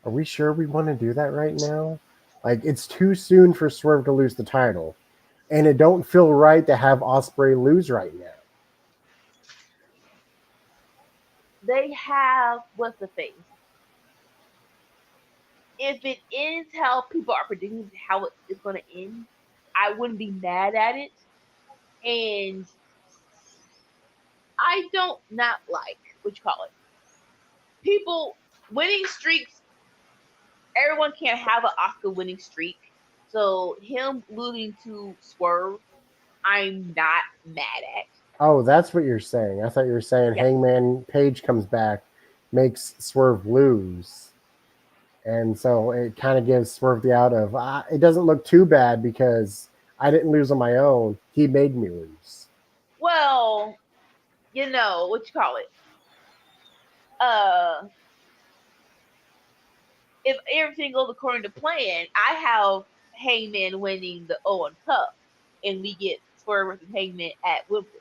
are we sure we want to do that right now? Like, it's too soon for Swerve to lose the title, and it don't feel right to have Ospreay lose right now. they have what's the face? If it ends how people are predicting how it's going to end, I wouldn't be mad at it. And I don't not like what you call it. People winning streaks. Everyone can't have an Oscar winning streak. So him losing to Swerve, I'm not mad at. Oh, that's what you're saying. I thought you were saying Yeah. Hangman Page comes back, makes Swerve lose. And so it kind of gives Swerve the out of, it doesn't look too bad because I didn't lose on my own. He made me lose. Well, you know, what you call it? If everything goes according to plan, I have Hangman winning the Owen Cup, and we get Swerve versus Hangman at Wimbledon.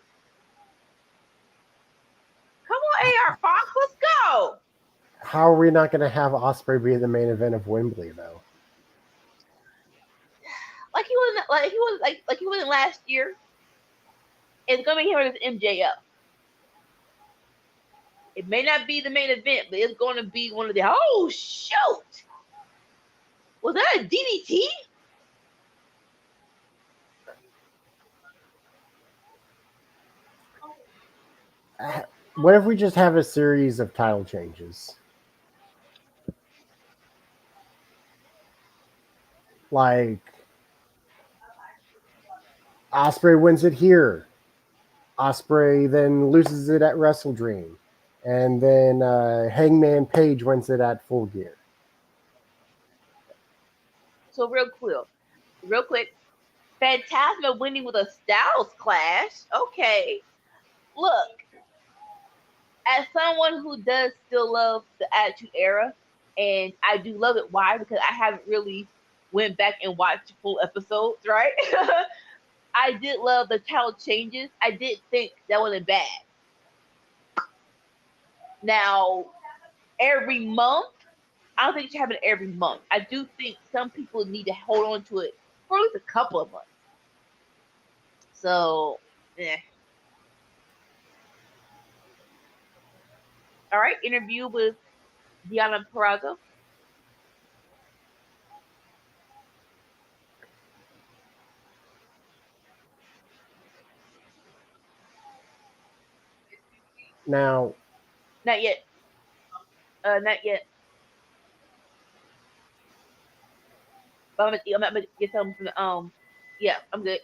Come on, AR Fox, let's go. How are we not going to have Ospreay be the main event of Wembley though? Like he wasn't last year. It's gonna be him versus MJF. It may not be the main event, but it's gonna be one of the. Oh shoot! Was that a DDT? What if we just have a series of title changes? Like Ospreay wins it here. Ospreay then loses it at Wrestle Dream. And then Hangman Page wins it at Full Gear. So real quick, Phantasma winning with a Styles Clash. Okay, look, as someone who does still love the Attitude Era, and I do love it. Why? Because I haven't really went back and watched full episodes, right? I did love the title changes. I did think that wasn't bad. Now, every month, I don't think it should happen every month. I do think some people need to hold on to it for at least a couple of months. So, yeah. All right, interview with Diana Peraza. Now, Not yet. Not yet. But I'm gonna get something from the Yeah, I'm good.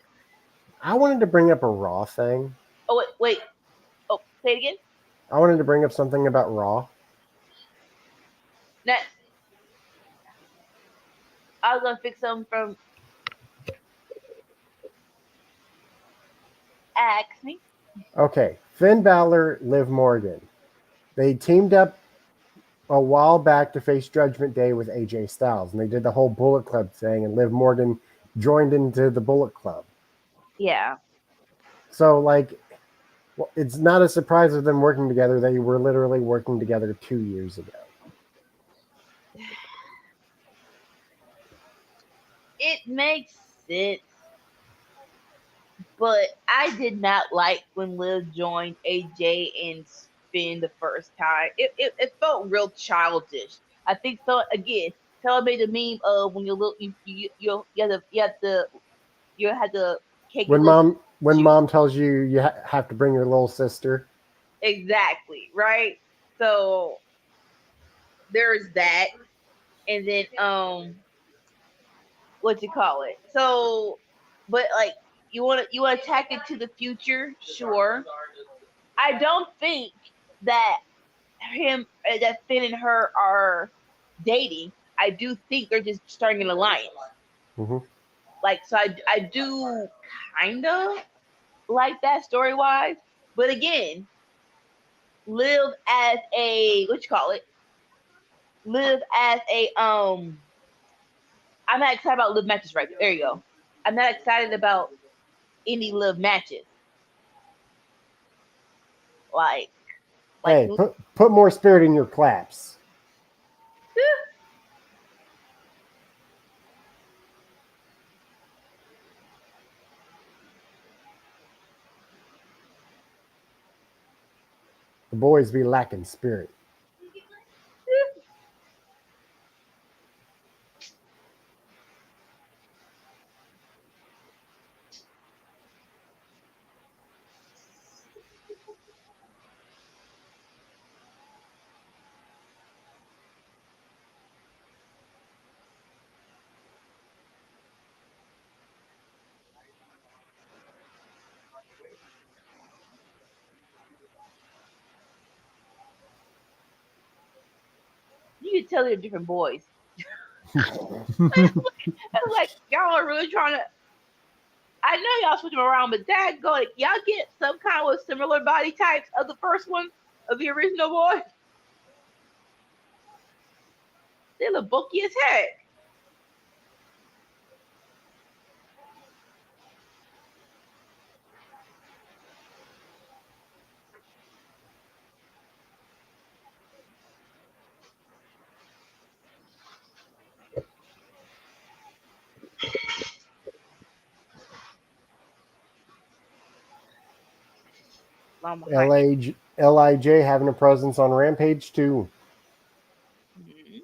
I wanted to bring up a Raw thing. Oh wait. Oh, say it again. I wanted to bring up something about Raw. Next. I was gonna fix something from Ask Me. Okay, Finn Balor, Liv Morgan. They teamed up a while back to face Judgment Day with AJ Styles, and they did the whole Bullet Club thing, and Liv Morgan joined into the Bullet Club. Yeah. So, like, well, it's not a surprise of them working together. They were literally working together 2 years ago. It makes sense. But I did not like when Liv joined AJ and Finn the first time. It felt real childish. I think so. Again, Taylor made the meme of when you had to take your When little mom tells you you have to bring your little sister. exactly right. So there's that, and then what you call it? So, but like you want to tack it to the future, sure. I don't think that that Finn and her are dating. I do think they're just starting an alliance. Mm-hmm. Like, so I do kind of like that story wise, but again, live as a what you call it? Live as a I'm not excited about live matches right there. You go. I'm not excited about any live matches. Like, like Hey, put more spirit in your claps. The boys be lacking spirit. You can tell they're different boys. like y'all are really trying to. I know y'all switch them around, but dad, go like y'all get some kind of similar body types of the first one of the original boy. They look bulky as heck. LIJ having a presence on Rampage too. Mm-hmm.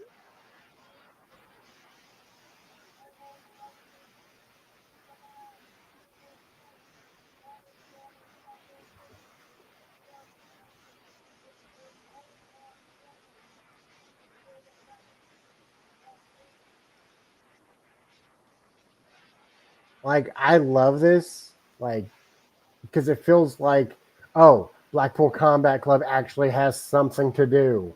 Like, I love this, like, because it feels like, oh, Blackpool Combat Club actually has something to do.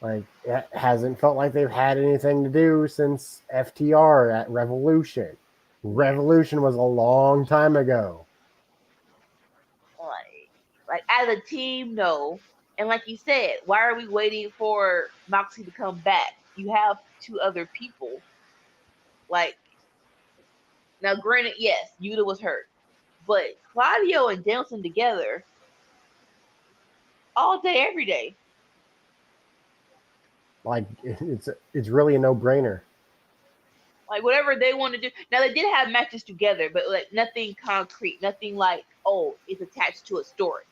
Like, it hasn't felt like they've had anything to do since FTR at Revolution. Revolution was a long time ago. Like as a team, no. And like you said, why are we waiting for Moxie to come back? You have two other people. Like now, granted, yes, Yuta was hurt, but Claudio and Danielson together all day, every day. Like, it's really a no-brainer. Like whatever they want to do. Now they did have matches together, but like nothing concrete, nothing like it's attached to a story.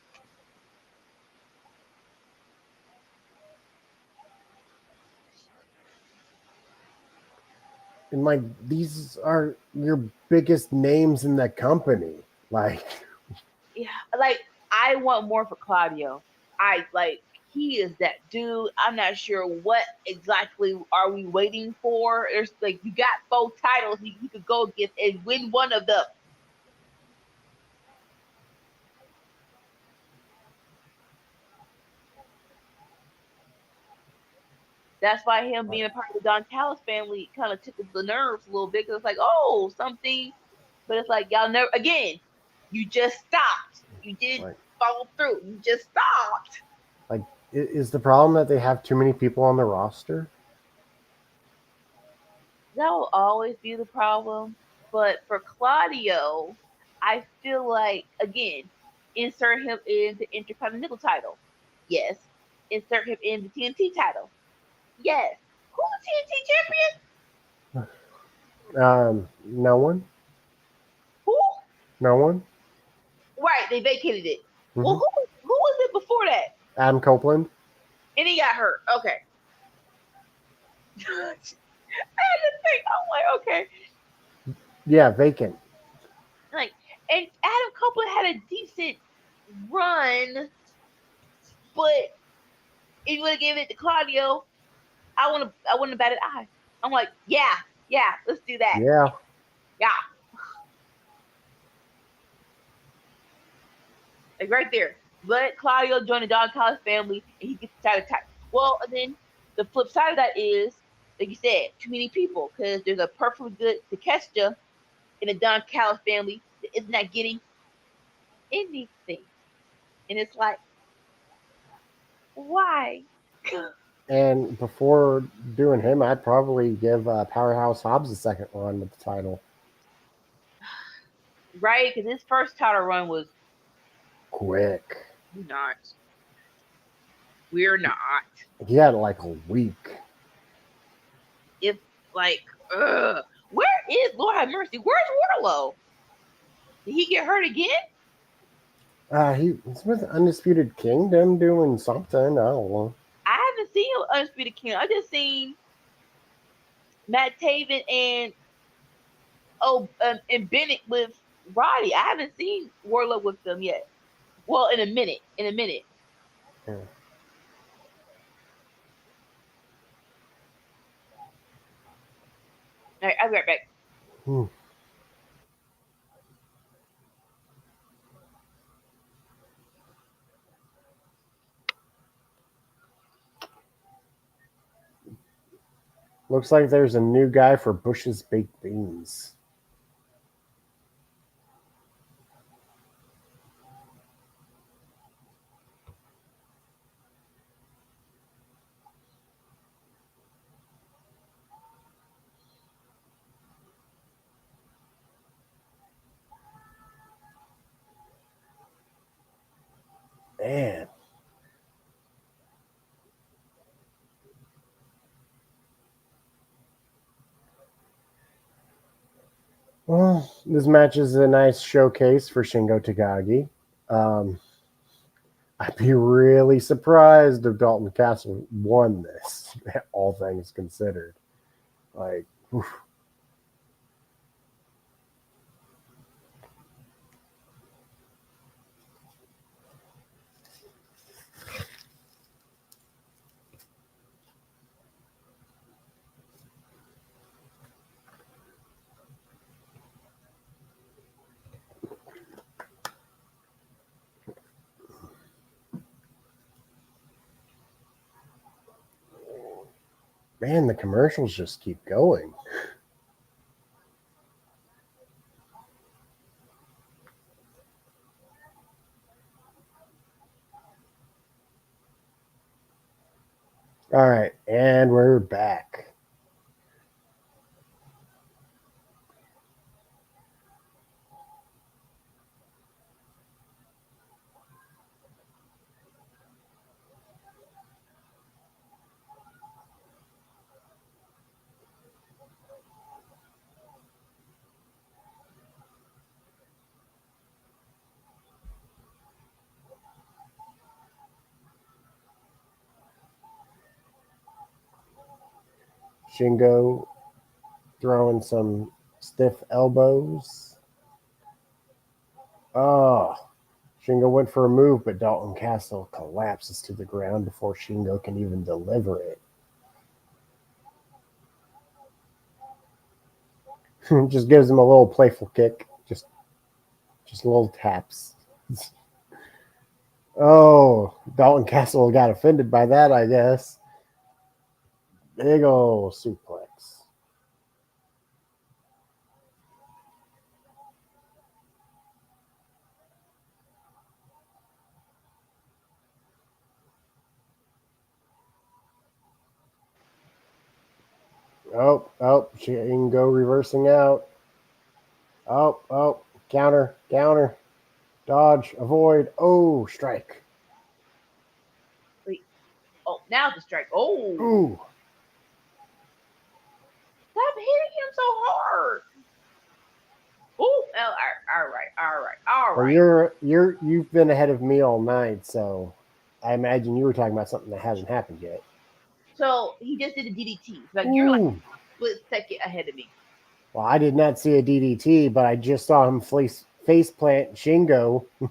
And like, these are your biggest names in the company. Like, yeah, like I want more for Claudio. He is that dude. I'm not sure what exactly are we waiting for. There's like you got 4 titles you could go get and win one of them. That's why him being a part of the Don Callis family kind of tickled the nerves a little bit. Cause it's like, oh, something, but it's like y'all never again. You just stopped. You didn't follow through. You just stopped. Like, is the problem that they have too many people on the roster? That will always be the problem. But for Claudio, I feel like again, insert him in the Intercontinental title. Yes. Insert him in the TNT title. Yes. Who's the TNT champion? No one. Who? No one. Right, they vacated it. Mm-hmm. Well, who was it before that? Adam Copeland. And he got hurt. Okay. I had to think. I'm like, okay. Yeah, vacant. Like, and Adam Copeland had a decent run, but if you would have given it to Claudio, I wouldn't have batted eye. I'm like, yeah, let's do that. Yeah. Like right there. Let Claudio join the Don Callis family and he gets the title. Well, and then the flip side of that is, like you said, too many people because there's a perfectly good Takeshita in the Don Callis family that is not getting anything. And it's like, why? And before doing him, I'd probably give Powerhouse Hobbs a second run with the title. Right? Because his first title run was quick. We're not. He had like a week. If like, where is Lord have mercy? Where's Wardlow? Did he get hurt again? He's with Undisputed Kingdom doing something. I don't know. I haven't seen Undisputed Kingdom. I just seen Matt Taven and Bennett with Roddy. I haven't seen Warlow with them yet. Well, in a minute. Yeah. All right, I'll be right back. Hmm. Looks like there's a new guy for Bush's Baked Beans. Man. Well, this match is a nice showcase for Shingo Takagi. I'd be really surprised if Dalton Castle won this, all things considered. Like, oof. Man, the commercials just keep going. All right, and we're back. Shingo throwing some stiff elbows. Oh, Shingo went for a move, but Dalton Castle collapses to the ground before Shingo can even deliver it. Just gives him a little playful kick. Just little taps. Oh, Dalton Castle got offended by that, I guess. Big ol' suplex. Oh, Shingo reversing out. Oh, counter, dodge, avoid. Oh, strike. Wait. Oh, now the strike. Oh. Ooh. Stop hitting him so hard. Oh, all right. Well, you've been ahead of me all night, so I imagine you were talking about something that hasn't happened yet. So he just did a DDT. Like you're like Ooh. split second ahead of me. Well, I did not see a DDT, but I just saw him face plant Shingo. I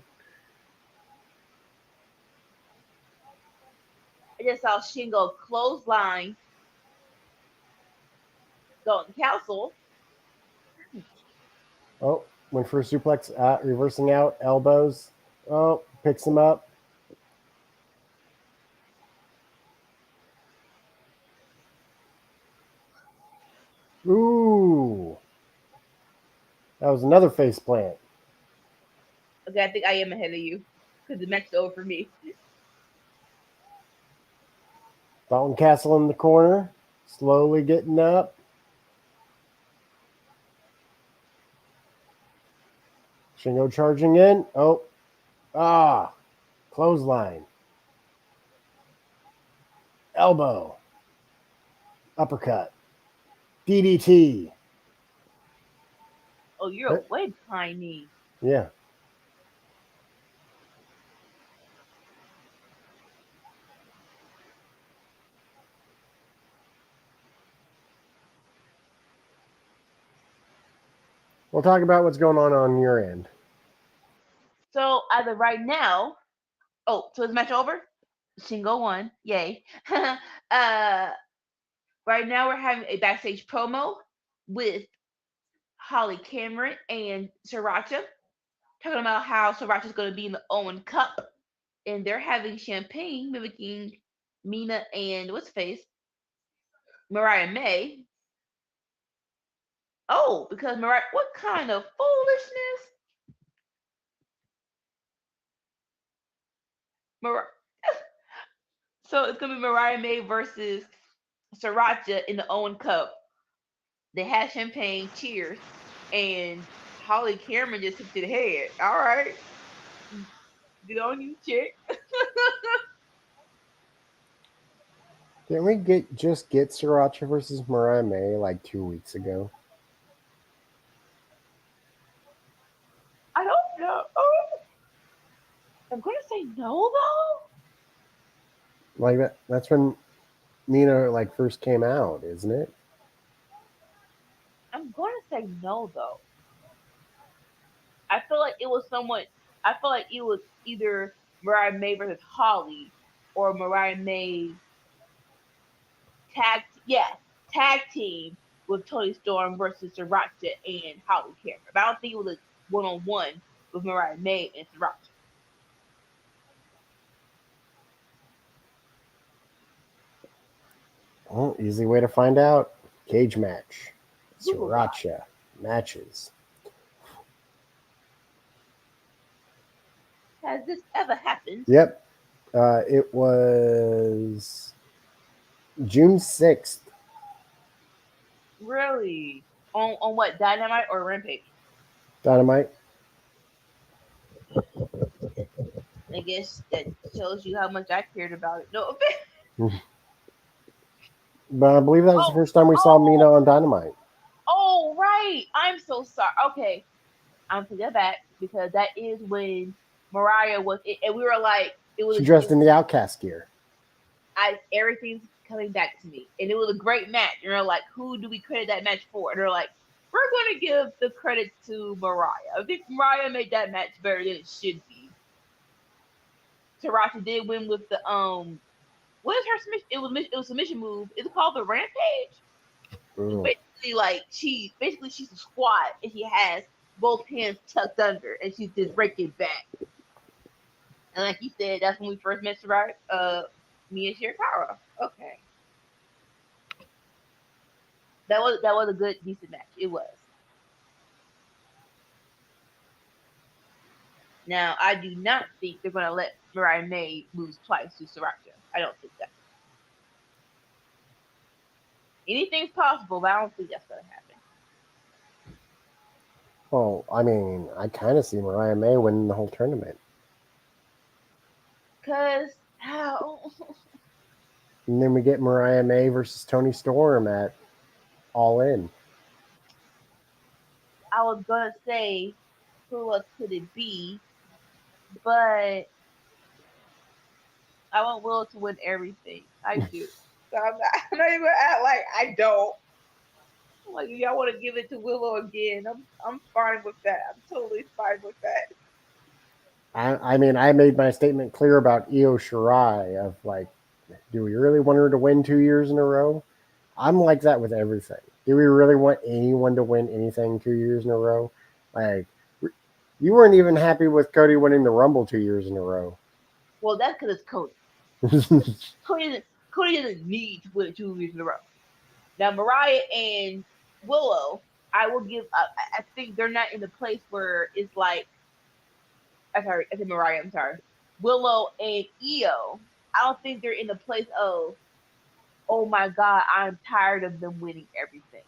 just saw Shingo clothesline Dalton Castle. Oh, went for a suplex, reversing out, elbows. Oh, picks him up. Ooh. That was another face plant. Okay, I think I am ahead of you because the match is over for me. Dalton Castle in the corner, slowly getting up. Shingo charging in. Oh, clothesline. Elbow. Uppercut. DDT. Oh, you're way behind me. Yeah. We'll talk about what's going on your end. So as of right now, so is the match over? Single one, yay. Right now we're having a backstage promo with Holly Cameron and Sriracha, talking about how Sriracha's going to be in the Owen Cup, and they're having champagne mimicking Mina and what's face Mariah May. Oh, because Mariah, what kind of foolishness? So it's gonna be Mariah May versus Sriracha in the Owen Cup. They had champagne, cheers, and Holly Cameron just took to the head. All right, good on you, chick. Didn't we get Sriracha versus Mariah May like 2 weeks ago? I don't know. Oh, I'm gonna say no though. Like that's when Mina like first came out, isn't it? I'm gonna say no though. I feel like it was somewhat. I feel like it was either Mariah May versus Holly or Mariah May tag team with Tony Storm versus Sriracha and Holly Cameron. But I don't think it was a one-on-one with Mariah May and Sriracha. Well, easy way to find out. Cage match. Google Sriracha matches. Has this ever happened? Yep. It was June 6th. Really? On what, Dynamite or Rampage? Dynamite. I guess that shows you how much I cared about it. No. But I believe that was the first time we saw Mina on Dynamite. Oh, right. I'm so sorry. Okay. I'm taking that back because that is when Mariah was, and we were like, it was. She dressed in the Outcast gear. Everything's coming back to me, and it was a great match. And they're like, who do we credit that match for? And they're like, we're going to give the credit to Mariah. I think Mariah made that match better than it should be. Sriracha did win with the what is her submission? It was a submission move. It's called the Rampage. Basically she's a squat and she has both hands tucked under and she's just breaking back. And like you said, that's when we first met me and Shirakawa. Okay. That was a good, decent match. It was. Now I do not think they're gonna let Mariah May lose twice to Sriracha. I don't think that. Anything's possible, but I don't think that's gonna happen. Well, I mean, I kind of see Mariah May winning the whole tournament. Cause how? And then we get Mariah May versus Tony Storm at All In. I was gonna say, who else could it be? But I want Willow to win everything. I do. So I'm not even gonna act like I don't. Like, if y'all want to give it to Willow again, I'm fine with that. I'm totally fine with that. I mean, I made my statement clear about Io Shirai of like, do we really want her to win 2 years in a row? I'm like that with everything. Do we really want anyone to win anything 2 years in a row? Like, you weren't even happy with Cody winning the Rumble 2 years in a row. Well, that's because it's Cody. Cody doesn't need to win 2 years in a row. Now, Mariah and Willow, I will give up. I think they're not in the place where it's like, I said Mariah, I'm sorry. Willow and Io, I don't think they're in the place of, oh my God, I'm tired of them winning everything.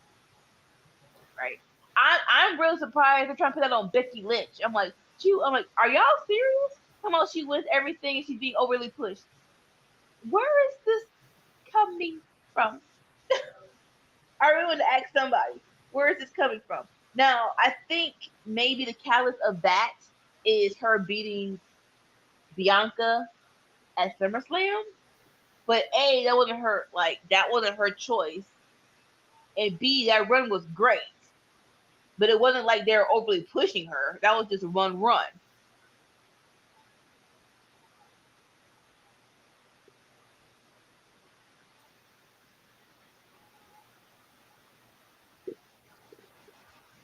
Right? I'm real surprised they're trying to put that on Becky Lynch. I'm like, are y'all serious? Come on, she wins everything and she's being overly pushed. Where is this coming from? I really want to ask somebody, where is this coming from? Now, I think maybe the catalyst of that is her beating Bianca at SummerSlam. But A, that wasn't her choice. And B, that run was great. but it wasn't like they were overly pushing her. That was just a run.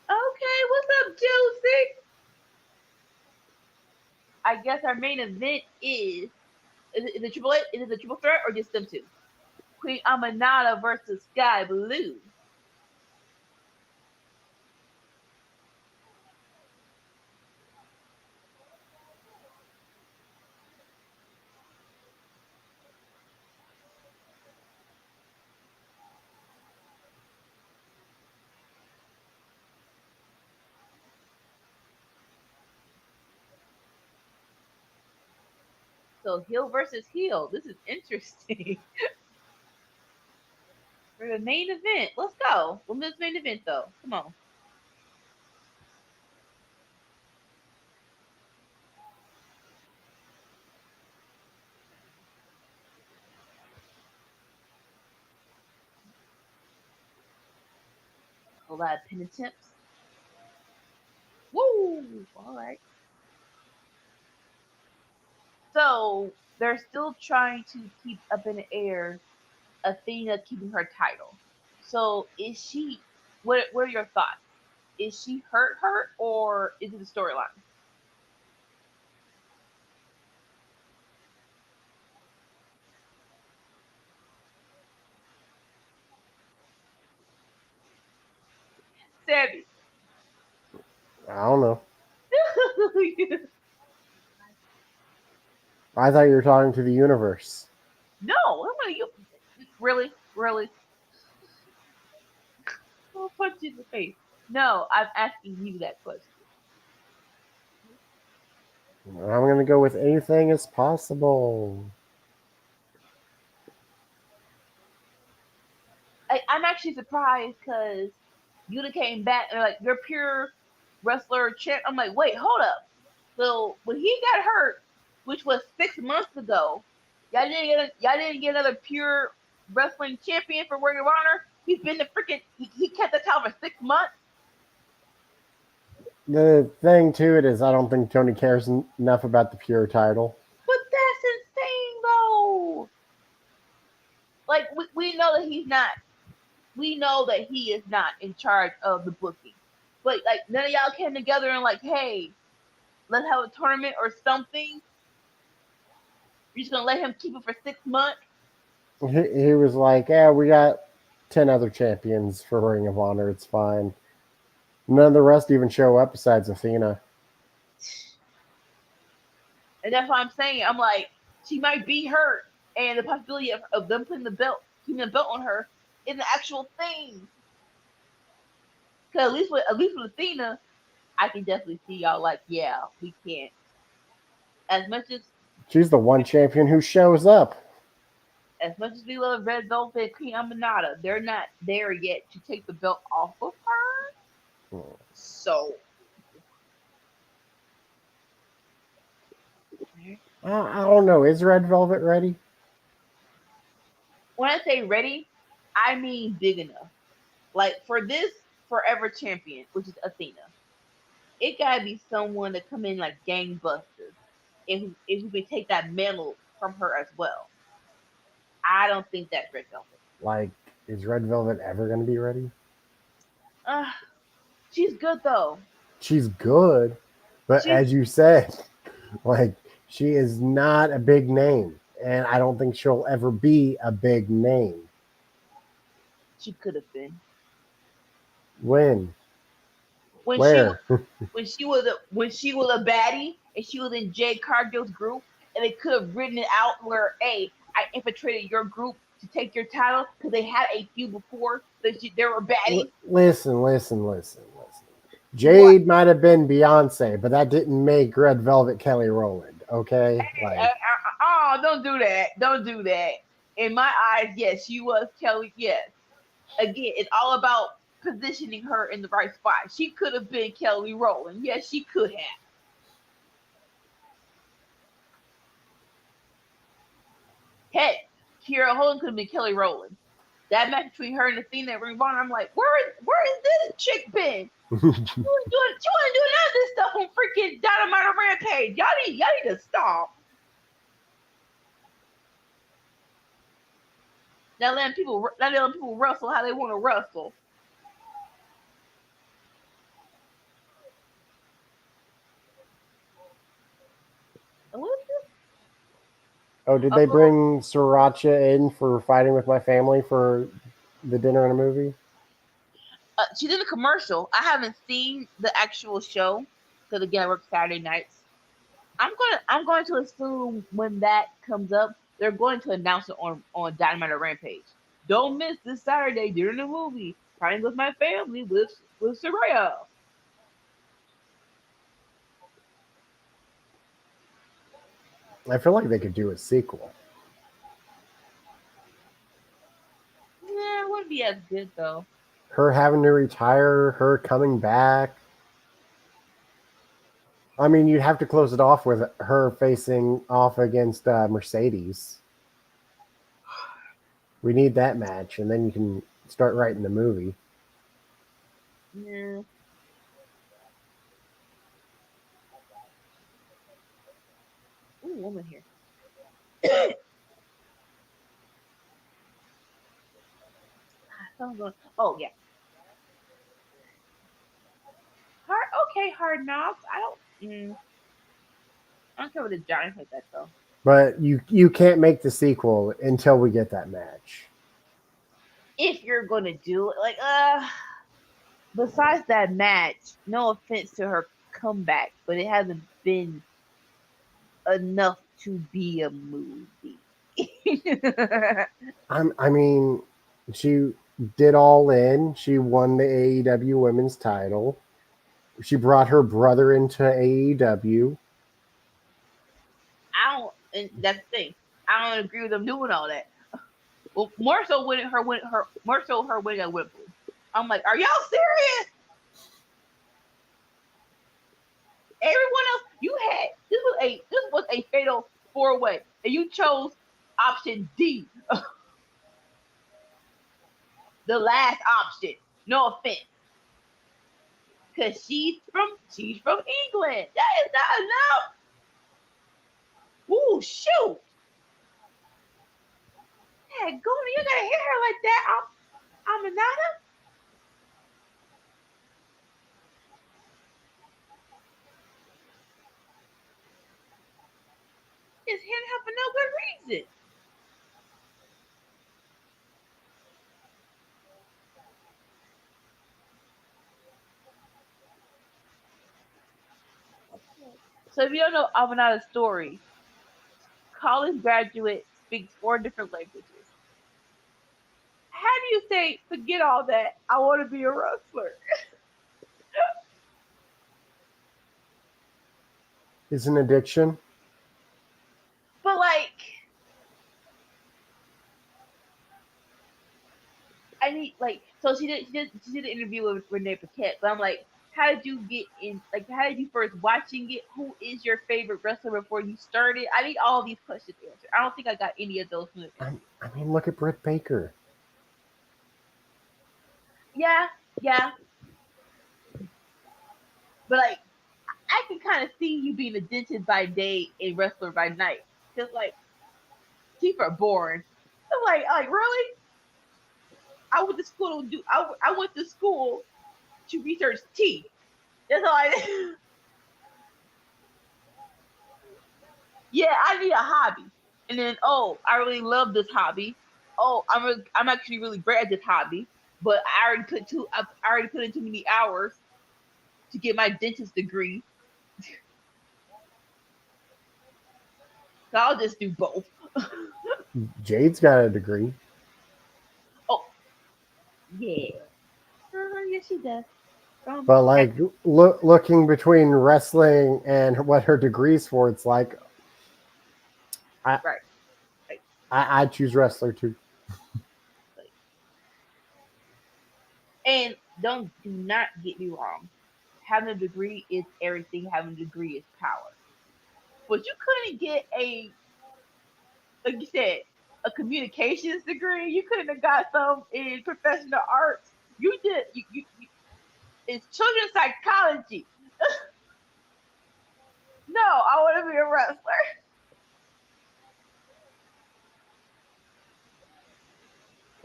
Okay, what's up, Josie? I guess our main event is it triple A? Is it the triple threat or just them two? Queen Aminata versus Sky Blue. So heel versus heel. This is interesting. For the main event. Let's go. Women's main event though. Come on. A lot of pin attempts. Woo! Alright. So they're still trying to keep up in the air Athena keeping her title. So is she what are your thoughts? Is she hurt or is it the storyline? Sammy. I don't know. I thought you were talking to the universe. No, I'm gonna you really? I'll punch you in the face. No, I'm asking you that question. I'm gonna go with anything is possible. I'm actually surprised because Yuta came back and like you're pure wrestler champ. I'm like, wait, hold up. So when he got hurt, which was 6 months ago, y'all didn't get another pure wrestling champion for Ring of Honor. He's been the freaking he kept the title for 6 months. The thing to it is, I don't think Tony cares enough about the pure title. But that's insane, though. Like we know that he's not. We know that he is not in charge of the booking. But like none of y'all came together and like, hey, let's have a tournament or something. You're just gonna let him keep it for 6 months. He was like, "Yeah, we got 10 other champions for Ring of Honor. It's fine." None of the rest even show up besides Athena. And that's why I'm saying, I'm like, she might be hurt, and the possibility of them putting keeping the belt on her is an actual thing. Because at least with Athena, I can definitely see y'all like, yeah, we can't. As much as She's the one champion who shows up. as much as we love Red Velvet and Queen Aminata, they're not there yet to take the belt off of her. So I don't know. Is Red Velvet ready? when I say ready, I mean big enough. Like for this forever champion, which is Athena, it gotta be someone to come in like gangbusters and who can take that mantle from her as well. I don't think that's Red Velvet. Like, is Red Velvet ever going to be ready? Uh, she's good though. She's good, but as you said, like, she is not a big name, and I don't think she'll ever be a big name. She could have been. When? When Where? when she was a baddie and she was in Jade Cargill's group and they could have written it out where, hey, I infiltrated your group to take your title because they had a few before they were baddies. Listen. Jade might have been Beyonce, but that didn't make Red Velvet Kelly Rowland. Okay, oh, don't do that. In my eyes, yes, she was Kelly. Yes, again, it's all about positioning her in the right spot. She could have been Kelly Rowland. Yes, she could have. Heck, Kira Holland could have been Kelly Rowland. That match between her and Athena and Ring of Honor, I'm like, where is this chick been? She wasn't doing none of this stuff on freaking Dynamite or Rampage. Y'all need to stop. Now letting people wrestle how they want to wrestle. What is this? Oh, did they bring Sriracha in for fighting with my family for the dinner and a movie? She did a commercial. I haven't seen the actual show because again I work Saturday nights. I'm going to assume when that comes up, they're going to announce it on Dynamite or Rampage. Don't miss this Saturday during the movie. Fighting with my family with Saraya. I feel like they could do a sequel. Yeah, it wouldn't be as good though. Her having to retire, her coming back. I mean, you'd have to close it off with her facing off against Mercedes. We need that match, and then you can start writing the movie. Yeah. Ooh, woman here. Oh yeah. Hard knocks. I don't care what the Giants like that though. But you can't make the sequel until we get that match. If you're gonna do it, like besides that match, no offense to her comeback, but it hasn't been enough to be a movie. I mean, she did All In. She won the AEW Women's title. She brought her brother into AEW. And that's the thing. I don't agree with them doing all that. Well, more so her winning at Wembley. I'm like, are y'all serious? Everyone else, this was a fatal 4-way, and you chose option D, the last option. No offense, because she's from England. That is not enough. Ooh, shoot. Yeah, go, you gotta hit her like that. Aminata. Is hitting her for no good reason. So if you don't know Aminata's story, college graduate, speaks 4 different languages. How do you say, forget all that, I want to be a wrestler? It's an addiction. But like, I need so she did an interview with Renee Paquette, but I'm like, how did you get in? Like, how did you first watching it? Who is your favorite wrestler before you started? I need all these questions answered. I don't think I got any of those. I mean, look at Britt Baker. Yeah. But like, I can kind of see you being a dentist by day and wrestler by night. Cause like, teeth are boring. I'm like really? I went to school to do. I went to school to research teeth. That's all I did. Yeah, I need a hobby. And then, I really love this hobby. I'm actually really great at this hobby, but I already put in too many hours to get my dentist degree. So I'll just do both. Jade's got a degree. Oh, yeah. Yes, she does. But like looking between wrestling and what her degree's for, it's like I choose wrestler too. And do not get me wrong. Having a degree is everything. Having a degree is power. But you couldn't get like you said, a communications degree. You couldn't have got some in professional arts. You did. It's children's psychology. No, I want to be a wrestler.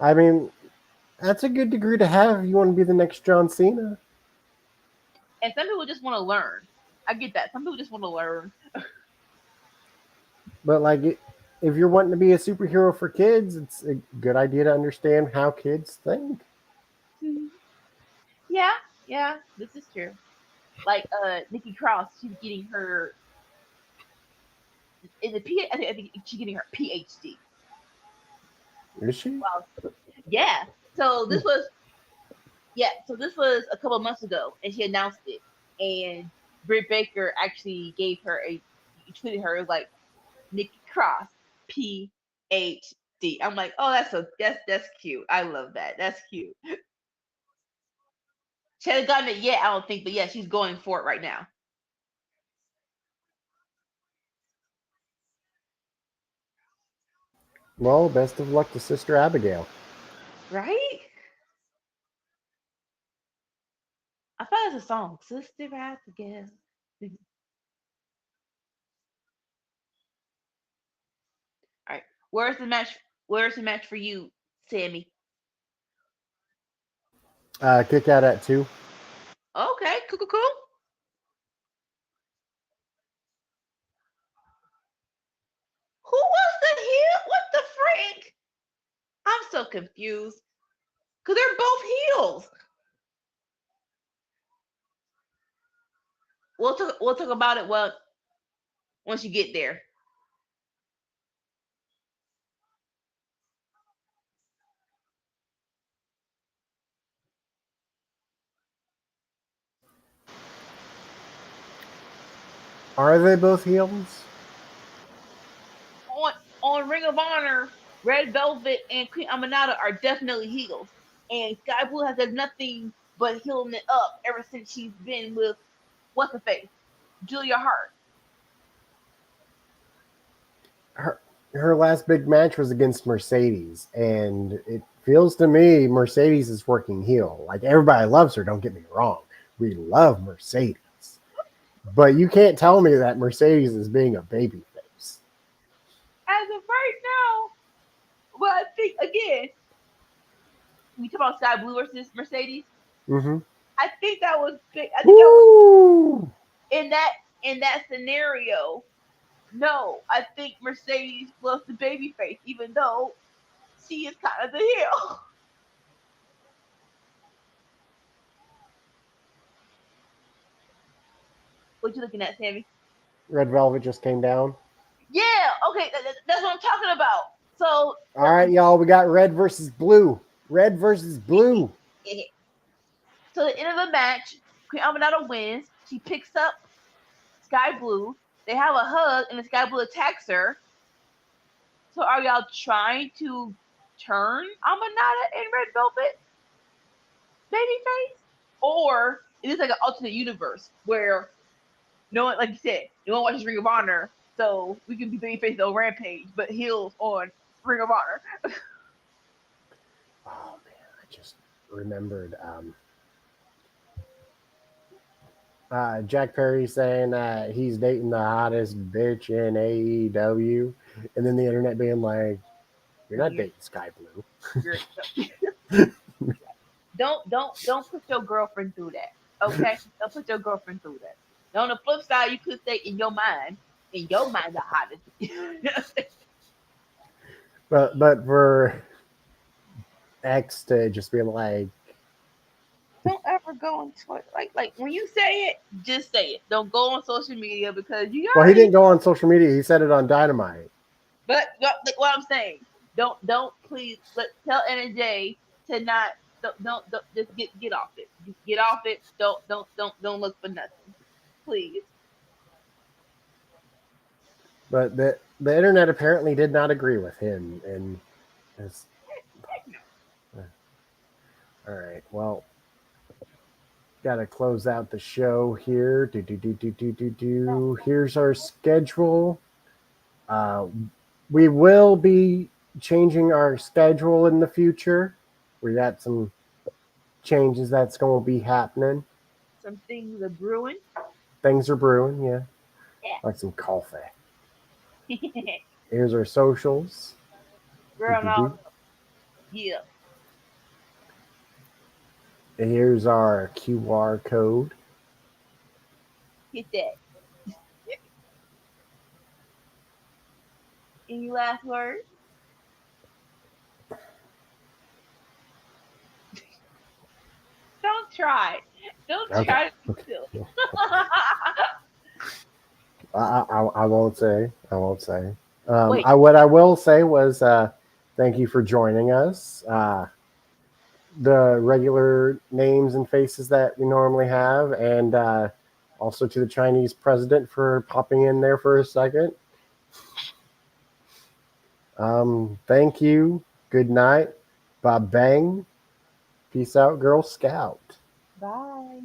I mean, that's a good degree to have if you want to be the next John Cena. And some people just want to learn. I get that. Some people just want to learn. But like, if you're wanting to be a superhero for kids, it's a good idea to understand how kids think. Yeah, this is true. Like Nikki Cross, she's getting her in the P. I think she's getting her PhD. Is she? Wow. Yeah. So this was a couple of months ago, and she announced it. And Britt Baker actually gave her tweeted her like Nikki Cross PhD. I'm like, oh, that's cute. I love that. That's cute. She hasn't gotten it yet, I don't think, but yeah, she's going for it right now. Well, best of luck to Sister Abigail. Right? I thought it was a song, Sister Abigail. All right, where's the match? Where's the match for you, Sammy? Kick out at 2. Okay, cool. Who was the heel? What the freak? I'm so confused. Cause they're both heels. We'll talk about it once you get there. Are they both heels? On Ring of Honor, Red Velvet and Queen Aminata are definitely heels, and Sky Blue has done nothing but healing it up ever since she's been with what's the face, Julia Hart. Her last big match was against Mercedes, and it feels to me Mercedes is working heel. Like, everybody loves her, don't get me wrong. We love Mercedes. But you can't tell me that Mercedes is being a baby face. As of right now, well, I think again, we talk about Sky Blue versus Mercedes. Mm-hmm. I think that was big. I think that Woo! was in that scenario. No, I think Mercedes was the baby face, even though she is kind of the heel. What you looking at, Sammy? Red Velvet just came down. Yeah, okay, that's what I'm talking about. So, all right, y'all, we got red versus blue. Red versus blue. So the end of the match, Queen Aminata wins. She picks up Sky Blue. They have a hug, and the Sky Blue attacks her. So are y'all trying to turn Aminata and Red Velvet babyface, or is this like an alternate universe where no one, like you said, no one watches Ring of Honor, so we can be babyface on Rampage, but heels on Ring of Honor? Oh man, I just remembered Jack Perry saying that he's dating the hottest bitch in AEW, and then the internet being like, "You're not dating Sky Blue." Don't put your girlfriend through that. Okay, don't put your girlfriend through that. Now, on the flip side, you could say in your mind, the hottest. But for X to just be like, don't ever go into it. Like when you say it, just say it. Don't go on social media because you. Well, he didn't go on social media. He said it on Dynamite. But what I'm saying, don't please tell NJ to not don't just get off it. Just get off it. Don't look for nothing, please. But the internet apparently did not agree with him, and it's, all right. Well, got to close out the show here. Here's our schedule. We will be changing our schedule in the future. We got some changes that's going to be happening. Some things are brewing. Things are brewing, yeah. Like some coffee. Here's our socials. Girl, no. Yeah. Here's our QR code. Hit that. Any last words? Don't try. Don't try to be silly. I won't say. I won't say. Wait. What I will say was thank you for joining us. The regular names and faces that we normally have, and also to the Chinese president for popping in there for a second. Thank you. Good night. Bob Bang. Peace out, Girl Scout. Bye.